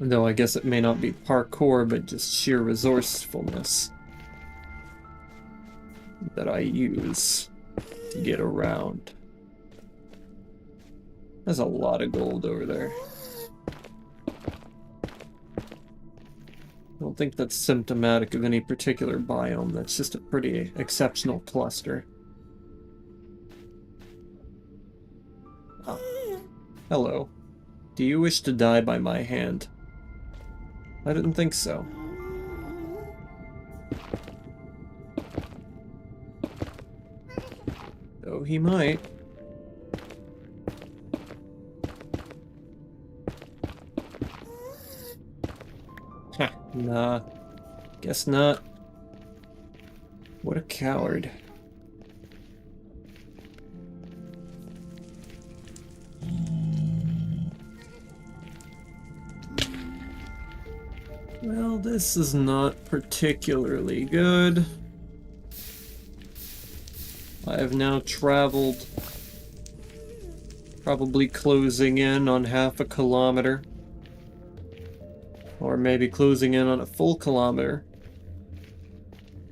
Though I guess it may not be parkour, but just sheer resourcefulness that I use to get around. There's a lot of gold over there. I don't think that's symptomatic of any particular biome. That's just a pretty exceptional cluster. Ah. Hello. Do you wish to die by my hand? I didn't think so. Though he might. Ha, nah. Guess not. What a coward. Well, this is not particularly good. I have now traveled, probably closing in on half a kilometer. Or maybe closing in on a full kilometer.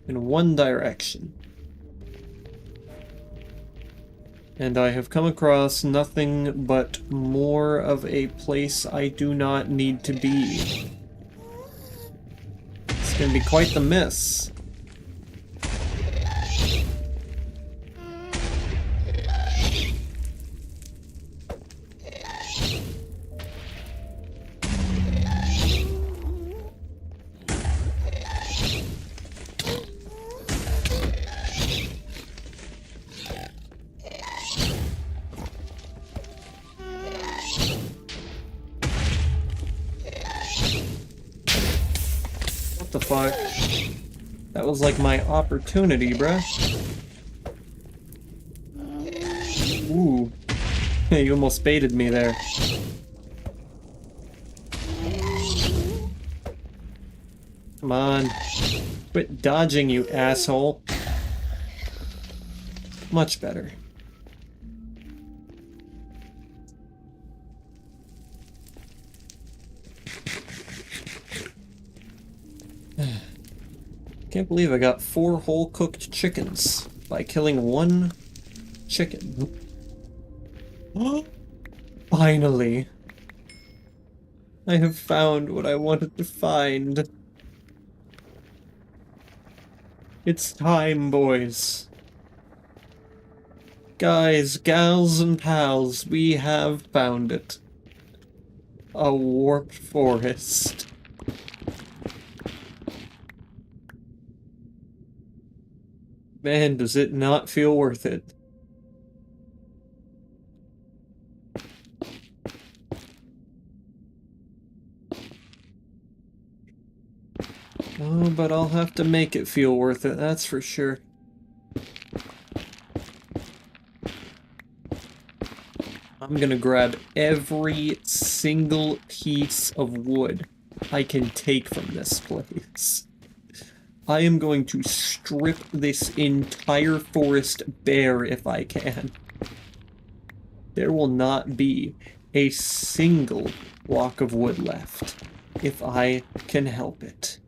In one direction. And I have come across nothing but more of a place I do not need to be. It's gonna be quite the miss. What the fuck? That was like my opportunity, bruh. Ooh. You almost baited me there. Come on. Quit dodging, you asshole. Much better. Can't believe I got 4 whole cooked chickens by killing 1 chicken. Finally. I have found what I wanted to find. It's time, boys. Guys, gals, and pals, we have found it. A warped forest. Man, does it not feel worth it. Oh, but I'll have to make it feel worth it, that's for sure. I'm gonna grab every single piece of wood I can take from this place. I am going to strip this entire forest bare if I can. There will not be a single block of wood left if I can help it.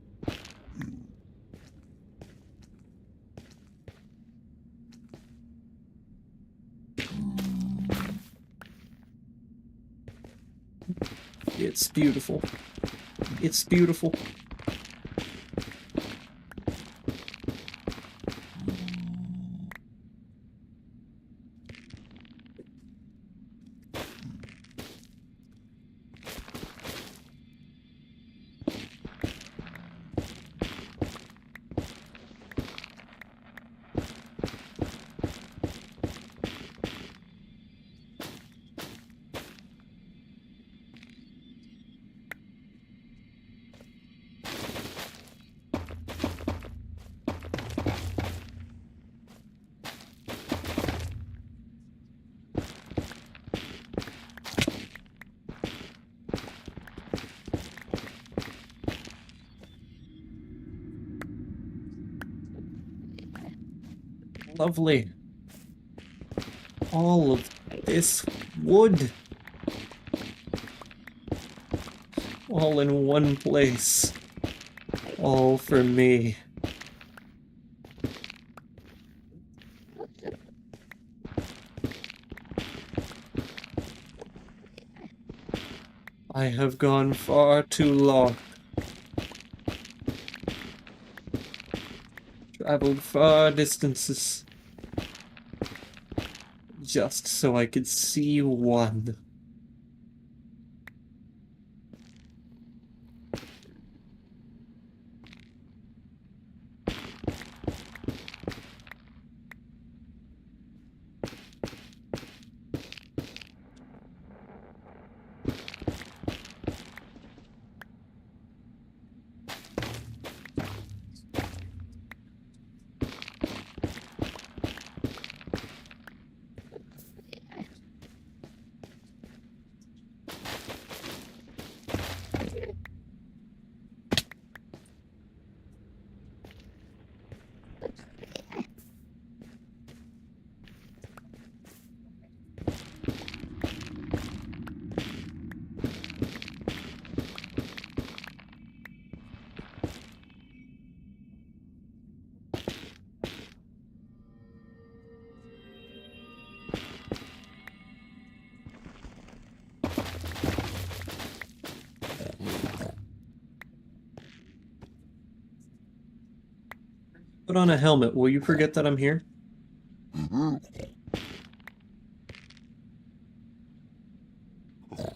It's beautiful. It's beautiful. Lovely. All of this wood. All in one place. All for me. I have gone far too long. Traveled far distances. Just so I could see one. Put on a helmet. Will you forget that I'm here?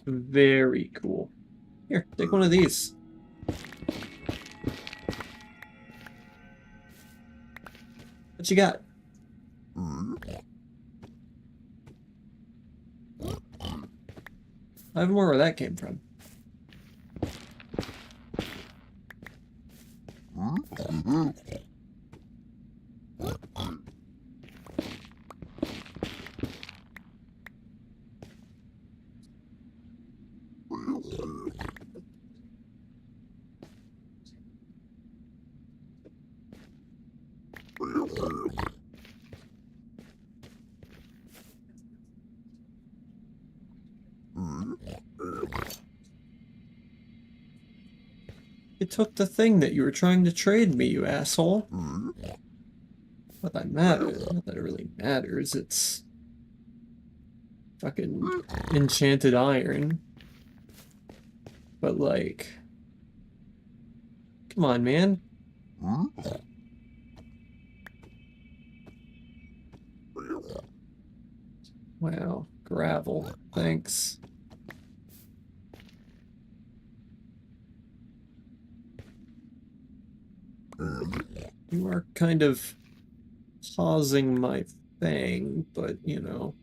Very cool. Here, take one of these. What you got? I have more where that came from. You took the thing that you were trying to trade me, you asshole. Not that matters. Not that it really matters. It's fucking enchanted iron. But like, come on, man. Wow, gravel. Thanks. You are kind of pausing my thing, but you know.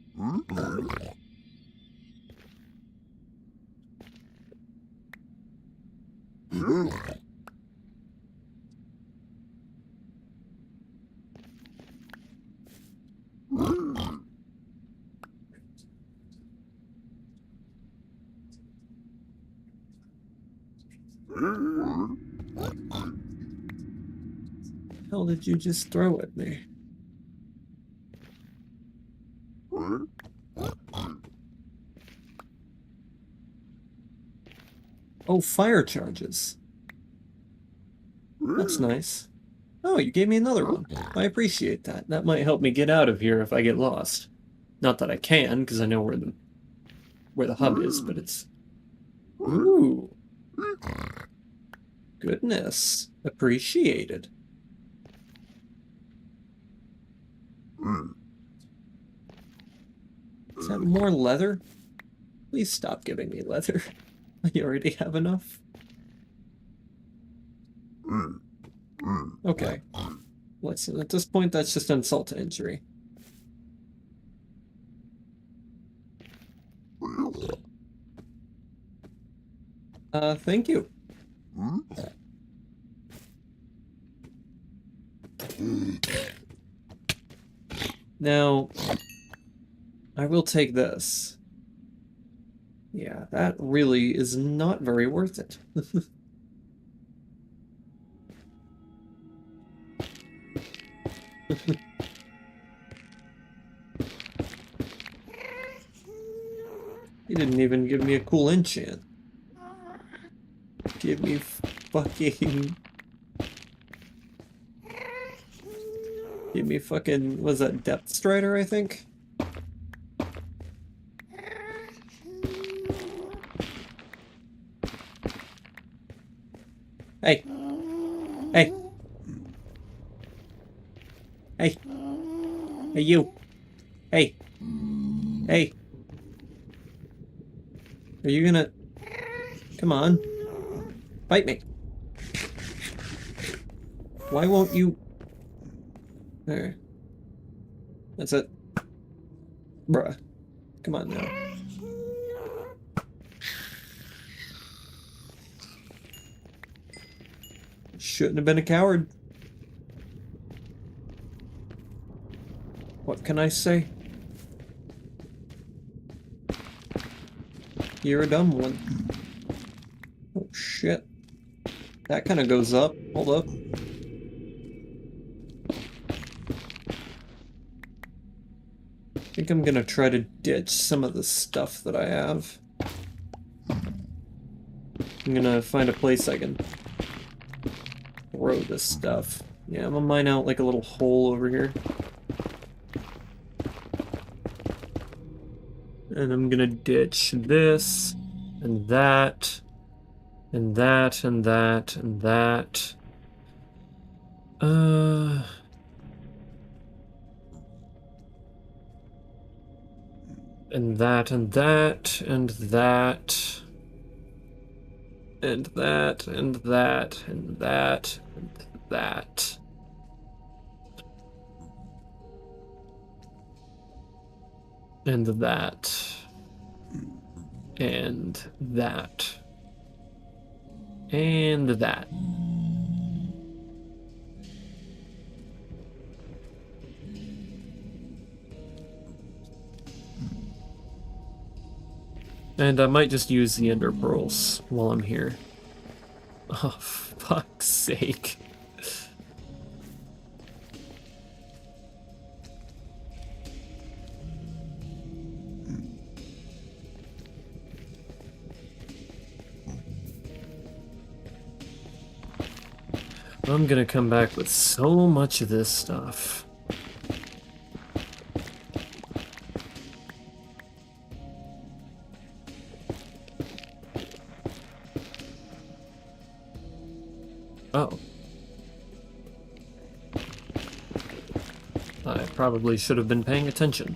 Hell did you just throw at me? Oh, fire charges. That's nice. Oh, you gave me another one. I appreciate that. That might help me get out of here if I get lost. Not that I can, because I know where the hub is, but it's... Ooh. Goodness. Appreciated. Is that more leather? Please stop giving me leather. I already have enough. Okay. Listen, at this point, that's just insult to injury. Thank you. Now, I will take this. Yeah, that really is not very worth it. He didn't even give me a cool enchant. Give me fucking... Give me fucking... Was that Depth Strider, I think? Hey! Hey! Hey! Hey, you! Hey! Hey! Are you gonna... Come on. Bite me. Why won't you... There. That's it. Bruh. Come on now. Shouldn't have been a coward. What can I say? You're a dumb one. Oh shit. That kind of goes up. Hold up. I think I'm gonna try to ditch some of the stuff that I have. I'm gonna find a place I can throw this stuff. Yeah, I'm gonna mine out like a little hole over here. And I'm gonna ditch this, and that, and that, and that, and that. And that, and that, and that. And that, and that, and that, and that. And that. And that. And that. And I might just use the ender pearls while I'm here. Oh, fuck's sake. I'm gonna come back with so much of this stuff. Oh. I probably should have been paying attention.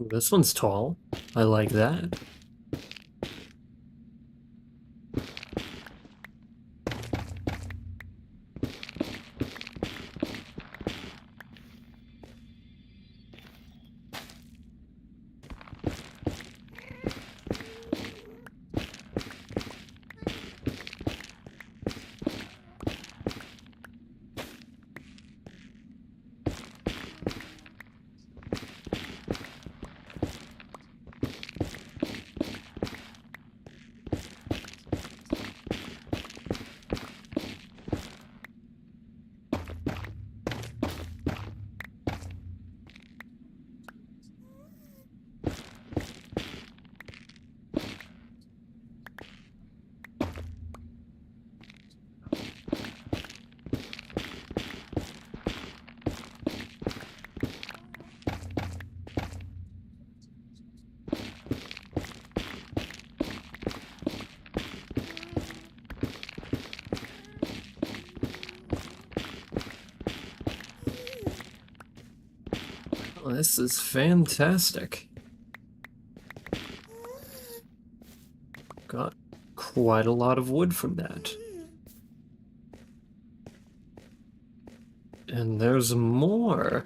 Ooh, this one's tall. I like that. Oh, this is fantastic. Got quite a lot of wood from that. And there's more.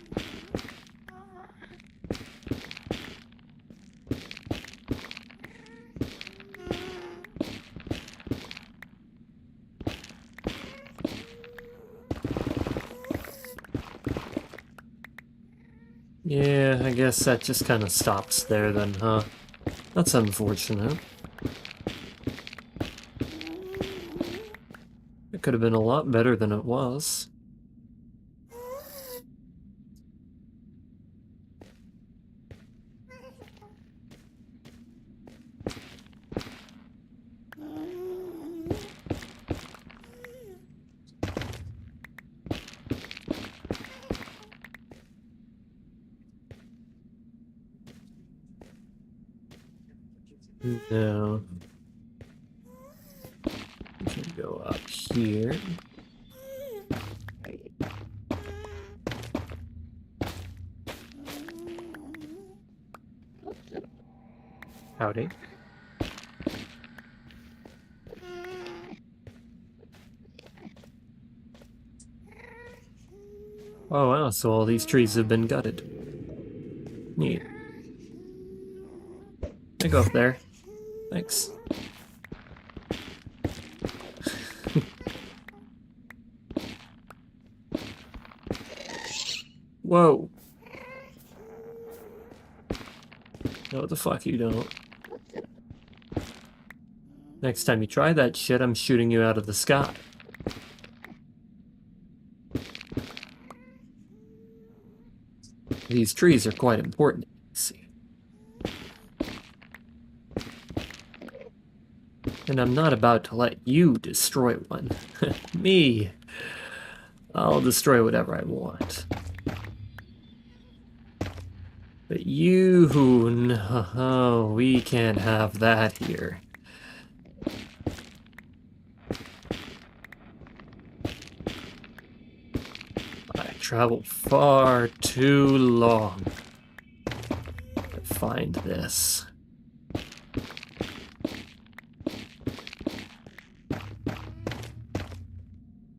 Yeah, I guess that just kind of stops there then, huh? That's unfortunate. It could have been a lot better than it was. No. We can go up here. Howdy. Oh wow, so all these trees have been gutted. Neat. I go up there. Thanks. Whoa. No, the fuck you don't. Next time you try that shit, I'm shooting you out of the sky. These trees are quite important, you see. And I'm not about to let you destroy one. Me. I'll destroy whatever I want. But you, no, we can't have that here. I traveled far too long to find this.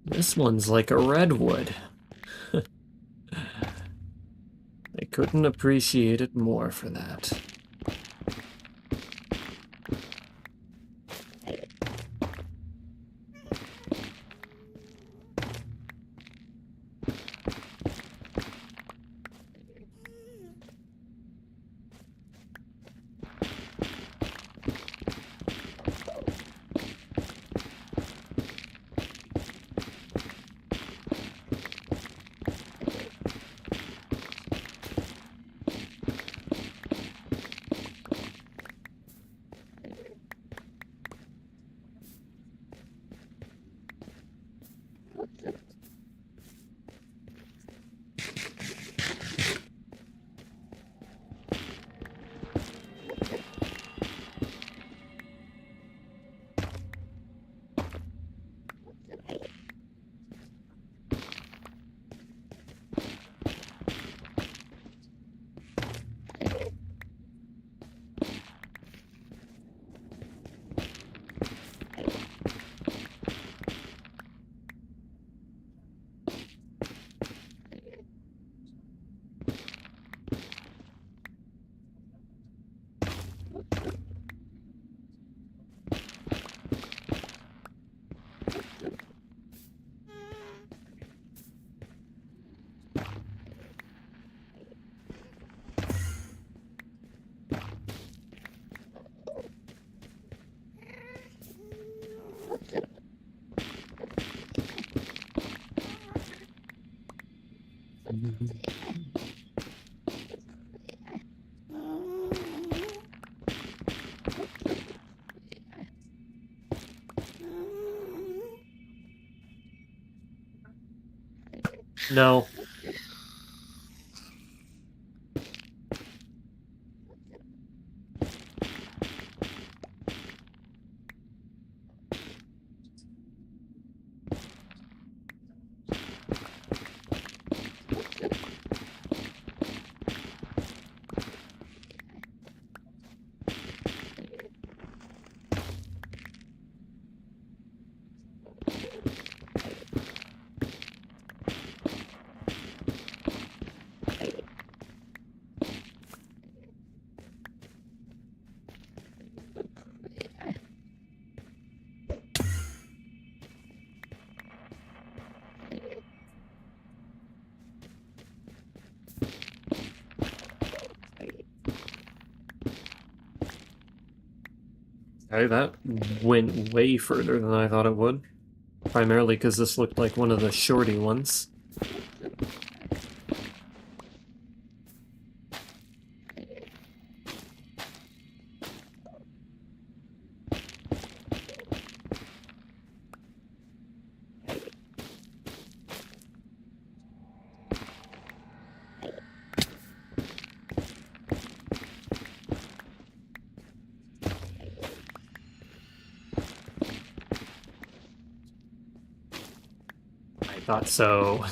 This one's like a redwood. I couldn't appreciate it more for that. No. Okay, that went way further than I thought it would. Primarily because this looked like one of the shorty ones. I thought so.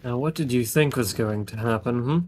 Now, what did you think was going to happen, hmm?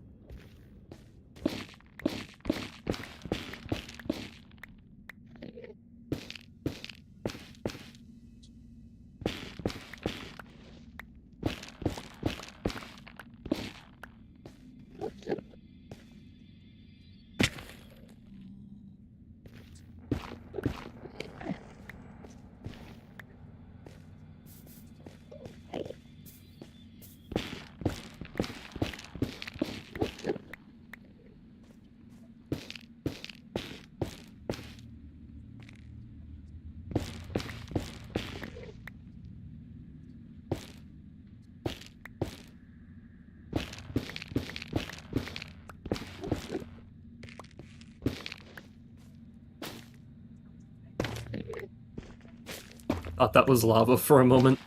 Thought that was lava for a moment.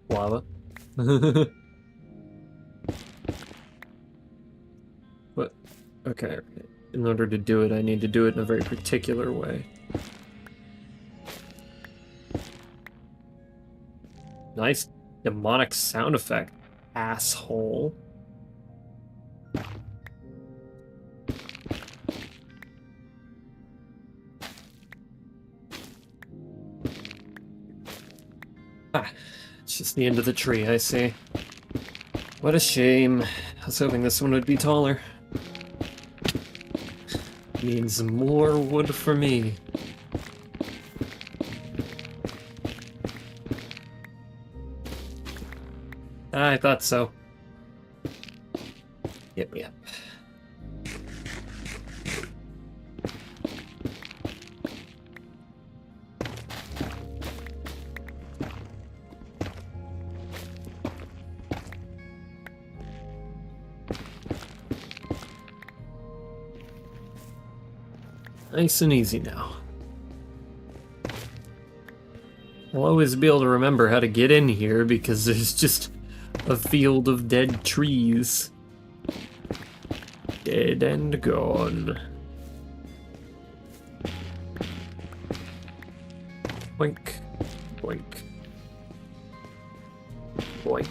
Lava. But, okay. In order to do it, I need to do it in a very particular way. Nice demonic sound effect, asshole. Ah, it's just the end of the tree, I see. What a shame. I was hoping this one would be taller. Means more wood for me. I thought so. Yep, yep. Nice and easy now. I'll always be able to remember how to get in here because there's just a field of dead trees. Dead and gone. Boink. Boink. Boink.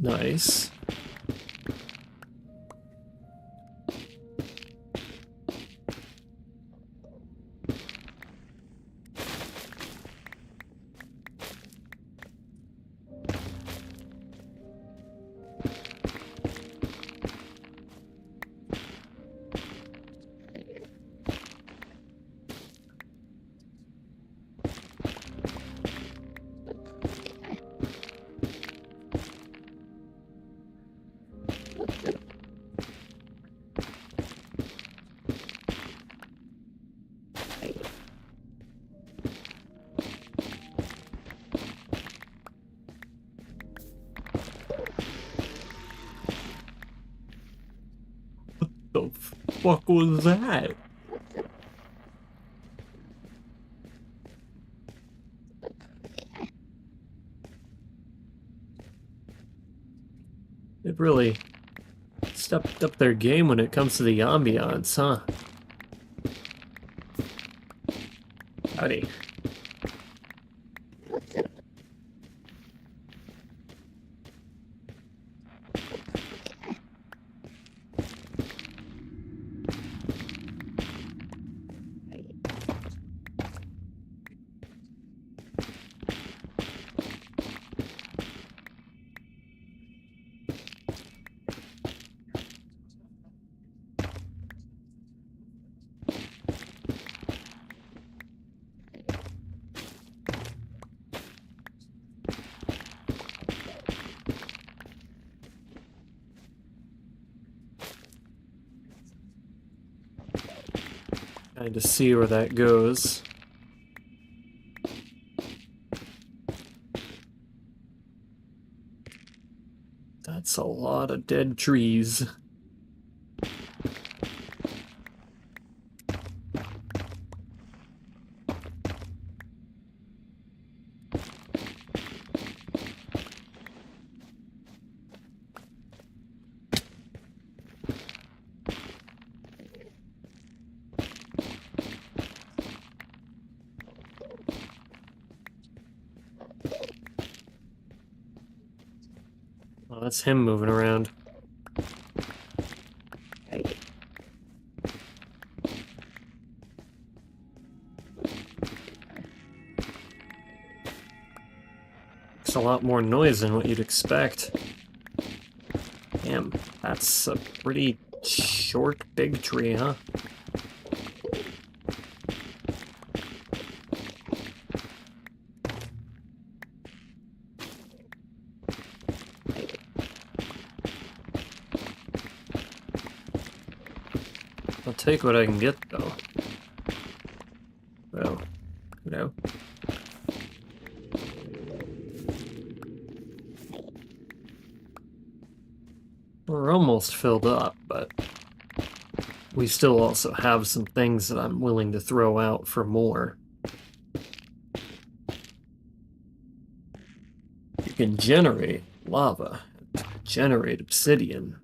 Nice. The fuck was that? It really stepped up their game when it comes to the ambiance, huh? Howdy. Trying to see where that goes. That's a lot of dead trees. Oh, that's him moving around. It's a lot more noise than what you'd expect. Damn, that's a pretty short, big tree, huh? I'll take what I can get, though. Well, you know. We're almost filled up, but we still also have some things that I'm willing to throw out for more. You can generate lava, generate obsidian,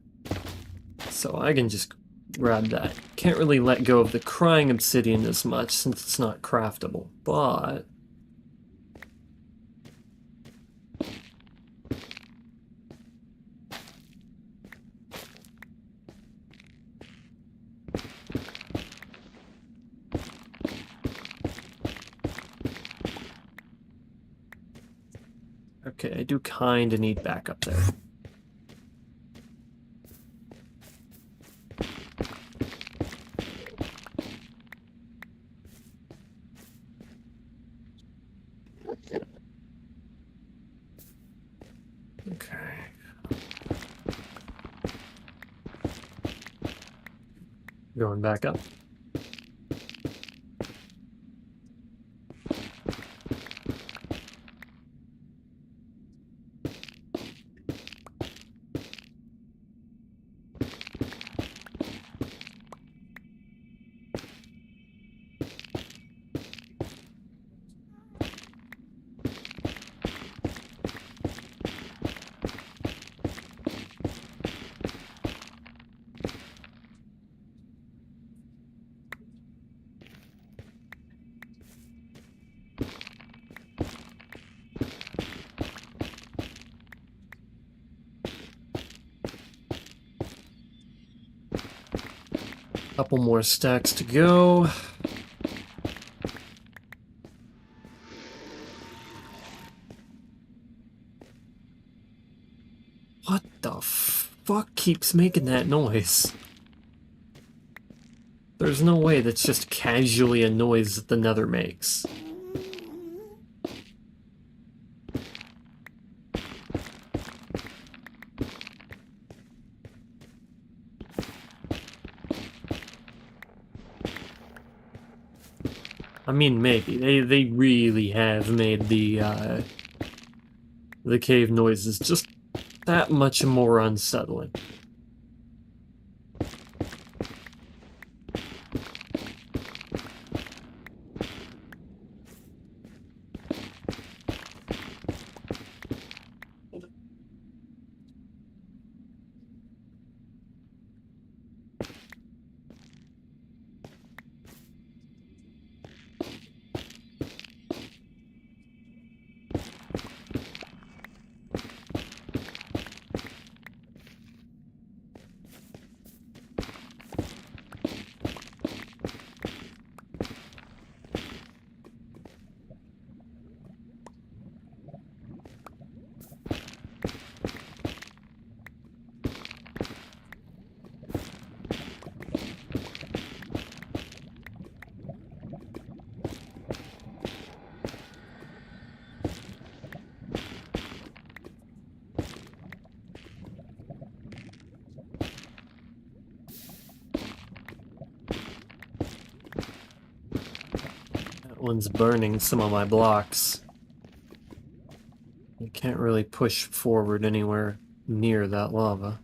so I can just grab that. Can't really let go of the crying obsidian as much since it's not craftable, but okay, I do kinda need backup there. Okay. Going back up. Couple more stacks to go. What the fuck keeps making that noise? There's no way that's just casually a noise that the Nether makes. I mean, maybe. They really have made the cave noises just that much more unsettling. That one's burning some of my blocks. I can't really push forward anywhere near that lava.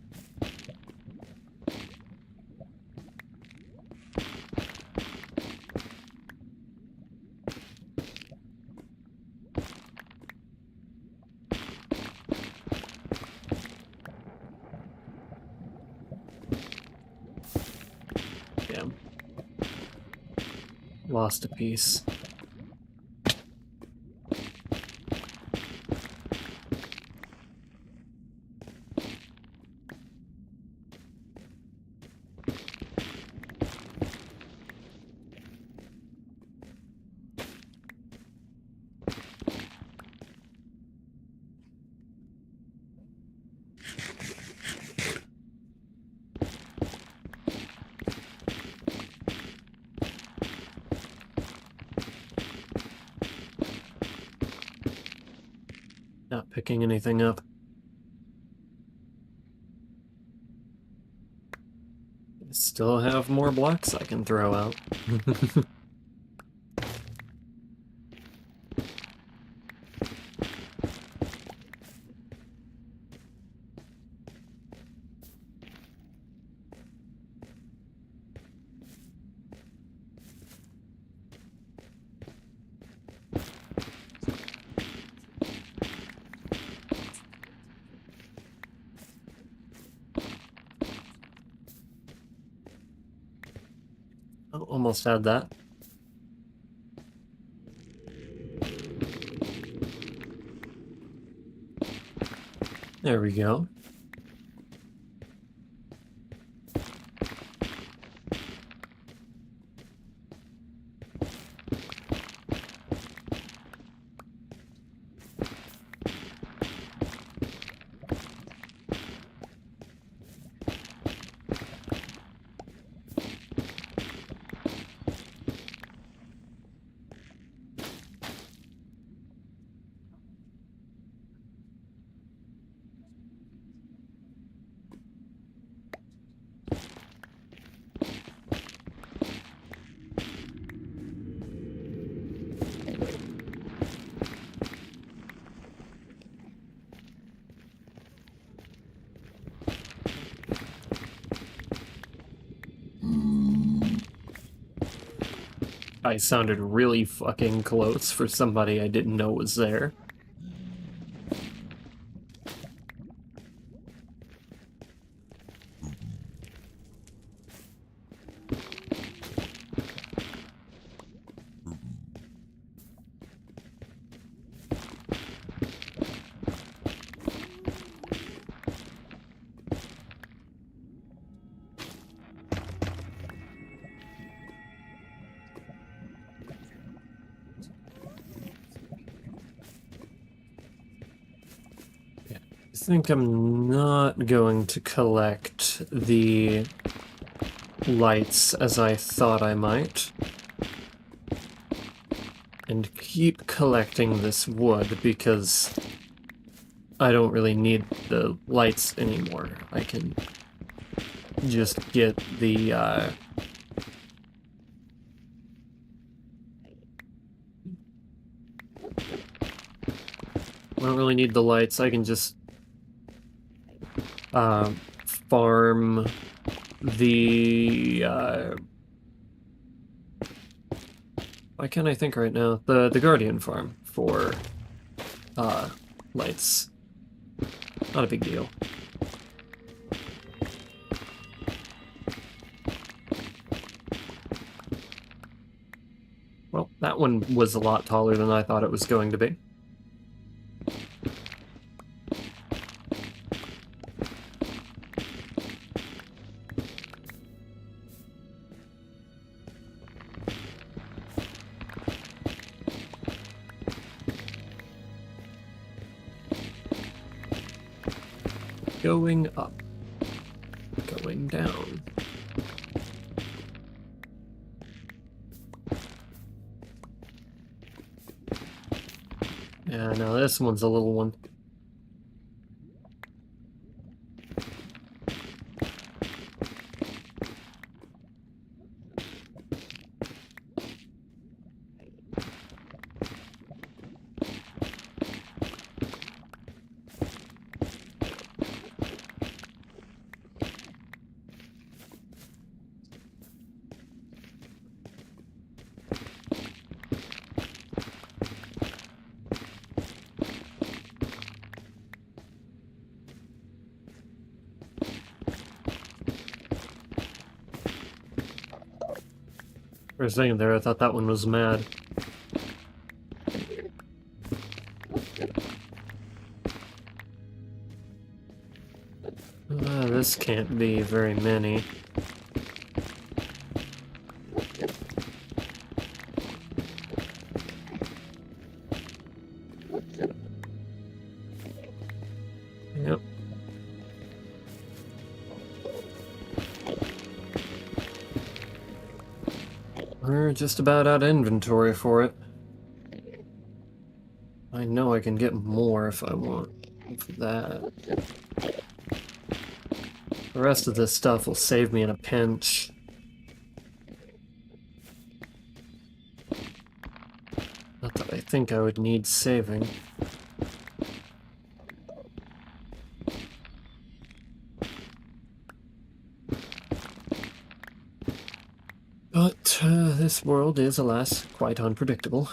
Damn. Lost a piece. Not picking anything up. Still have more blocks I can throw out. Oh, almost had that. There we go. I sounded really fucking close for somebody I didn't know was there. I think I'm not going to collect the lights as I thought I might. And keep collecting this wood because I don't really need the lights anymore. I can just get the don't really need the lights. I can just farm the why can't I think right now? The Guardian farm for lights. Not a big deal. Well, that one was a lot taller than I thought it was going to be. Going up. Going down. Yeah, no, this one's a little one. For a second there, I thought that one was mad. This can't be very many. Yep. We're just about out of inventory for it. I know I can get more if I want that. The rest of this stuff will save me in a pinch. Not that I think I would need saving. But this world is, alas, quite unpredictable.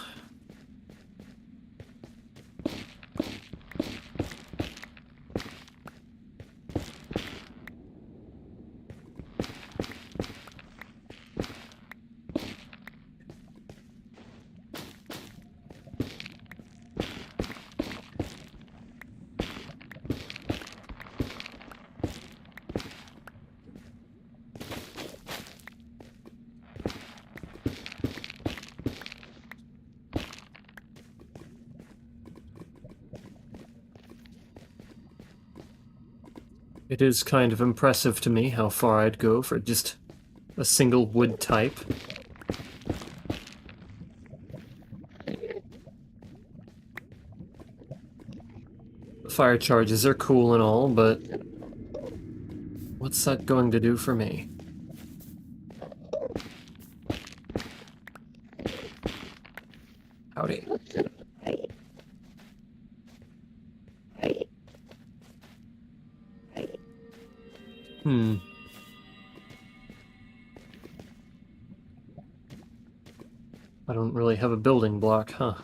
It is kind of impressive to me how far I'd go for just a single wood type. The fire charges are cool and all, but what's that going to do for me? Howdy. I don't really have a building block, huh?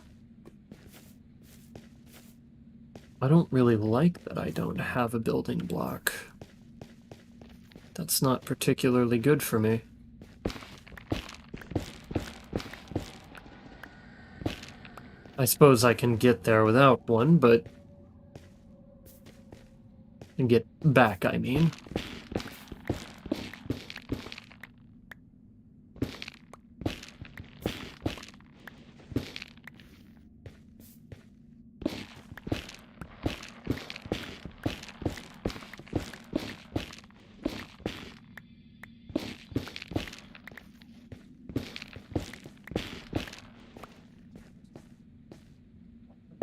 I don't really like that I don't have a building block. That's not particularly good for me. I suppose I can get there without one, but... and get back, I mean.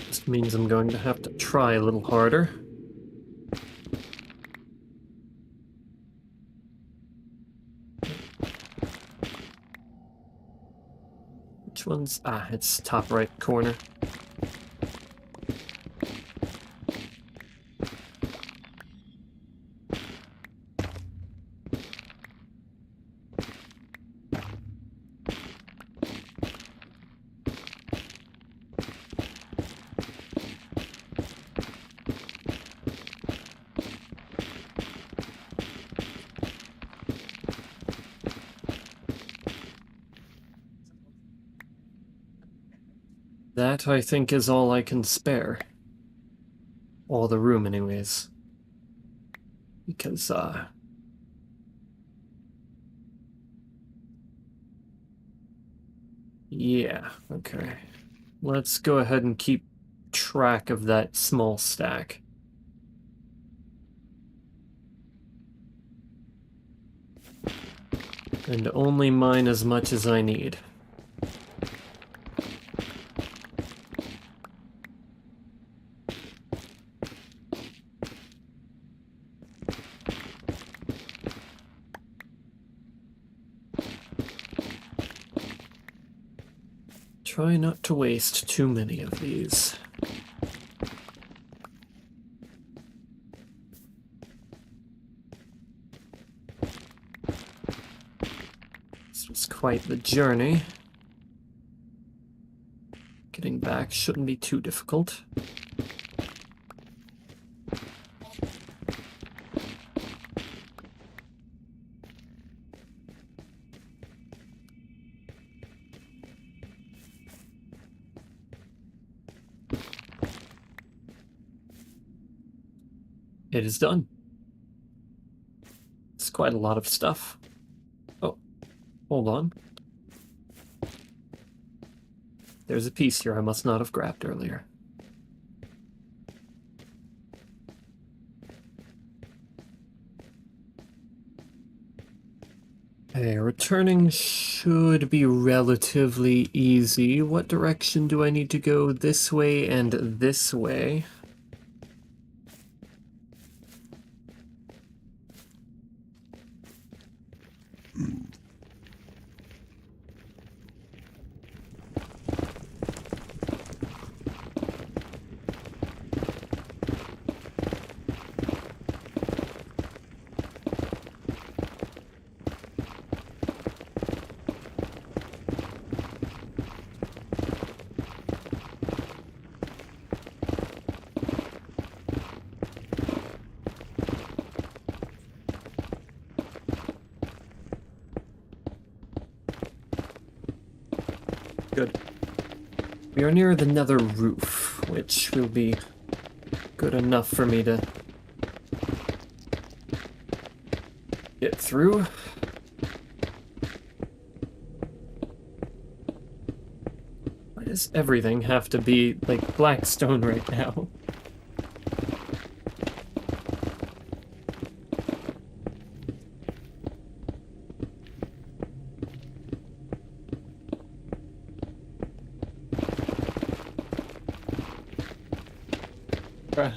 This means I'm going to have to try a little harder. Which one's... ah, it's top right corner. that, I think, is all I can spare. All the room, anyways. Because, yeah, okay. Let's go ahead and keep track of that small stack. And only mine as much as I need. Try not to waste too many of these. This was quite the journey. Getting back shouldn't be too difficult. It is done. It's quite a lot of stuff. Oh, hold on. There's a piece here I must not have grabbed earlier. Okay, returning should be relatively easy. What direction do I need to go? This way and this way. Good. We are near the nether roof, which will be good enough for me to get through. Why does everything have to be like Blackstone right now? Bruh.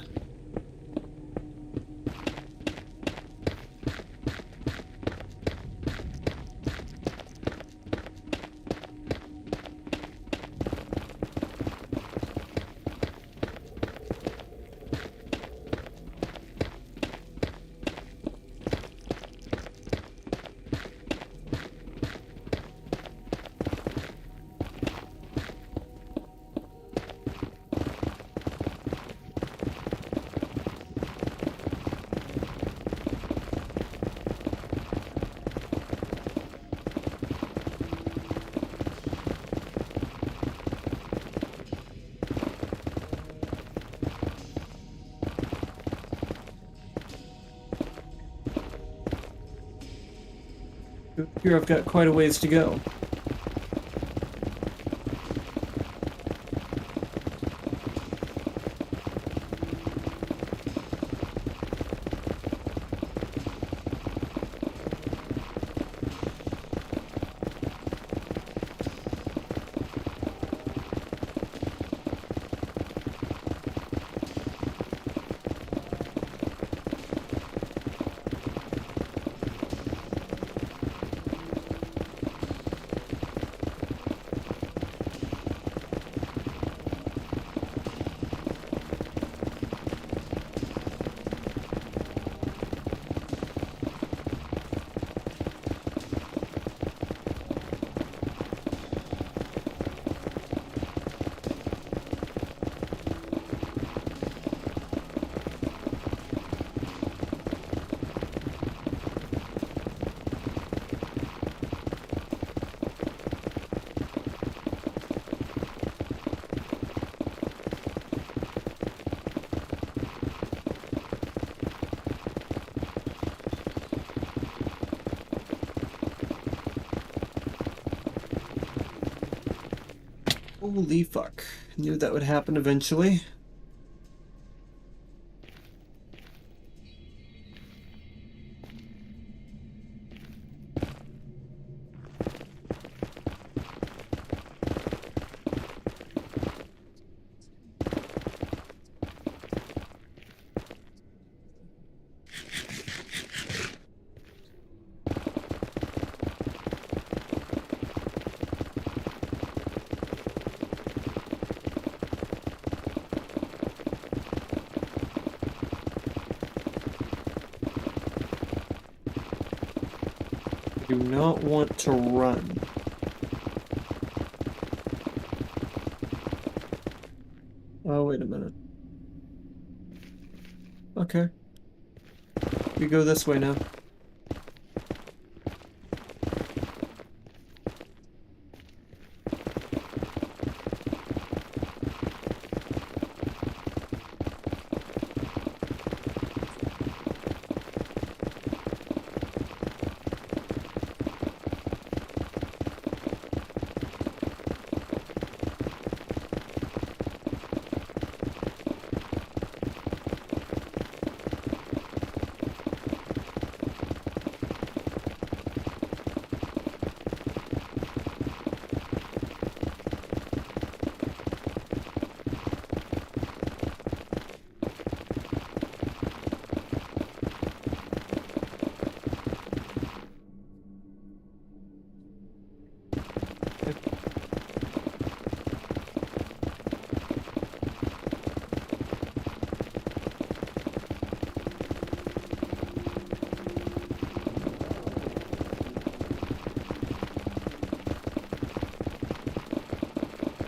Here I've got quite a ways to go. Holy fuck. Knew that would happen eventually. Do not want to run. Oh, wait a minute. Okay. We go this way now.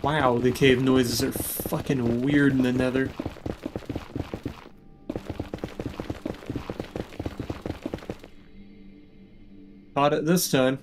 Wow, the cave noises are fucking weird in the nether. Caught it this time.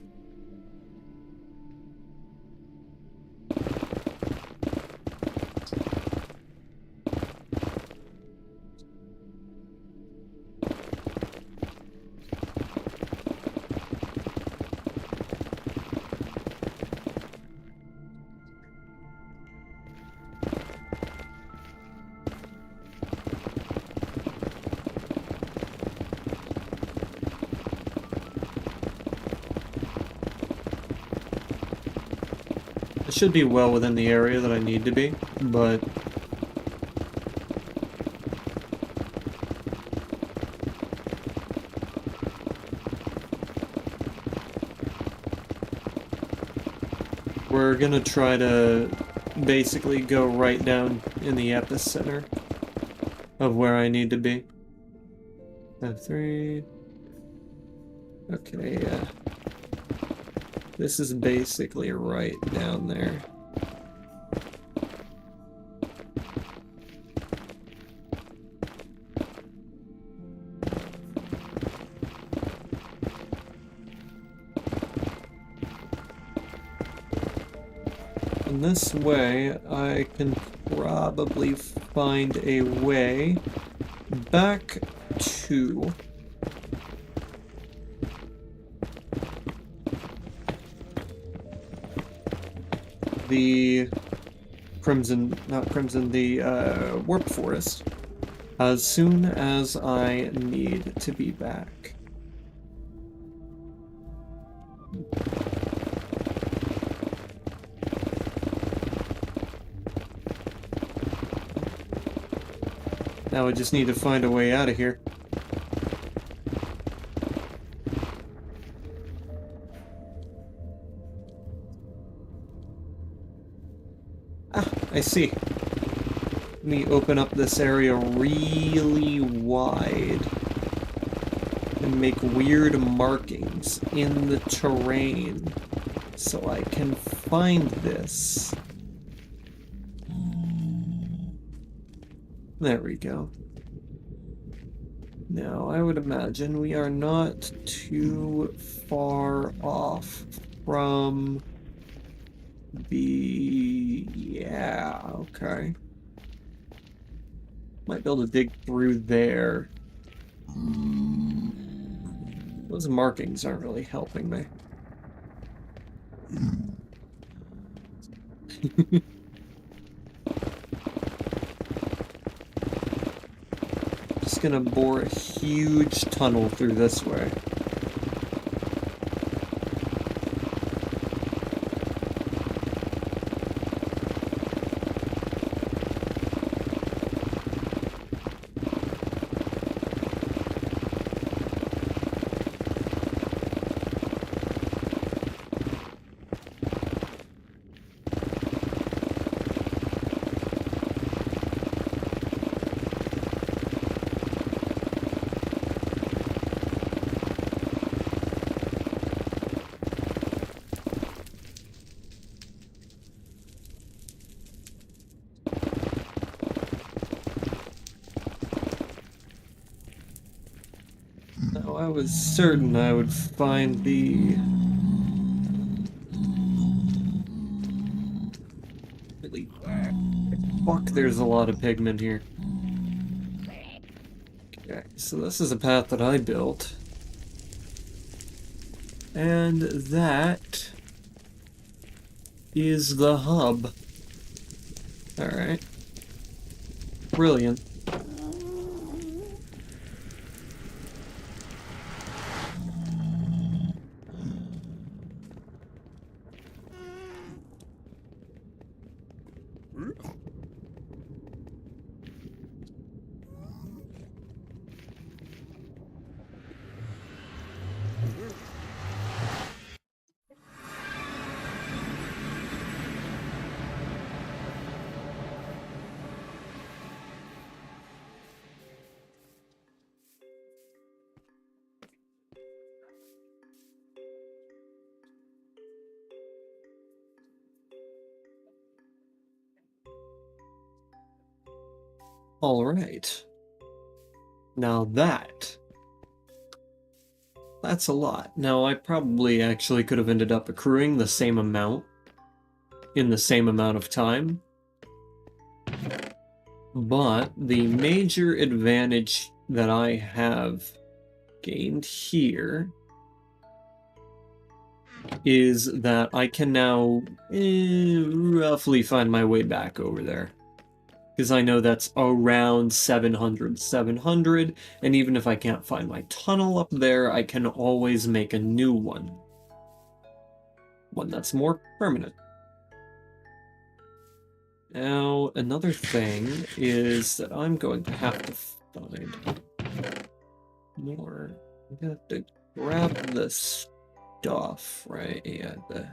I should be well within the area that I need to be, but we're gonna try to basically go right down in the epicenter of where I need to be. F3. Okay, yeah. This is basically right down there. And this way, I can probably find a way back to the warp forest as soon as I need to be back. Now I just need to find a way out of here. I see. Let me open up this area really wide and make weird markings in the terrain so I can find this. There we go. Now, I would imagine we are not too far off from yeah, okay. Might be able to dig through there. Those markings aren't really helping me. just gonna bore a huge tunnel through this way. Now, I was certain I would find the... Really... Fuck, there's a lot of pigment here. Okay, so this is a path that I built. And that is the hub. Alright. Brilliant. Alright. Now that's a lot. Now, I probably actually could have ended up accruing the same amount in the same amount of time. But the major advantage that I have gained here is that I can now roughly find my way back over there. Because I know that's around 700, and even if I can't find my tunnel up there, I can always make a new one. One that's more permanent. Now, another thing is that I'm going to have to find more. I'm gonna have to grab the stuff, right? Yeah, the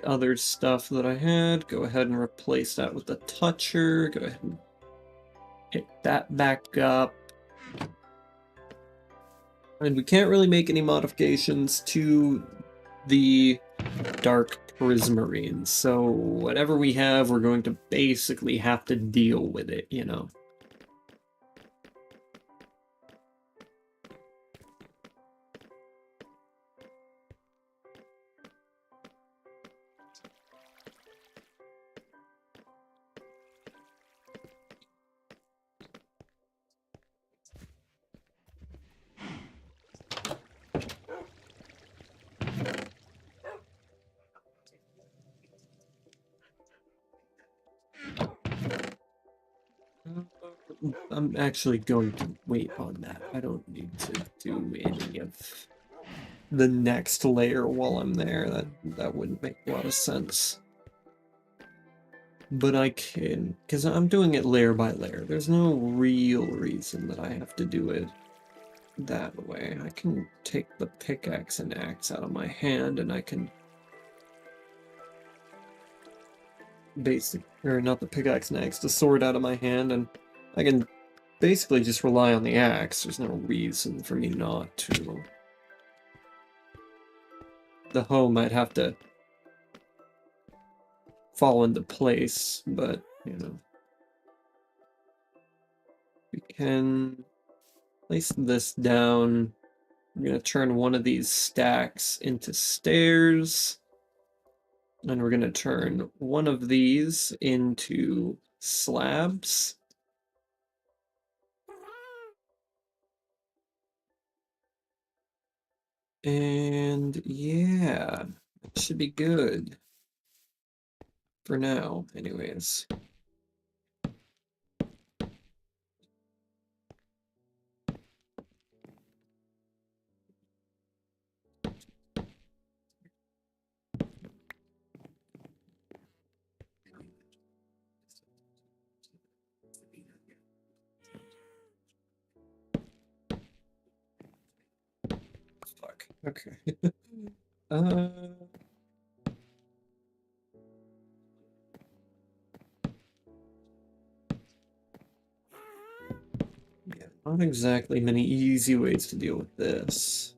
other stuff that I had. Go ahead and replace that with the toucher. Go ahead and pick that back up. And we can't really make any modifications to the dark prismarine, so whatever we have, we're going to basically have to deal with it, you know. I'm actually going to wait on that. I don't need to do any of the next layer while I'm there. That wouldn't make a lot of sense. But I can, because I'm doing it layer by layer. There's no real reason that I have to do it that way. I can take the pickaxe and axe out of my hand, and I can or not the pickaxe and axe, the sword out of my hand, and I can basically just rely on the axe. There's no reason for me not to. The hoe might have to fall into place, but, you know. We can place this down. I'm going to turn one of these stacks into stairs. And we're going to turn one of these into slabs. And yeah, it should be good. For now, anyways. Fuck. Okay. uh... Yeah, not exactly many easy ways to deal with this.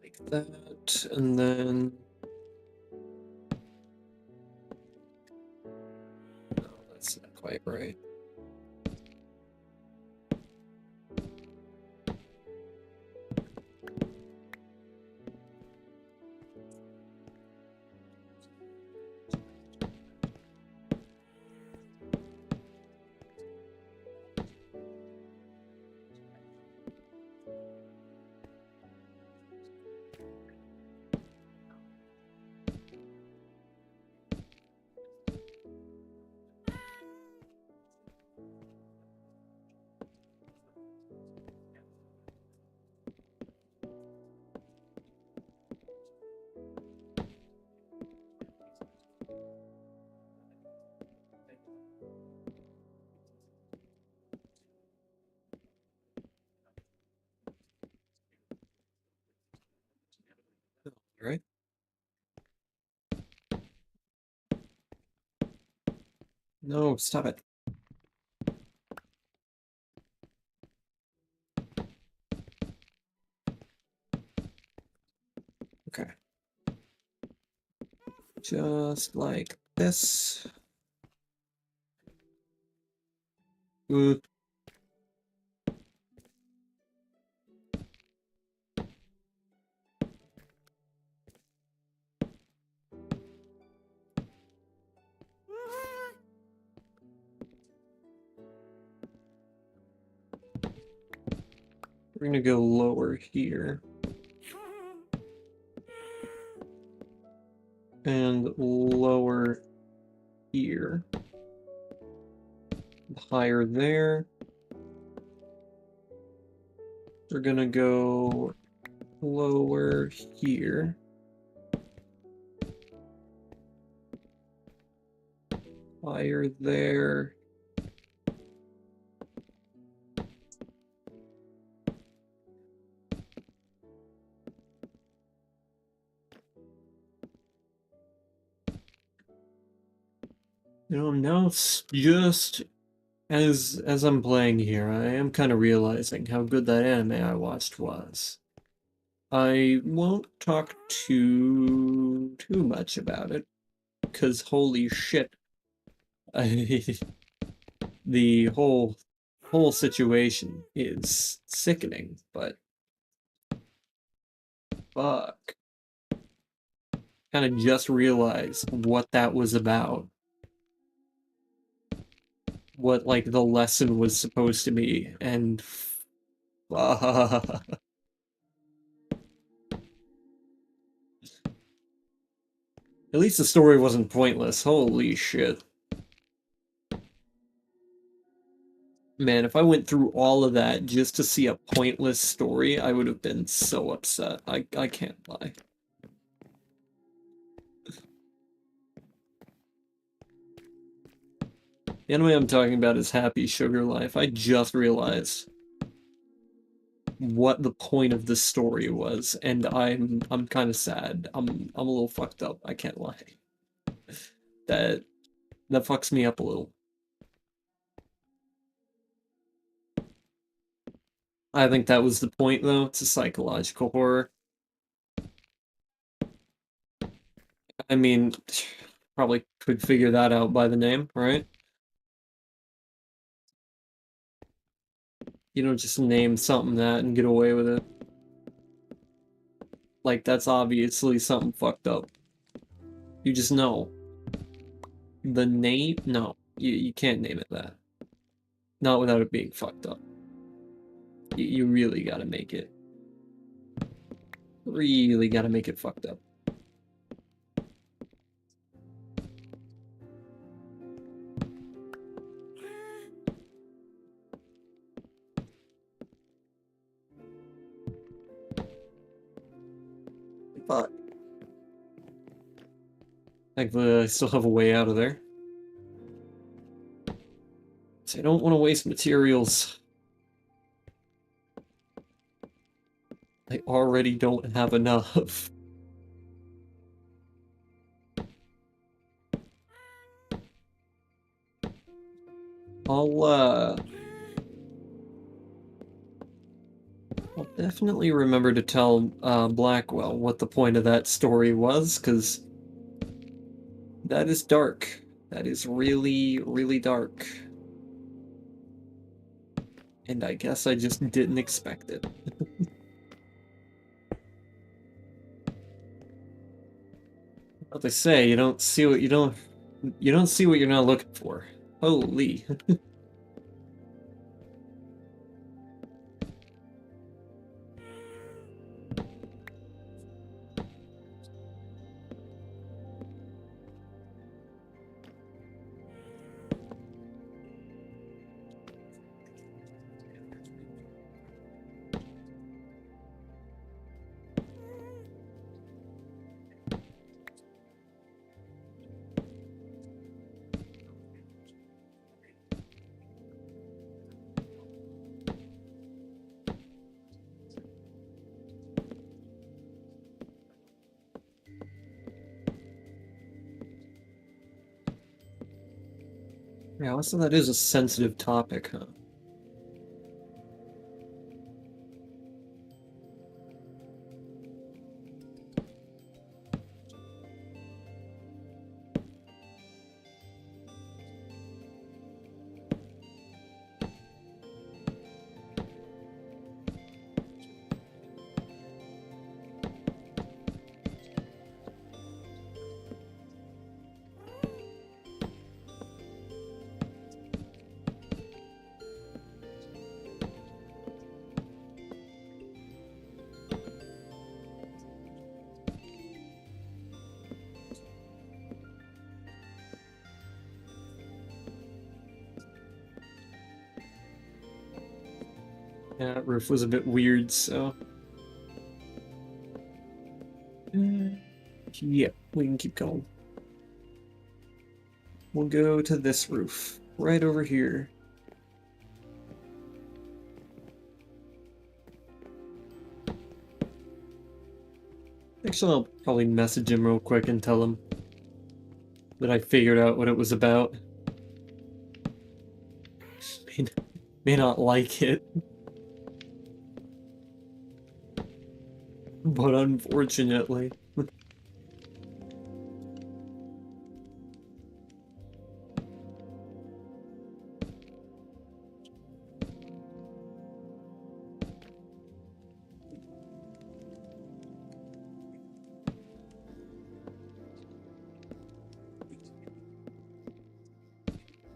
Like that, and then... No, that's not quite right. Right? No, stop it. Okay. Just like this. Ooh. We're gonna go lower here. And lower here. Higher there. We're gonna go lower here. Higher there. You know, now it's just as I'm playing here, I am kind of realizing how good that anime I watched was. I won't talk too much about it, because holy shit, the whole situation is sickening, but fuck. Kind of just realized what that was about. What, like, the lesson was supposed to be, and fuck. At least the story wasn't pointless. Holy shit. Man, if I went through all of that just to see a pointless story, I would have been so upset. I can't lie. The anime I'm talking about is Happy Sugar Life. I just realized what the point of this story was, and I'm kind of sad. I'm a little fucked up. I can't lie. That fucks me up a little. I think that was the point, though. It's a psychological horror. I mean, probably could figure that out by the name, right? You don't just name something that and get away with it. Like, that's obviously something fucked up. You just know. The name? No. You can't name it that. Not without it being fucked up. You really gotta make it. Really gotta make it fucked up. Fuck. Thankfully, I still have a way out of there. So I don't want to waste materials. I already don't have enough. I'll definitely remember to tell Blackwell what the point of that story was, because that is dark. That is really, really dark. And I guess I just didn't expect it. What they say, you don't see what you don't see what you're not looking for. Holy. Yeah, so that is a sensitive topic, huh? Yeah, that roof was a bit weird, so... Yeah, we can keep going. We'll go to this roof, right over here. Actually, I'll probably message him real quick and tell him that I figured out what it was about. May not like it. But unfortunately...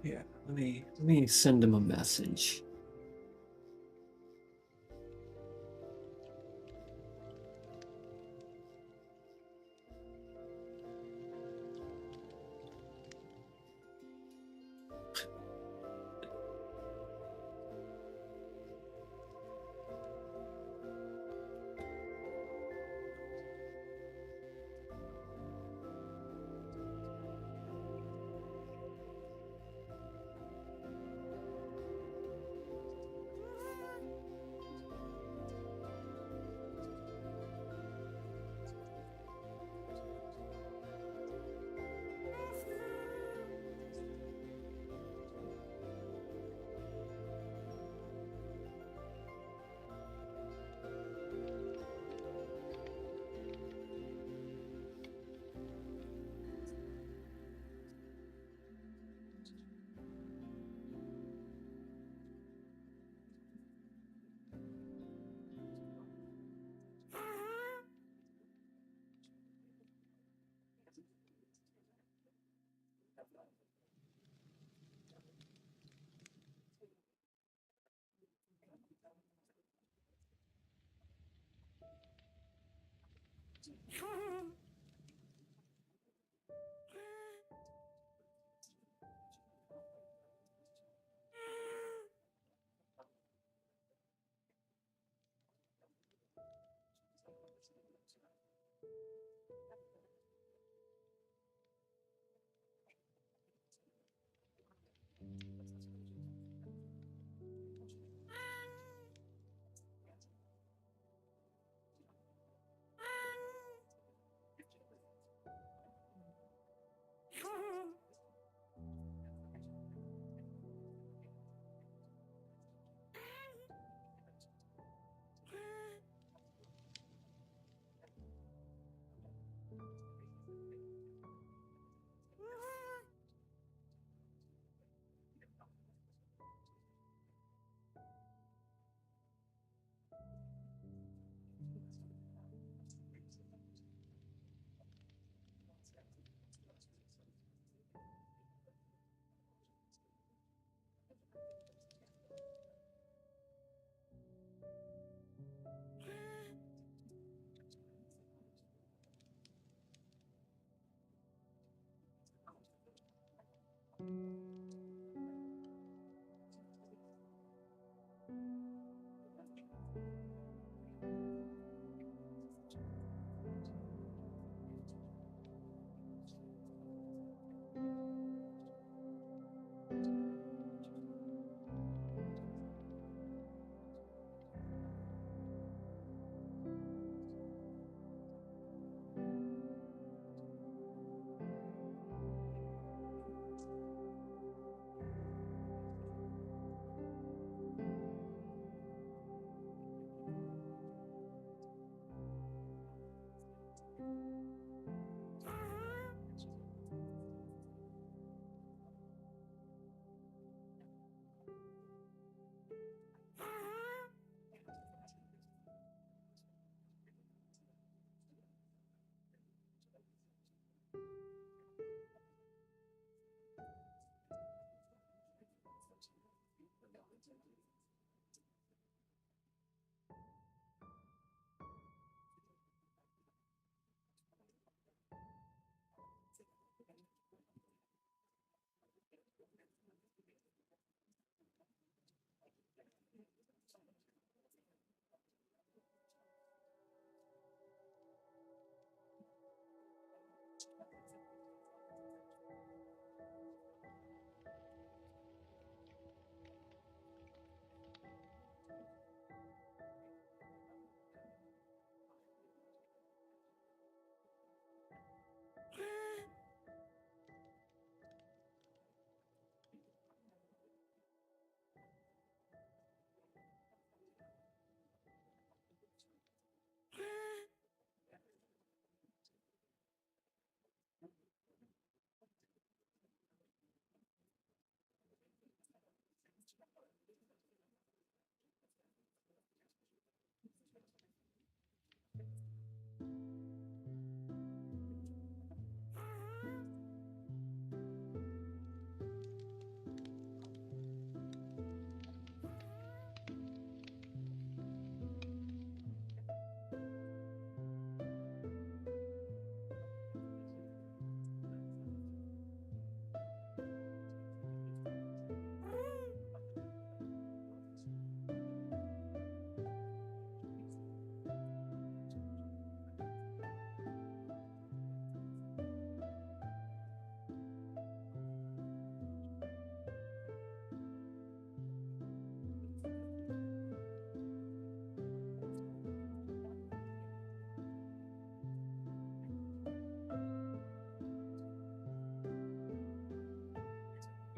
Yeah, let me send him a message.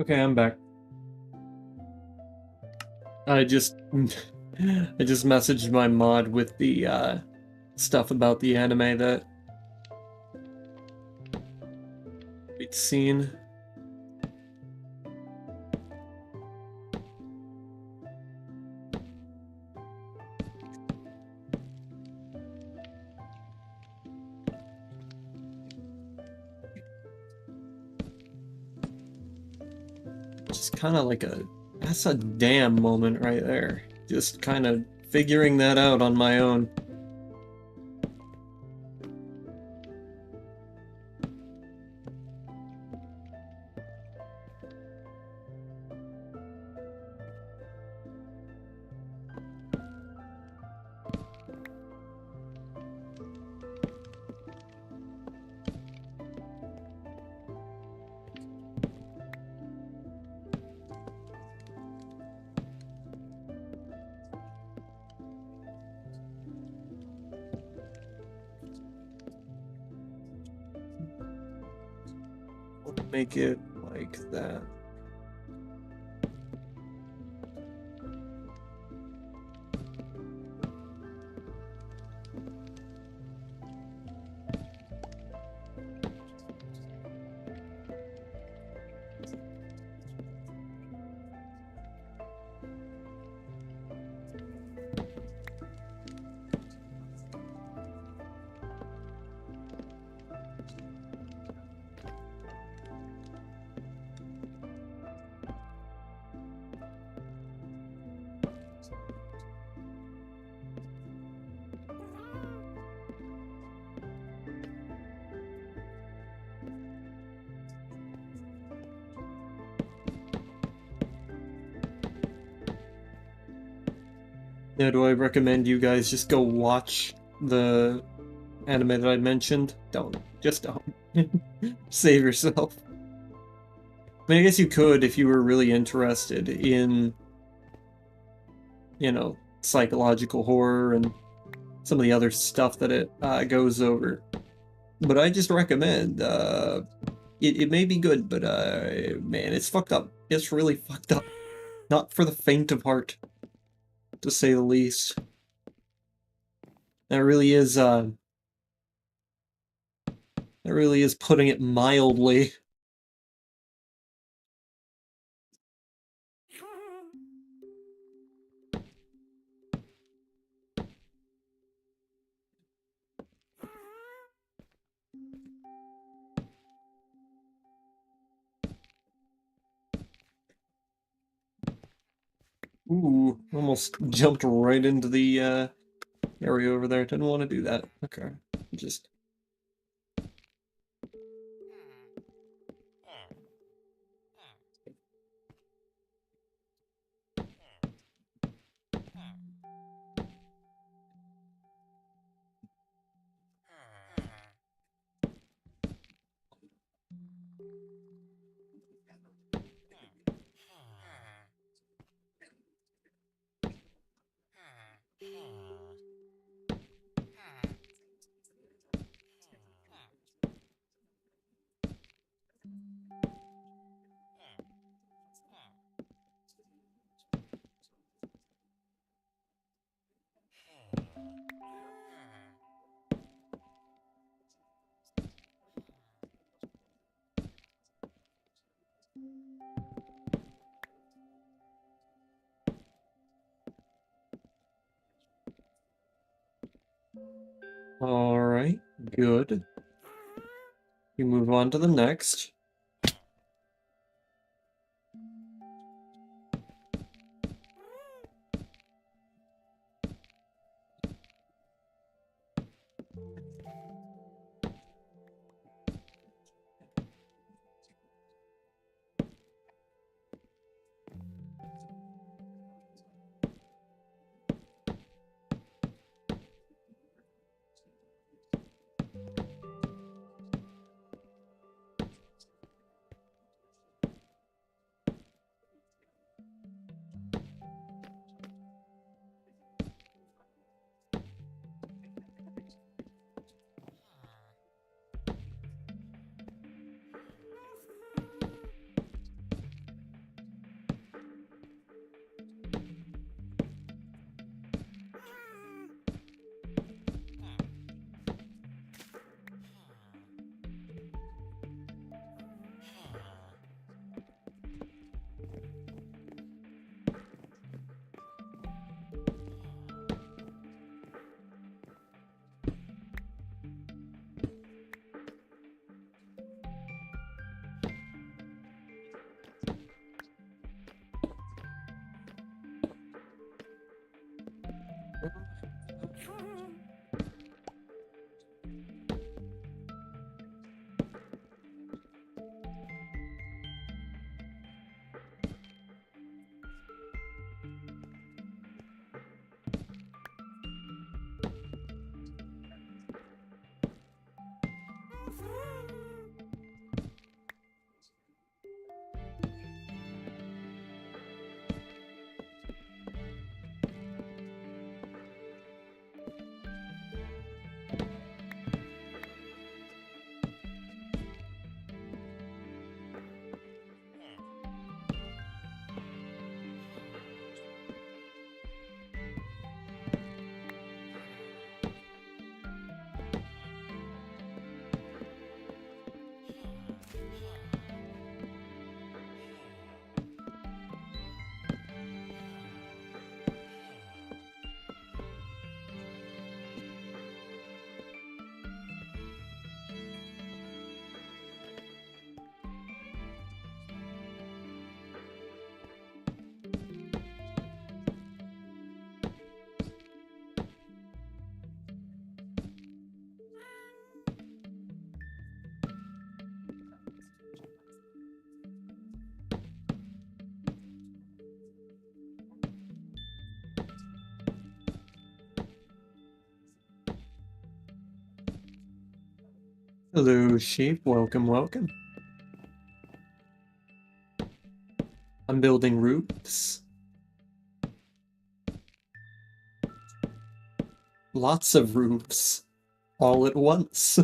Okay, I'm back. I just I just messaged my mod with the stuff about the anime that we'd seen. Just kind of like that's a damn moment right there. Just kind of figuring that out on my own. Make it like that. Now, do I recommend you guys just go watch the anime that I mentioned? Don't. Just don't. Save yourself. I mean, I guess you could if you were really interested in, you know, psychological horror and some of the other stuff that it goes over. But I just recommend, it may be good, but man, it's fucked up. It's really fucked up. Not for the faint of heart, to say the least. That really is putting it mildly. Ooh, almost jumped right into the area over there. Didn't want to do that. Okay, just... Alright, good. We move on to the next. Hello, sheep. Welcome, welcome. I'm building roofs. Lots of roofs. All at once.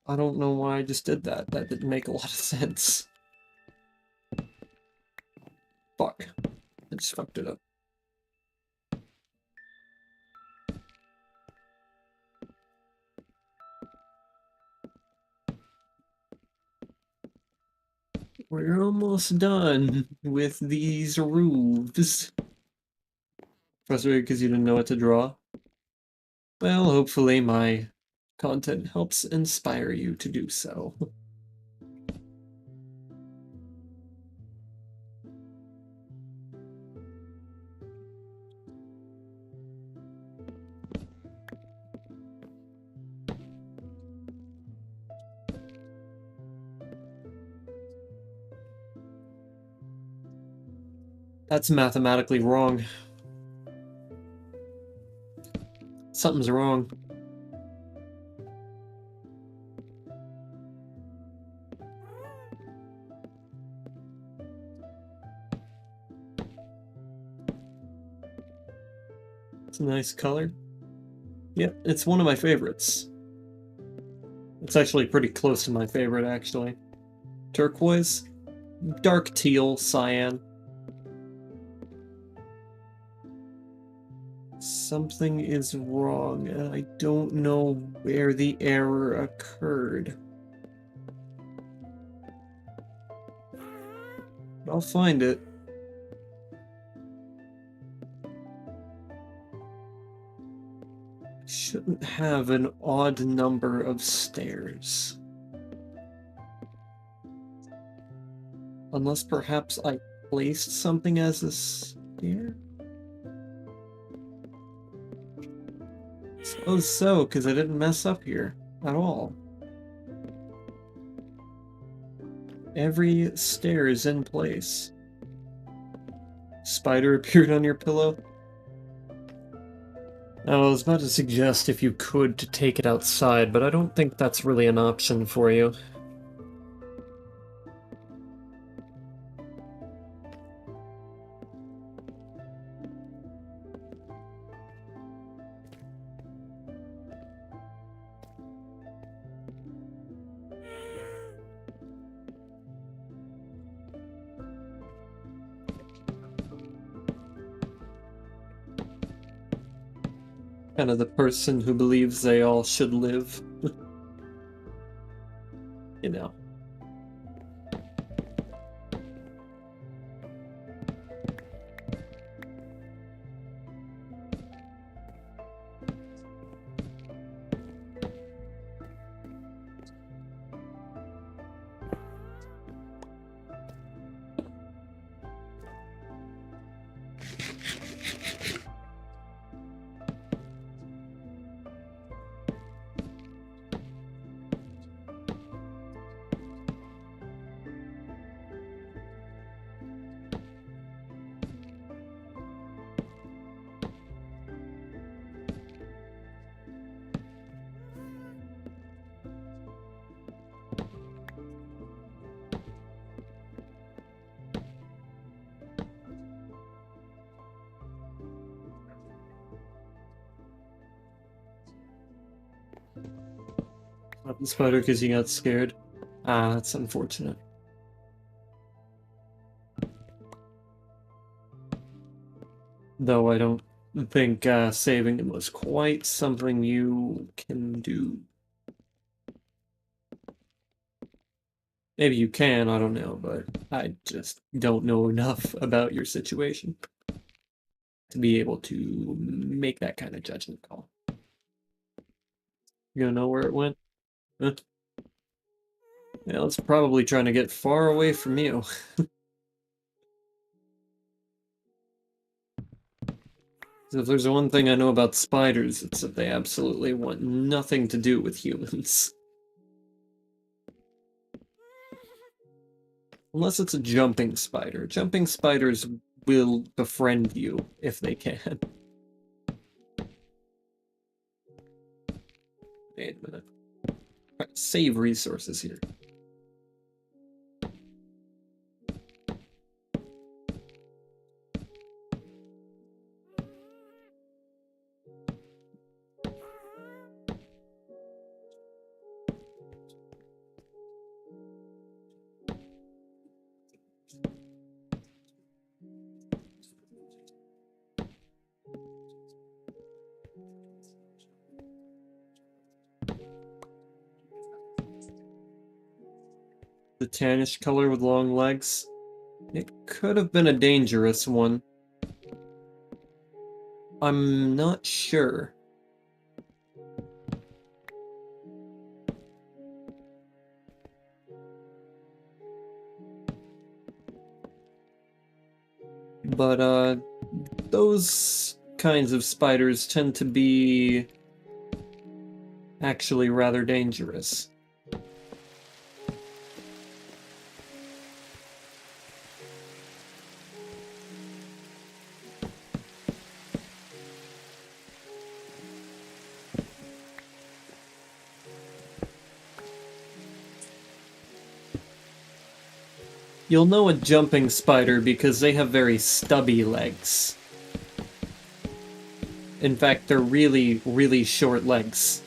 I don't know why I just did that. That didn't make a lot of sense. Fuck. I just fucked it up. We're almost done with these roofs. Frustrated because you didn't know what to draw? Well, hopefully my content helps inspire you to do so. That's mathematically wrong. Something's wrong. It's a nice color. Yep, it's one of my favorites. It's actually pretty close to my favorite, actually. Turquoise, dark teal, cyan. Something is wrong, and I don't know where the error occurred. I'll find it. Shouldn't have an odd number of stairs. Unless perhaps I placed something as a stair? Suppose so, because I didn't mess up here at all. Every stair is in place. Spider appeared on your pillow? I was about to suggest if you could to take it outside, but I don't think that's really an option for you. Kind of the person who believes they all should live. You know. Not the spider because he got scared. Ah, that's unfortunate. Though I don't think saving him was quite something you can do. Maybe you can, I don't know, but I just don't know enough about your situation to be able to make that kind of judgment call. You gonna know where it went? Huh? Yeah, it's probably trying to get far away from you. If there's one thing I know about spiders, it's that they absolutely want nothing to do with humans. Unless it's a jumping spider. Jumping spiders will befriend you if they can. Wait a minute. Save resources here. The tannish color with long legs. It could have been a dangerous one. I'm not sure. But, those kinds of spiders tend to be actually rather dangerous. You'll know a jumping spider because they have very stubby legs. In fact, they're really, really short legs.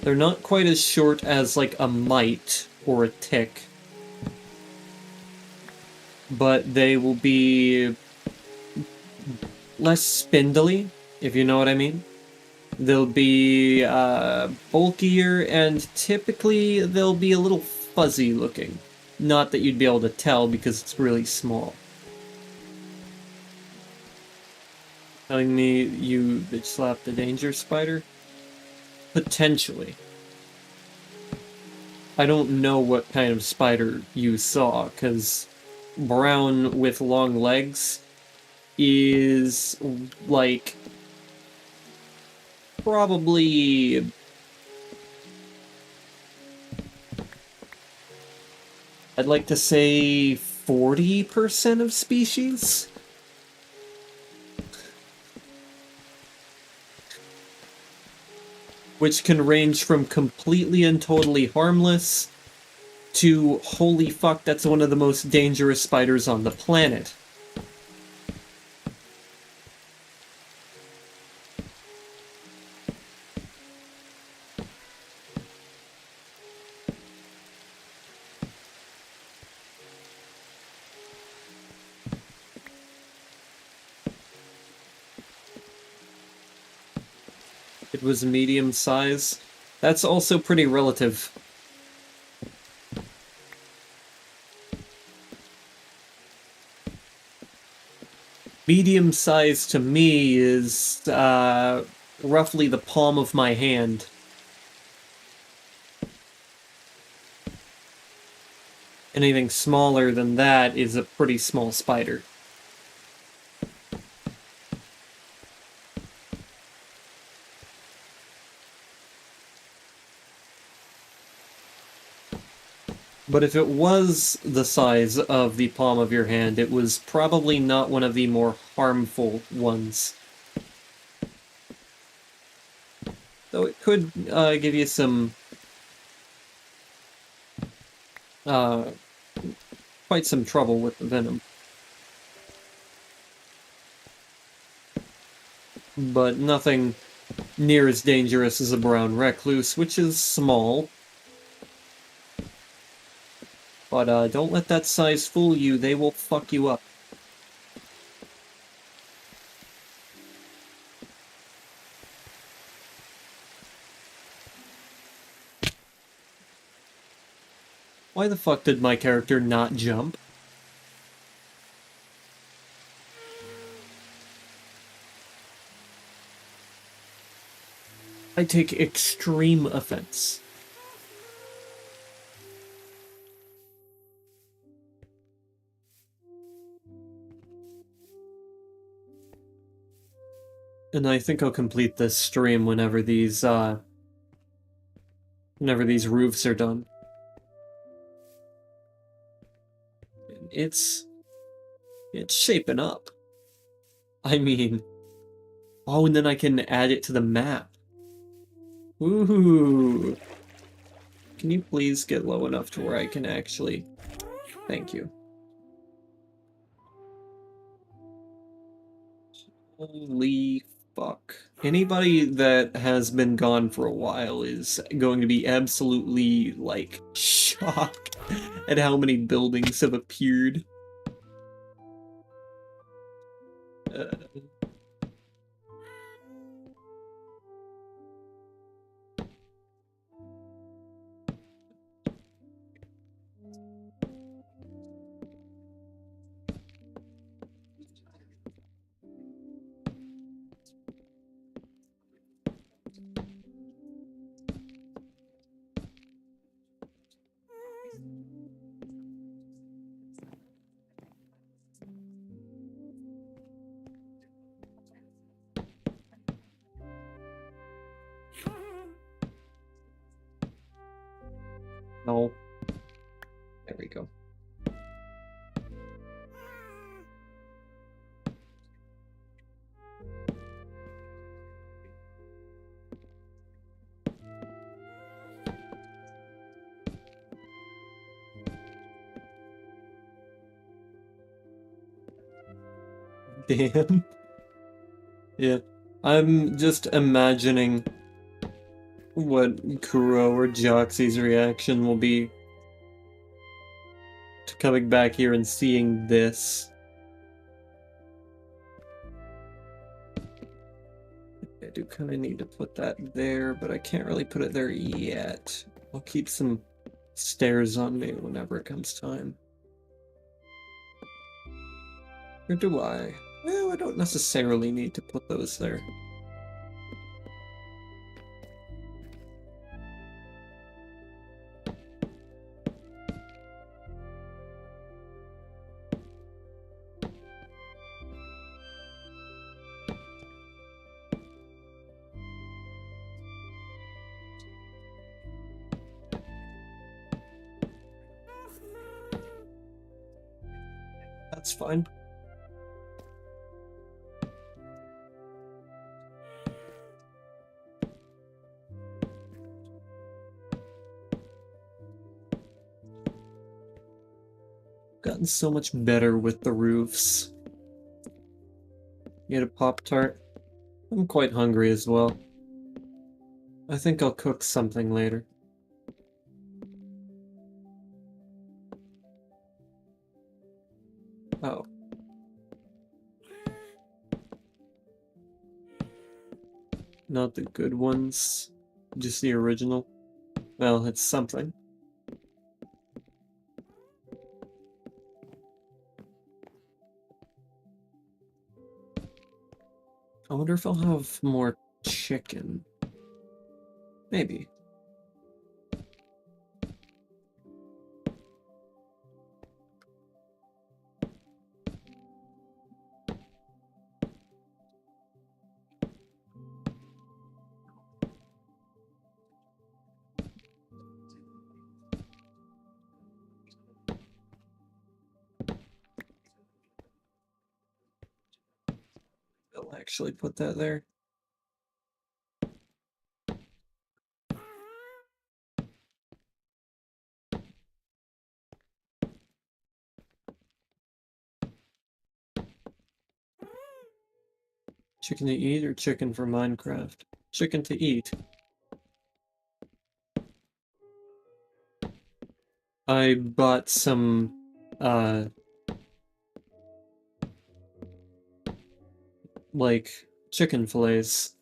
They're not quite as short as, like, a mite or a tick. But they will be less spindly, if you know what I mean. They'll be bulkier, and typically they'll be a little fuzzy looking. Not that you'd be able to tell because it's really small. Telling me you bitch slapped the danger spider? Potentially. I don't know what kind of spider you saw, because brown with long legs is like probably I'd like to say 40% of species. Which can range from completely and totally harmless to holy fuck, that's one of the most dangerous spiders on the planet. It was medium size. That's also pretty relative. Medium size to me is roughly the palm of my hand. Anything smaller than that is a pretty small spider. But if it was the size of the palm of your hand, it was probably not one of the more harmful ones. Though it could give you some quite some trouble with the venom. But nothing near as dangerous as a brown recluse, which is small. But don't let that size fool you, they will fuck you up. Why the fuck did my character not jump? I take extreme offense. And I think I'll complete this stream whenever these roofs are done. It's It's shaping up. I mean... Oh, and then I can add it to the map. Ooh. Can you please get low enough to where I can actually... Thank you. Holy fuck. Anybody that has been gone for a while is going to be absolutely, like, shocked at how many buildings have appeared. No. There we go. Damn. Yeah. I'm just imagining what Kuro or Joxy's reaction will be to coming back here and seeing this. I do kind of need to put that there, but I can't really put it there yet. I'll keep some stairs on me whenever it comes time. Or do I? Well, I don't necessarily need to put those there. That's fine. Gotten so much better with the roofs. Get a Pop-Tart? I'm quite hungry as well. I think I'll cook something later. Oh. Not the good ones, just the original. Well, it's something. I wonder if I'll have more chicken. Maybe. I'll actually put that there. Chicken to eat or chicken for Minecraft? Chicken to eat. I bought some, like, chicken fillets.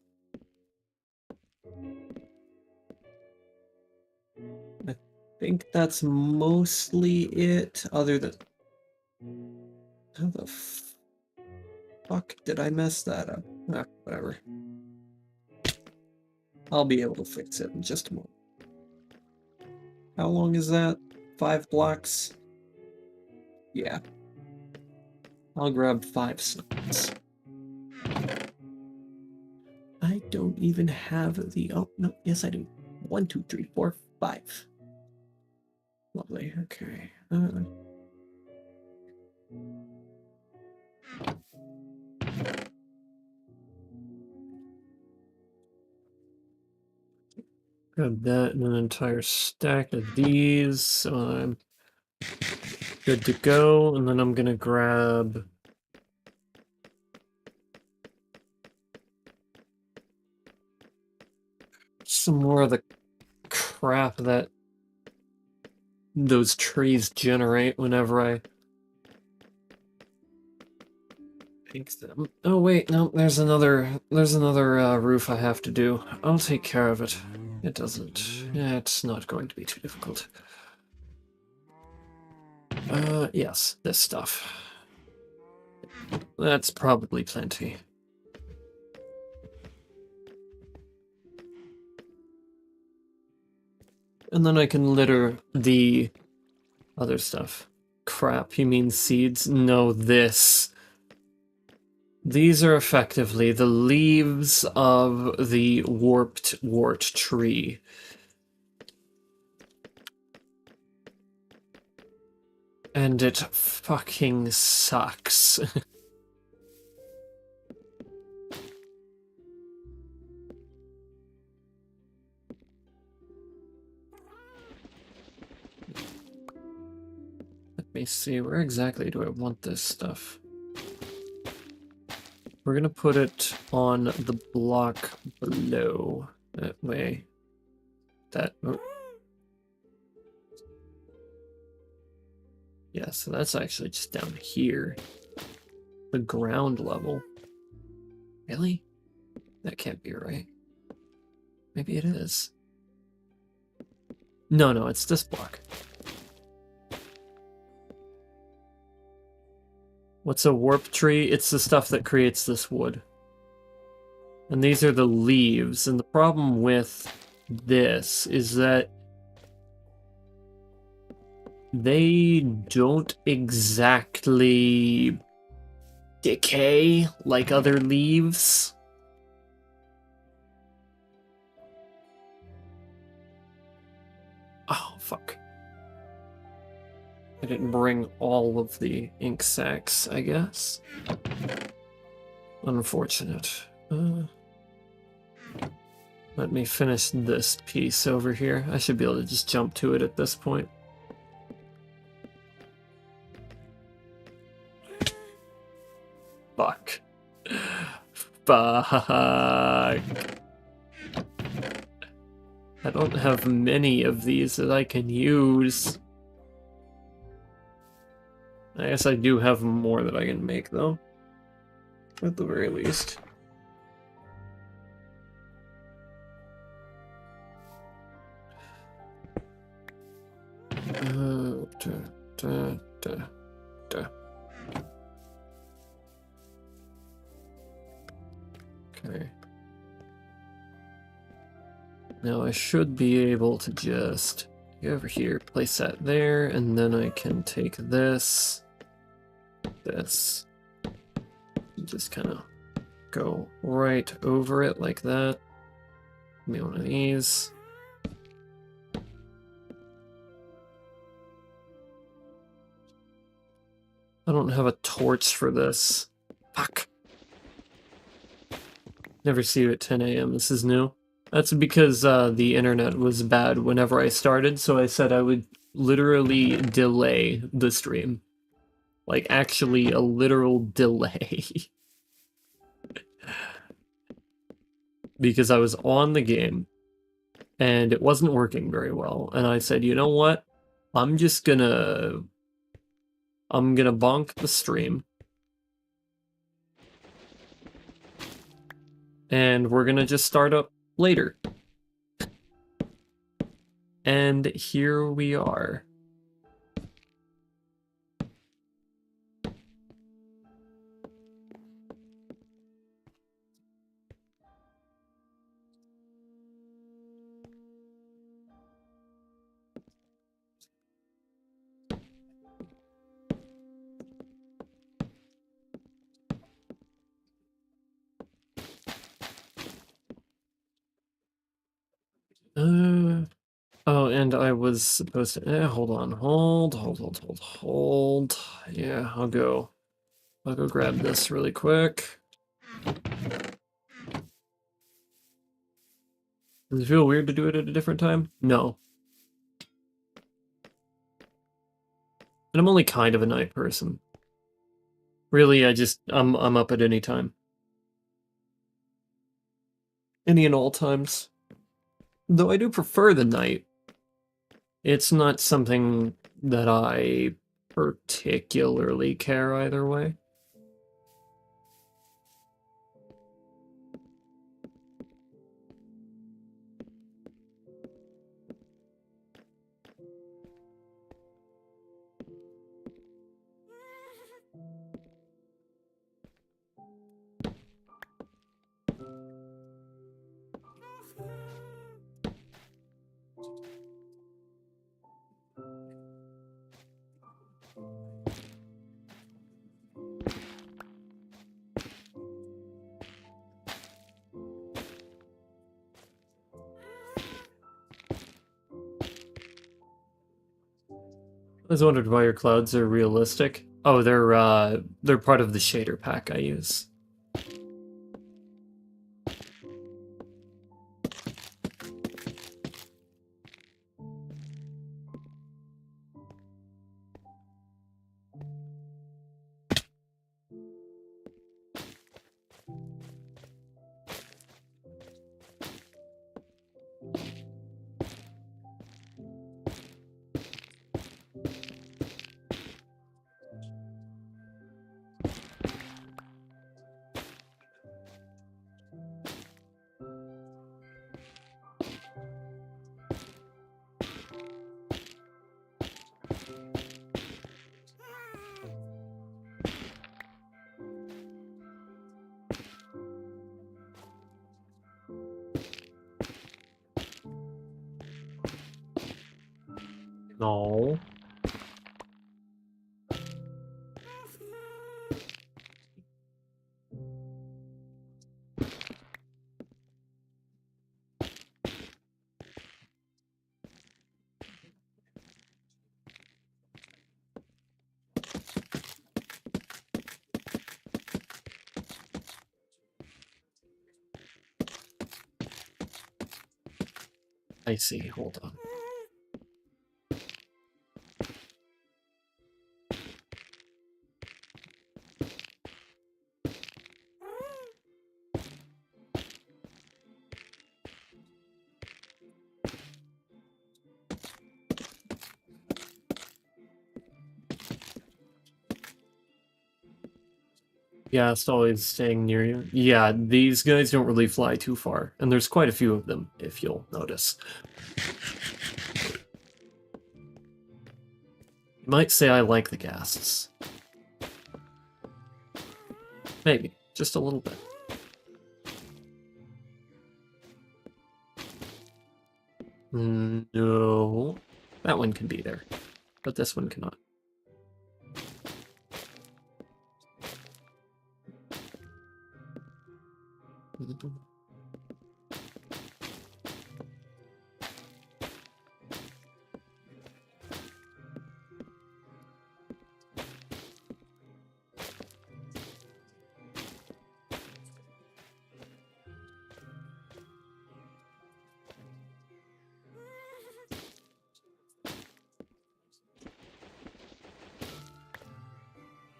I think that's mostly it, other than... How the fuck did I mess that up? Ah, whatever. I'll be able to fix it in just a moment. How long is that? 5 blocks? Yeah. I'll grab 5 seconds. I don't even have the... Oh, no, yes I do. 1, 2, 3, 4, 5. Lovely, okay. Grab that and an entire stack of these, so I'm good to go. And then I'm gonna grab some more of the crap that those trees generate whenever I pick them. Oh wait, no, there's another roof I have to do. I'll take care of it. It's not going to be too difficult. Yes, this stuff. That's probably plenty. And then I can litter the other stuff. Crap, you mean seeds? No, this. These are effectively the leaves of the warped wart tree. And it fucking sucks. Let me see, where exactly do I want this stuff? We're gonna put it on the block below. That way. Oh. Yeah, so that's actually just down here. The ground level. Really? That can't be right. Maybe it is. No, it's this block. What's a warp tree? It's the stuff that creates this wood. And these are the leaves. And the problem with this is that they don't exactly decay like other leaves. Oh, fuck. I didn't bring all of the ink sacks, I guess. Unfortunate. Let me finish this piece over here. I should be able to just jump to it at this point. Fuck. Fuck. I don't have many of these that I can use. I guess I do have more that I can make, though. At the very least. Okay. Now I should be able to just go over here, place that there, and then I can take this, just kind of go right over it like that. Give me one of these. I don't have a torch for this. Fuck. Never see you at 10 a.m. This is new. That's because the internet was bad whenever I started, so I said I would literally delay the stream. Like, actually, a literal delay. Because I was on the game, and it wasn't working very well, and I said, you know what? I'm gonna bonk the stream. And we're gonna just start up later. And here we are. Oh, and I was supposed to, hold on, hold. Yeah, I'll go grab this really quick. Does it feel weird to do it at a different time? No. And I'm only kind of a night person. Really, I'm up at any time. Any and all times. Though I do prefer the night. It's not something that I particularly care either way. I was wondering why your clouds are realistic. Oh, they're part of the shader pack I use. No. I see, hold on. Yeah, it's always staying near you. Yeah, these guys don't really fly too far, and there's quite a few of them, if you'll notice. You might say I like the ghasts. Maybe, just a little bit. No. That one can be there, but this one cannot.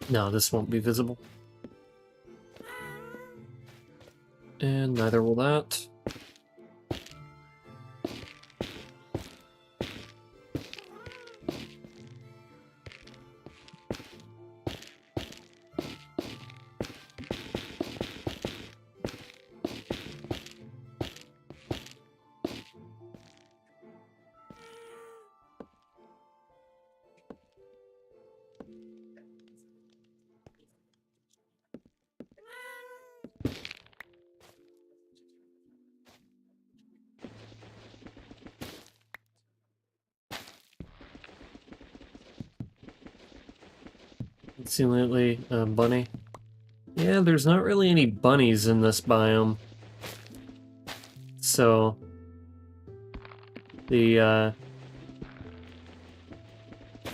No, this won't be visible. And neither will that. See lately, bunny. Yeah, there's not really any bunnies in this biome. So, they're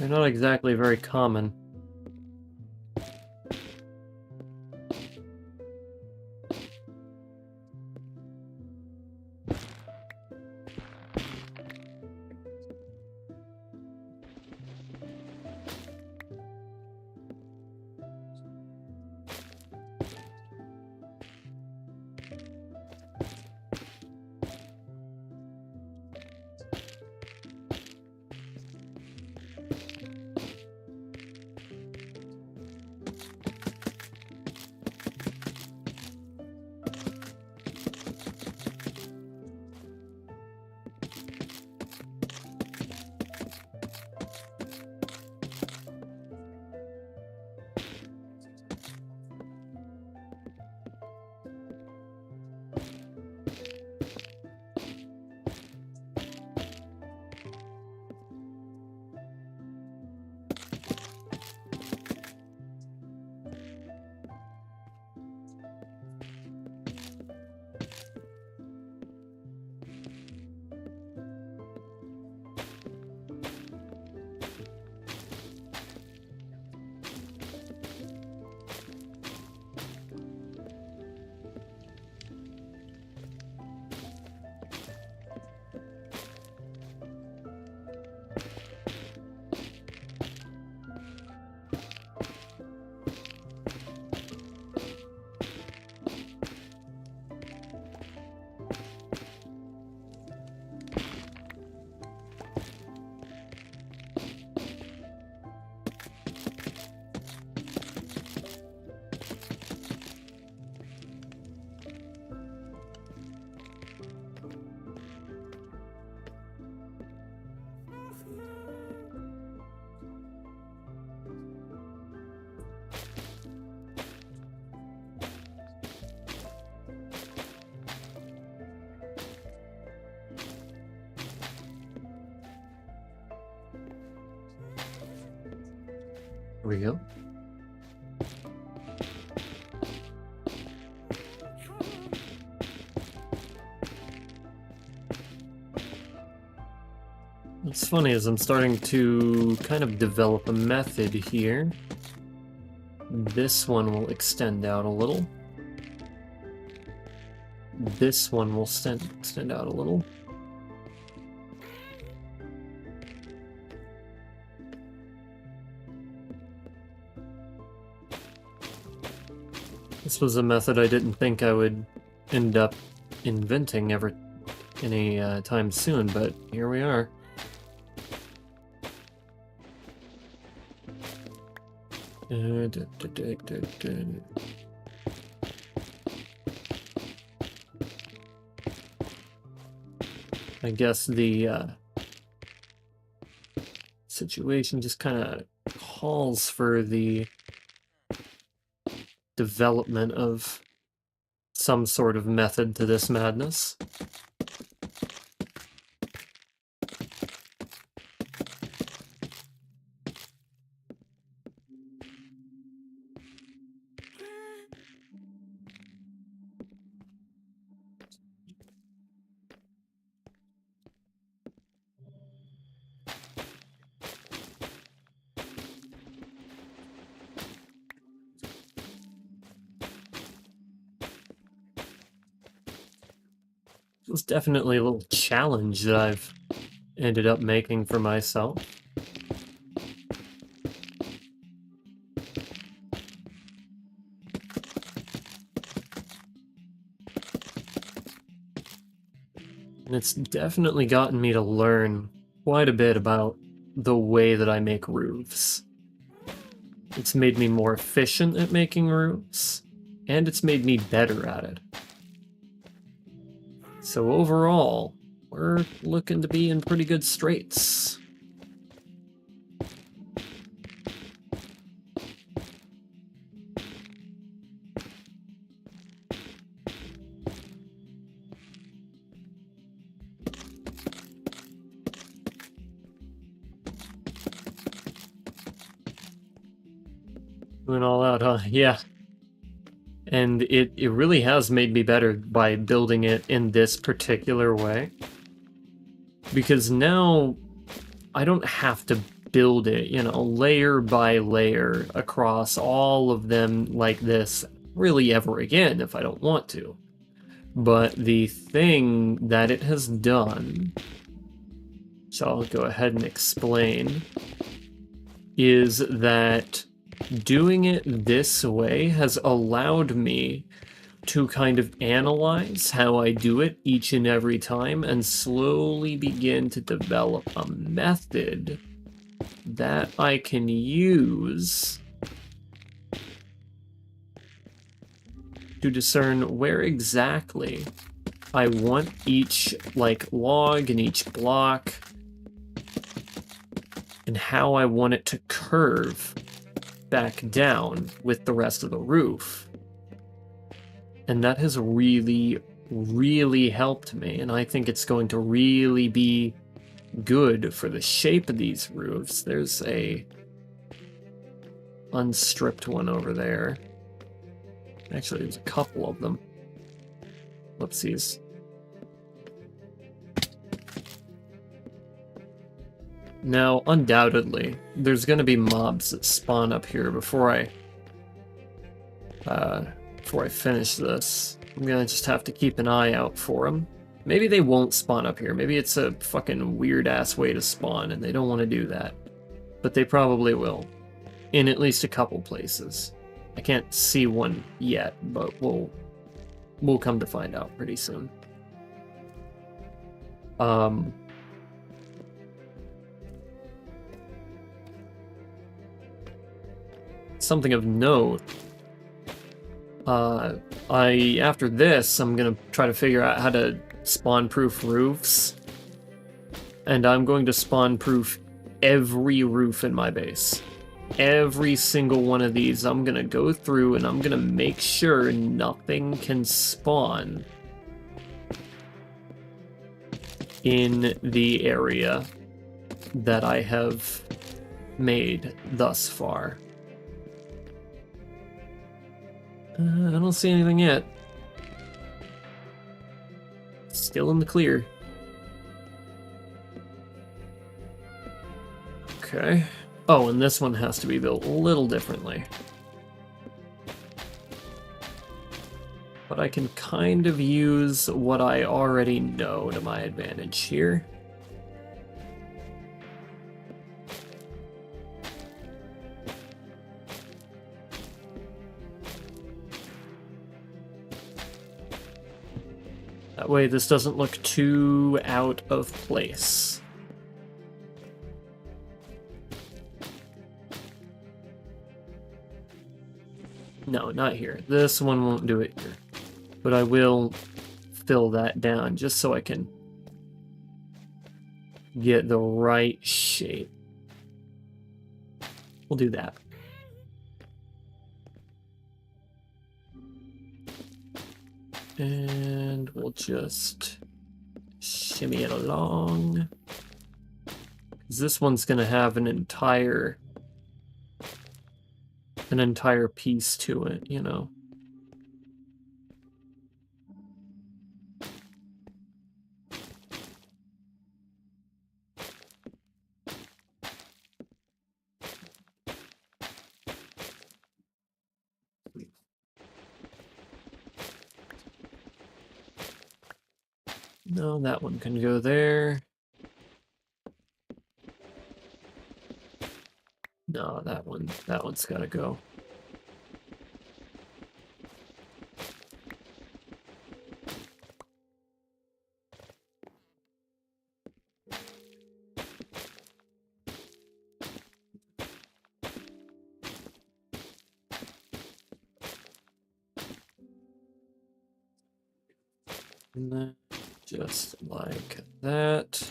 not exactly very common. Here we go. What's funny is I'm starting to kind of develop a method here. This one will extend out a little. This one will extend out a little. This was a method I didn't think I would end up inventing ever any time soon, but here we are. I guess the situation just kind of calls for the development of some sort of method to this madness. It was definitely a little challenge that I've ended up making for myself. And it's definitely gotten me to learn quite a bit about the way that I make roofs. It's made me more efficient at making roofs, and it's made me better at it. So overall, we're looking to be in pretty good straits. Went all out, huh? Yeah. And it really has made me better by building it in this particular way. Because now I don't have to build it, you know, layer by layer across all of them like this really ever again if I don't want to. But the thing that it has done, so I'll go ahead and explain, is that doing it this way has allowed me to kind of analyze how I do it each and every time and slowly begin to develop a method that I can use to discern where exactly I want each log and each block and how I want it to curve back down with the rest of the roof. And that has really, really helped me, and I think it's going to really be good for the shape of these roofs. There's a unstripped one over there. Actually, there's a couple of them. Whoopsies. Now, undoubtedly, there's gonna be mobs that spawn up here before I finish this. I'm gonna just have to keep an eye out for them. Maybe they won't spawn up here. Maybe it's a fucking weird-ass way to spawn, and they don't want to do that. But they probably will. In at least a couple places. I can't see one yet, but we'll come to find out pretty soon. Something of note. After this, I'm gonna try to figure out how to spawn-proof roofs. And I'm going to spawn-proof every roof in my base. Every single one of these, I'm gonna go through and I'm gonna make sure nothing can spawn in the area that I have made thus far. I don't see anything yet. Still in the clear. Okay. Oh, and this one has to be built a little differently. But I can kind of use what I already know to my advantage here. That way this doesn't look too out of place. No, not here. This one won't do it here. But I will fill that down just so I can get the right shape. We'll do that. And we'll just shimmy it along. 'Cause this one's gonna have an entire piece to it, you know. No, that one can go there. No, that one's gotta go. And then just like that.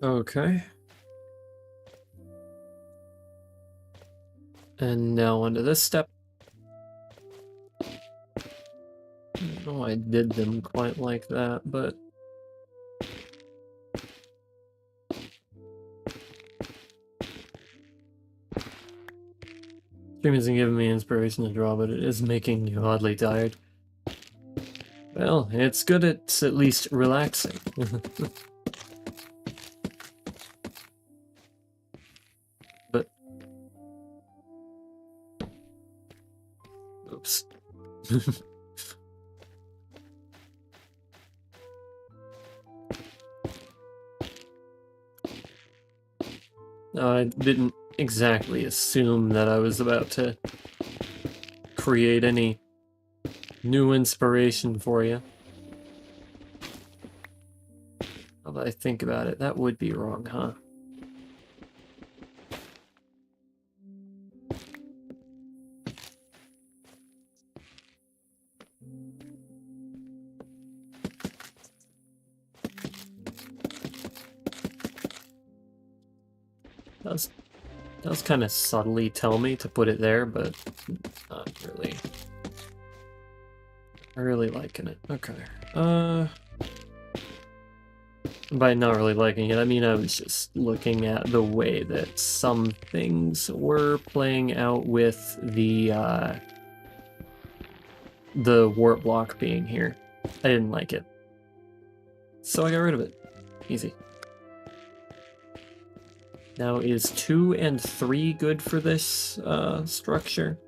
Okay. And now onto this step. I don't know I did them quite like that, but stream isn't giving me inspiration to draw, but it is making me oddly tired. Well, it's good, it's at least relaxing. But oops. I didn't exactly assume that I was about to create any new inspiration for you. Now that I think about it, that would be wrong, huh? That was kind of subtly tell me to put it there, but not really. Really liking it. Okay. By not really liking it, I mean I was just looking at the way that some things were playing out with the warp block being here. I didn't like it. So I got rid of it. Easy. Now, is 2 and 3 good for this structure?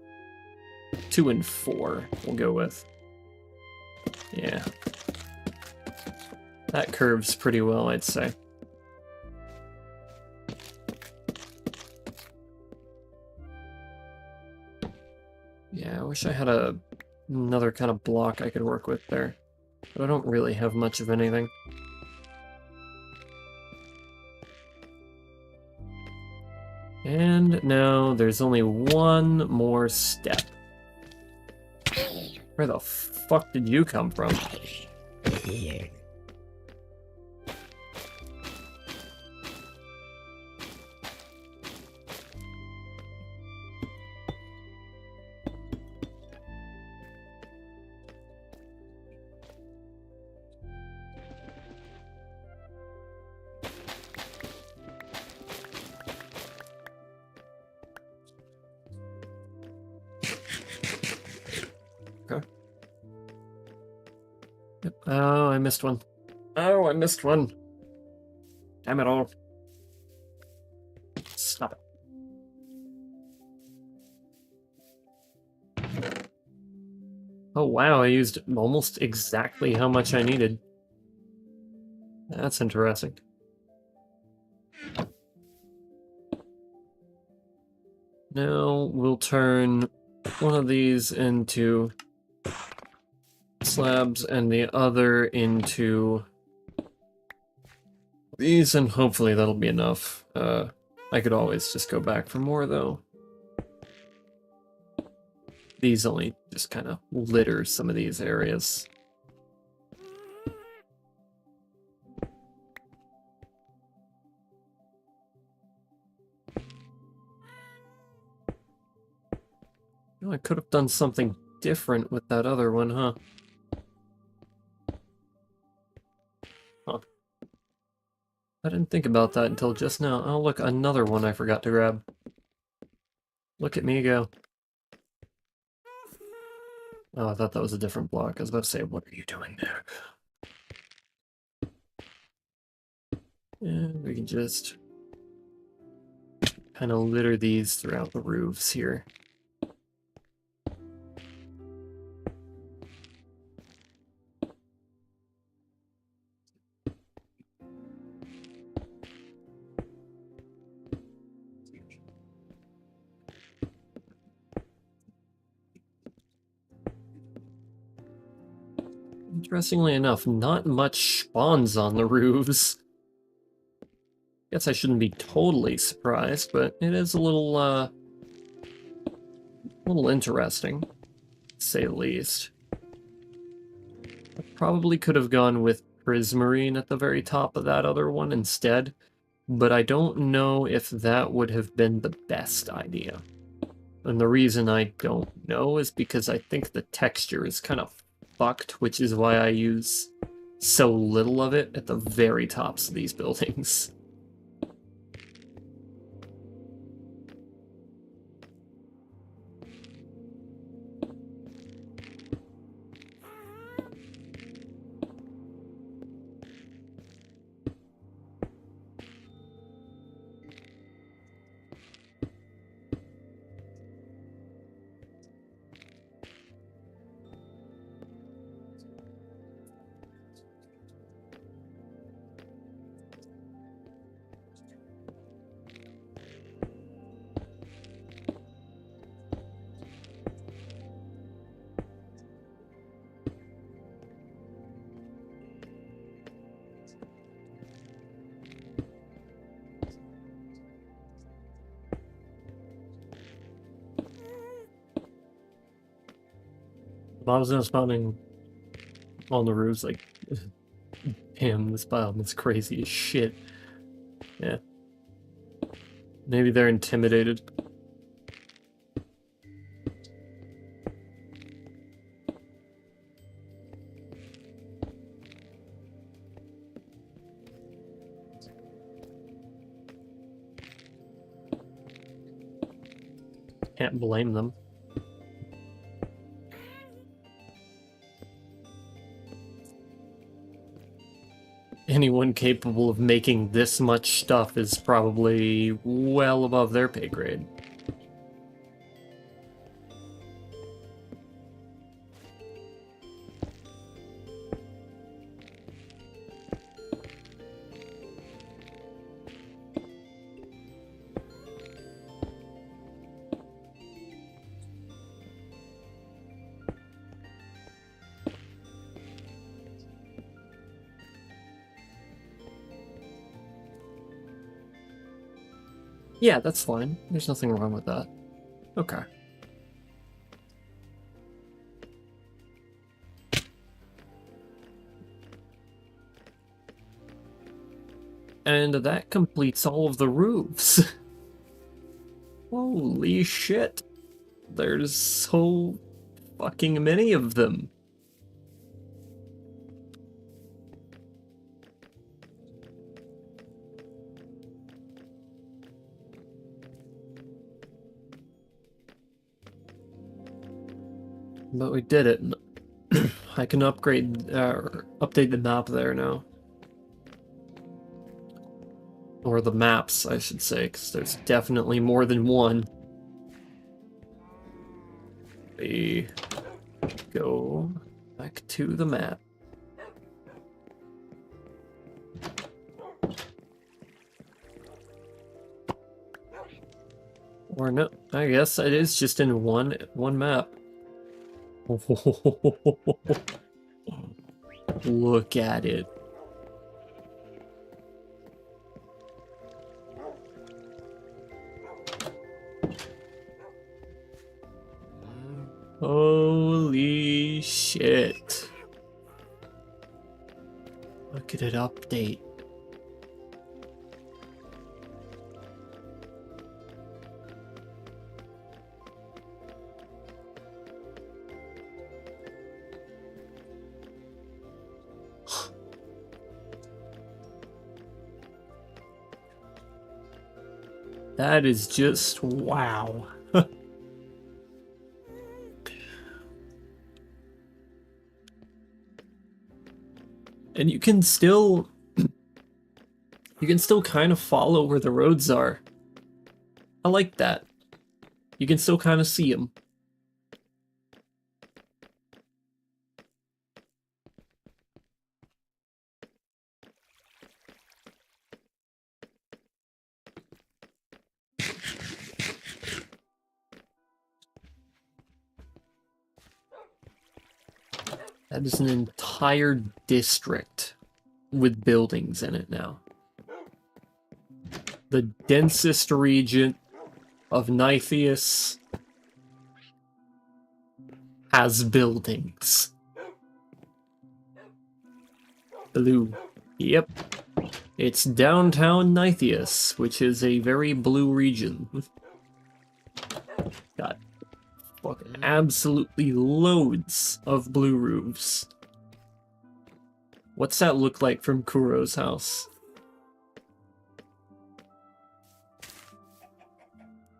2 and 4 we'll go with. Yeah. That curves pretty well, I'd say. Yeah, I wish I had another kind of block I could work with there. But I don't really have much of anything. And now there's only one more step. Where the fuck did you come from? Okay. Yep. Oh, I missed one. Oh, I missed one. Damn it all. Stop it. Oh wow, I used almost exactly how much I needed. That's interesting. Now we'll turn one of these into slabs and the other into these, and hopefully that'll be enough. I could always just go back for more though. These only just kind of litter some of these areas. I could have done something different with that other one, huh? Huh. I didn't think about that until just now. Oh, look, another one I forgot to grab. Look at me go. Oh, I thought that was a different block. I was about to say, what are you doing there? And we can just kind of litter these throughout the roofs here. Interestingly enough, not much spawns on the roofs. Guess I shouldn't be totally surprised, but it is a little interesting, to say the least. I probably could have gone with prismarine at the very top of that other one instead, but I don't know if that would have been the best idea. And the reason I don't know is because I think the texture is kind of fucked, which is why I use so little of it at the very tops of these buildings. Mobs now spawning on the roofs, like, damn, this biome is crazy as shit. Yeah. Maybe they're intimidated. Can't blame them. Anyone capable of making this much stuff is probably well above their pay grade. Yeah, that's fine. There's nothing wrong with that. Okay. And that completes all of the roofs. Holy shit. There's so fucking many of them. But we did it. I can update the map there now. Or the maps, I should say, because there's definitely more than one. We go back to the map. Or no, I guess it is just in one map. Look at it. Holy shit. Look at it update. That is just wow. And you can still kind of follow where the roads are. I like that. You can still kind of see them. That is an entire district with buildings in it now. The densest region of Nytheus has buildings. Blue. Yep. It's downtown Nytheus, which is a very blue region. Got fucking absolutely loads of blue roofs. What's that look like from Kuro's house?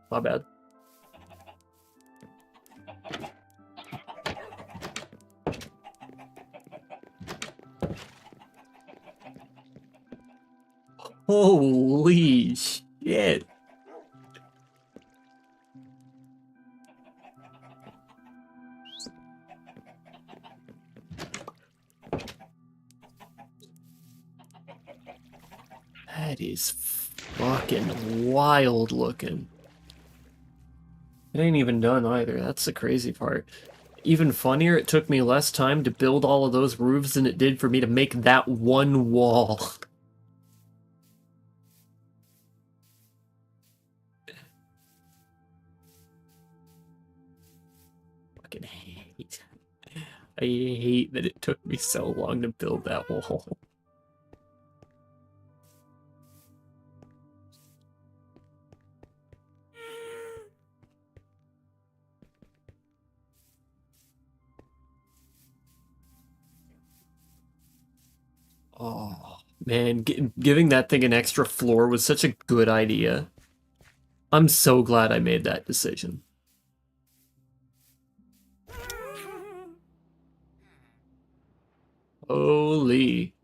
My bad. Holy shit. That is fucking wild looking. It ain't even done either. That's the crazy part. Even funnier, it took me less time to build all of those roofs than it did for me to make that one wall. Fucking hate. I hate that it took me so long to build that wall. Oh, man, giving that thing an extra floor was such a good idea. I'm so glad I made that decision. Holy.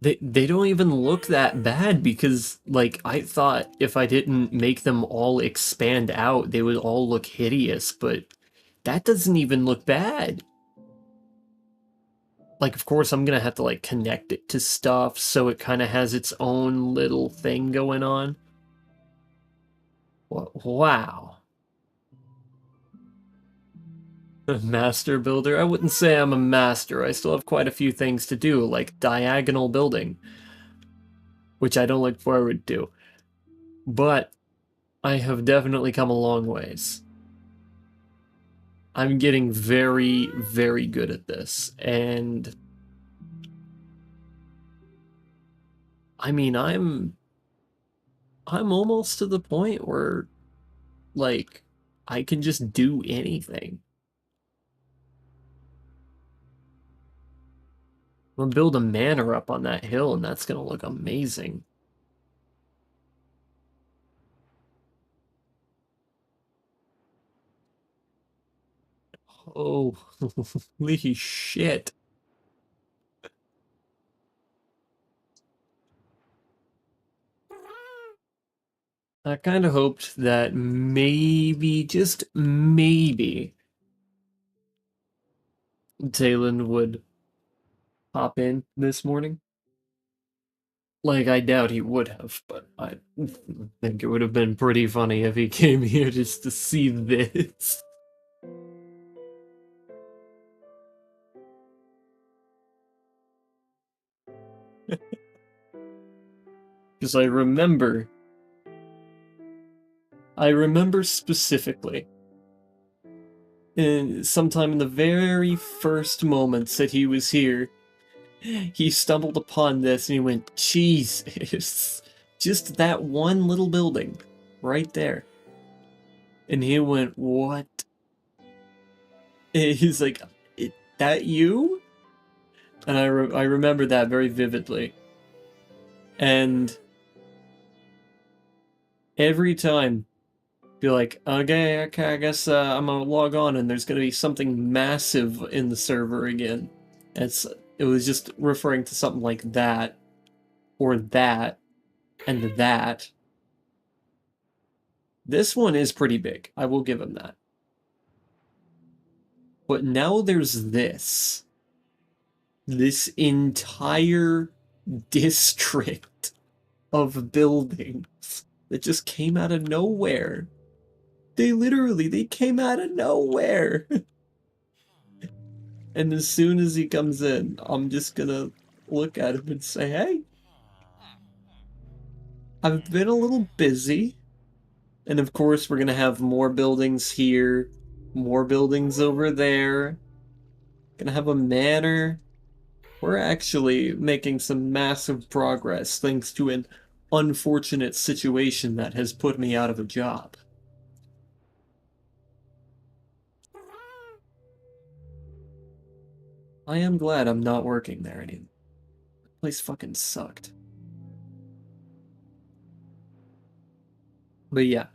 They don't even look that bad because, like, I thought if I didn't make them all expand out, they would all look hideous, but that doesn't even look bad. Like, of course, I'm gonna have to, like, connect it to stuff so it kind of has its own little thing going on. Wow. A master builder? I wouldn't say I'm a master. I still have quite a few things to do, like diagonal building, which I don't look forward to. But I have definitely come a long ways. I'm getting very, very good at this, and I mean, I'm almost to the point where, like, I can just do anything. I'm gonna build a manor up on that hill, and that's gonna look amazing. Oh, holy shit. I kind of hoped that maybe, just maybe, Talon would pop in this morning. Like, I doubt he would have, but I think it would have been pretty funny if he came here just to see this. Because I remember specifically, sometime in the very first moments that he was here, he stumbled upon this and he went, Jesus, just that one little building right there. And he went, what? And he's like, that you? And I remember that very vividly. And every time, be like, okay, I guess I'm gonna log on and there's gonna be something massive in the server again. It was just referring to something like that, or that, and that. This one is pretty big, I will give him that. But now there's this. This entire district of buildings that just came out of nowhere. They came out of nowhere. And as soon as he comes in, I'm just gonna look at him and say, hey, I've been a little busy. And of course, we're gonna have more buildings here, more buildings over there. Gonna have a manor. We're actually making some massive progress thanks to an unfortunate situation that has put me out of a job. I am glad I'm not working there anymore. The place fucking sucked. But yeah,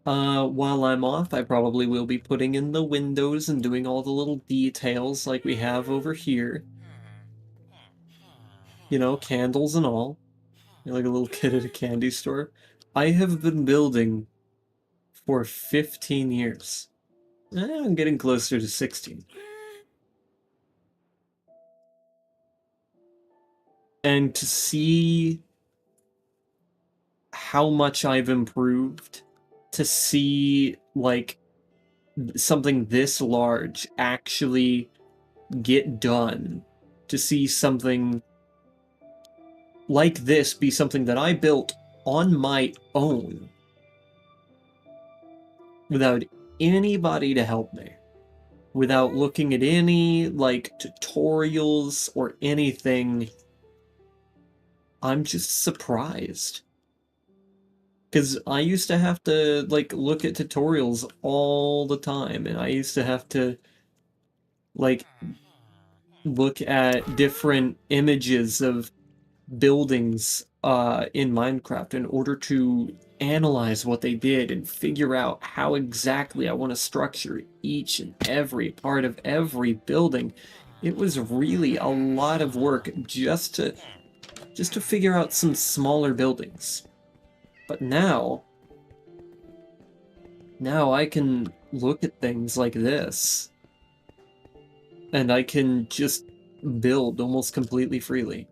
while I'm off, I probably will be putting in the windows and doing all the little details like we have over here. You know, candles and all. You're like a little kid at a candy store. I have been building for 15 years. I'm getting closer to 16. And to see how much I've improved, to see, like, something this large actually get done, to see something like this be something that I built on my own without anybody to help me, without looking at any, like, tutorials or anything. I'm just surprised. Because I used to have to, like, look at tutorials all the time, and I used to have to, like, look at different images of buildings in Minecraft in order to analyze what they did and figure out how exactly I want to structure each and every part of every building. It was really a lot of work just to figure out some smaller buildings. But now I can look at things like this, and I can just build almost completely freely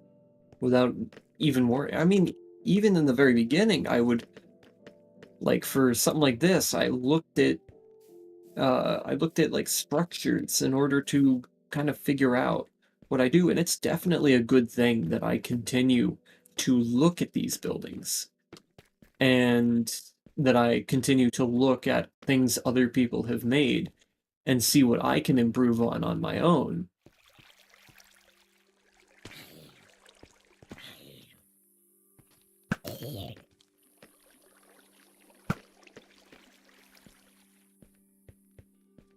without even worrying. I mean, even in the very beginning, I would, like, for something like this, I looked at like structures in order to kind of figure out what I do, and it's definitely a good thing that I continue to look at these buildings, and that I continue to look at things other people have made and see what I can improve on my own.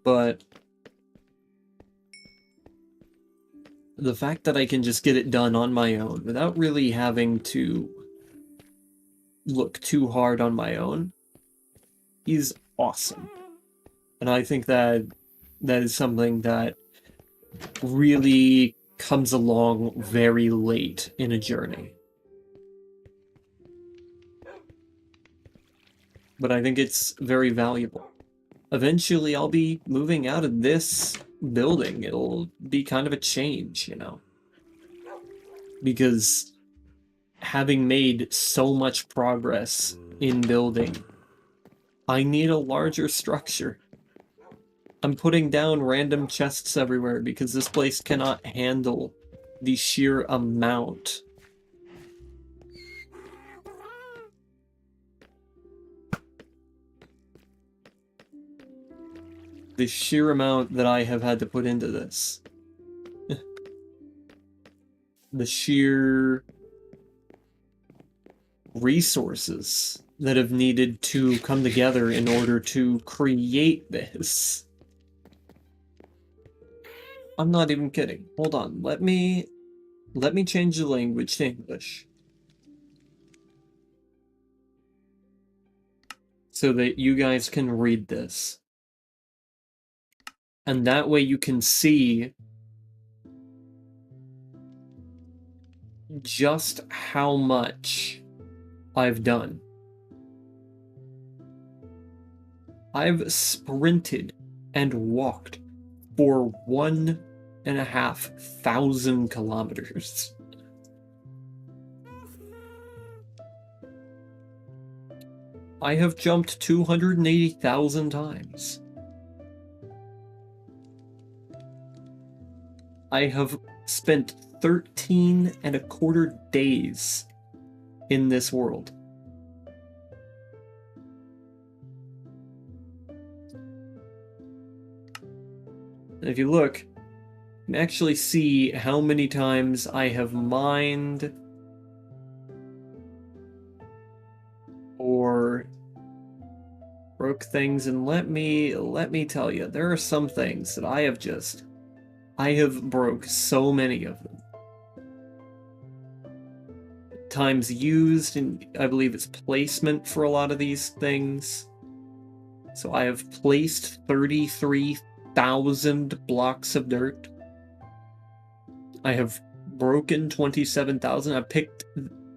But the fact that I can just get it done on my own without really having to look too hard on my own is awesome. And I think that is something that really comes along very late in a journey. But I think it's very valuable. Eventually, I'll be moving out of this building. It'll be kind of a change, you know? Because having made so much progress in building, I need a larger structure. I'm putting down random chests everywhere because this place cannot handle the sheer amount that I have had to put into this. The sheer resources that have needed to come together in order to create this. I'm not even kidding. Hold on. Let me change the language to English, so that you guys can read this. And that way you can see just how much I've done. I've sprinted and walked for 1,500 kilometers. I have jumped 280,000 times. I have spent 13 and a quarter days in this world. And if you look, you can actually see how many times I have mined or broke things. And let me tell you, there are some things that I have broke so many of them. Times used, and I believe it's placement for a lot of these things. So I have placed 33,000 blocks of dirt. I have broken 27,000. I picked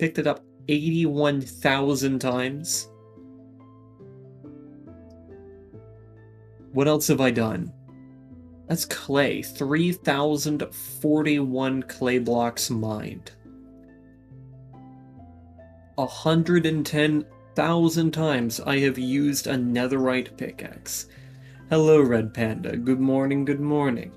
it up 81,000 times. What else have I done? That's clay. 3,041 clay blocks mined. 110,000 times I have used a netherite pickaxe. Hello, Red Panda. Good morning, good morning.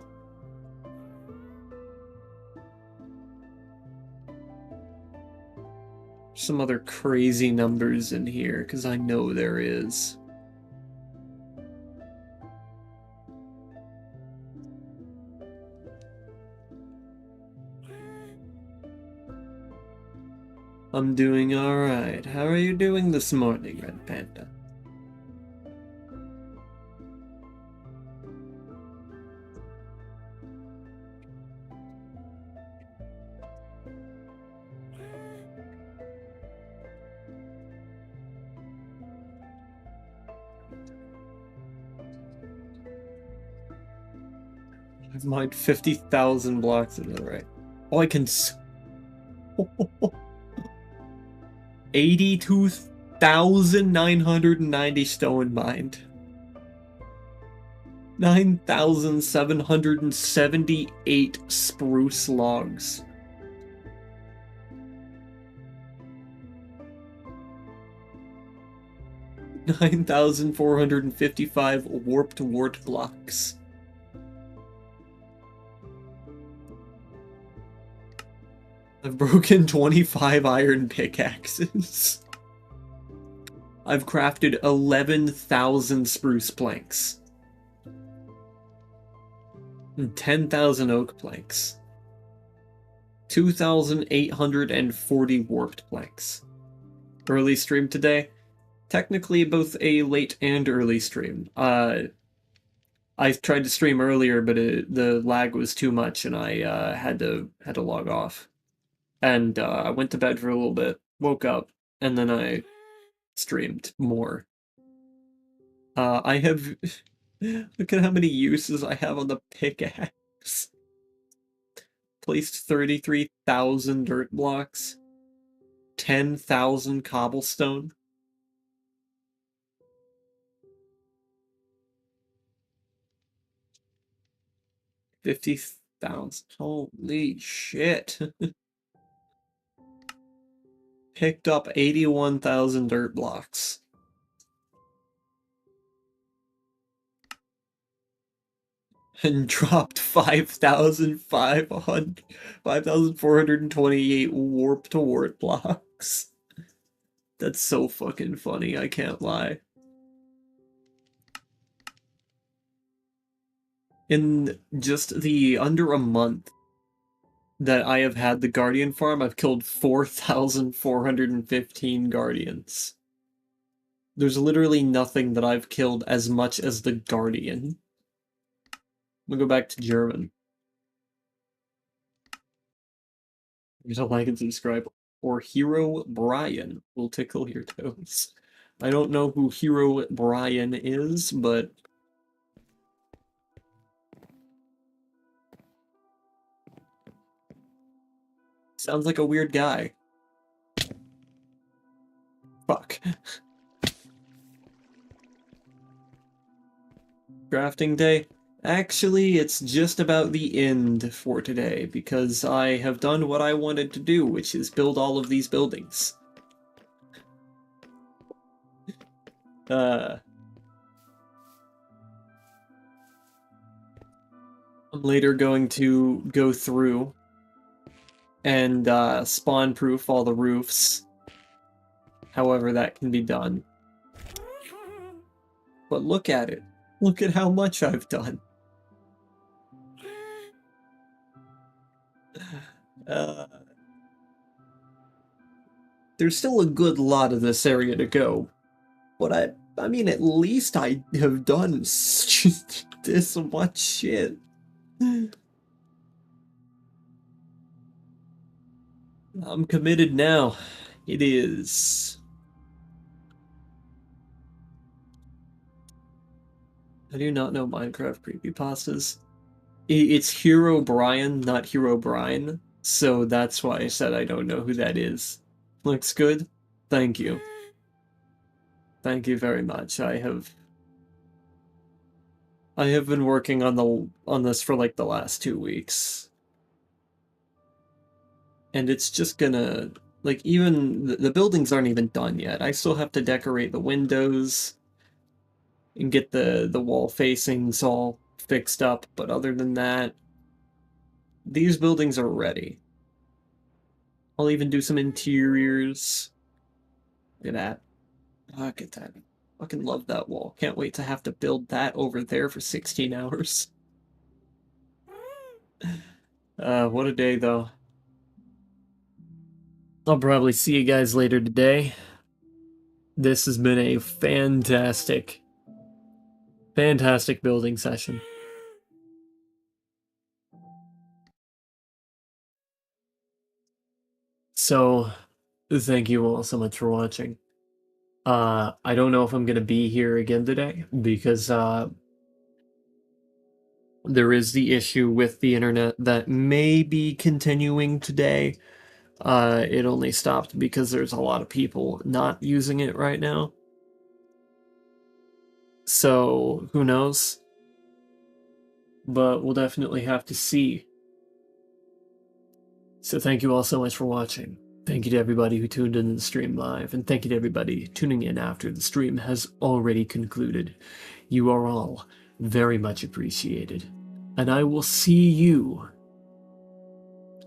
Some other crazy numbers in here, because I know there is. I'm doing alright. How are you doing this morning, Red Panda? I've mined 50,000 blocks in it, right? Oh, I can 82,990 stone mined. 9,778 spruce logs. $9,455 warped wart blocks. I've broken 25 iron pickaxes. I've crafted 11,000 spruce planks. And 10,000 oak planks. 2,840 warped planks. Early stream today? Technically both a late and early stream. I tried to stream earlier, but the lag was too much, and I had to log off. And I went to bed for a little bit, woke up, and then I streamed more. I have look at how many uses I have on the pickaxe. Placed 33,000 dirt blocks, 10,000 cobblestone. $50,000. Holy shit. Picked up 81,000 dirt blocks. And dropped 5,428 warped wart blocks. That's so fucking funny, I can't lie. In just the under a month that I have had the Guardian farm, I've killed 4,415 Guardians. There's literally nothing that I've killed as much as the Guardian. I'm gonna go back to German. There's a like and subscribe. Or Hero Brian will tickle your toes. I don't know who Hero Brian is, but sounds like a weird guy. Fuck. Crafting day? Actually, it's just about the end for today, because I have done what I wanted to do, which is build all of these buildings. I'm later going to go through and spawn-proof all the roofs, however that can be done. But look at it. Look at how much I've done. There's still a good lot of this area to go, but I mean, at least I have done this much shit. I'm committed now. It is. I do not know Minecraft creepypastas. It's Hero Brian, not Hero Brian, so that's why I said I don't know who that is. Looks good? Thank you. Thank you very much. I have been working on this for like the last 2 weeks. And it's just gonna, like, even the buildings aren't even done yet. I still have to decorate the windows and get the wall facings all fixed up, but other than that, these buildings are ready. I'll even do some interiors. Look at that. Look at that. Fucking love that wall. Can't wait to have to build that over there for 16 hours. What a day, though. I'll probably see you guys later today. This has been a fantastic building session. So, thank you all so much for watching. I don't know if I'm gonna be here again today, because, well, There is the issue with the internet that may be continuing today. It only stopped because there's a lot of people not using it right now. So, who knows? But we'll definitely have to see. So thank you all so much for watching. Thank you to everybody who tuned in to the stream live, and thank you to everybody tuning in after the stream has already concluded. You are all very much appreciated, and I will see you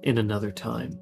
in another time.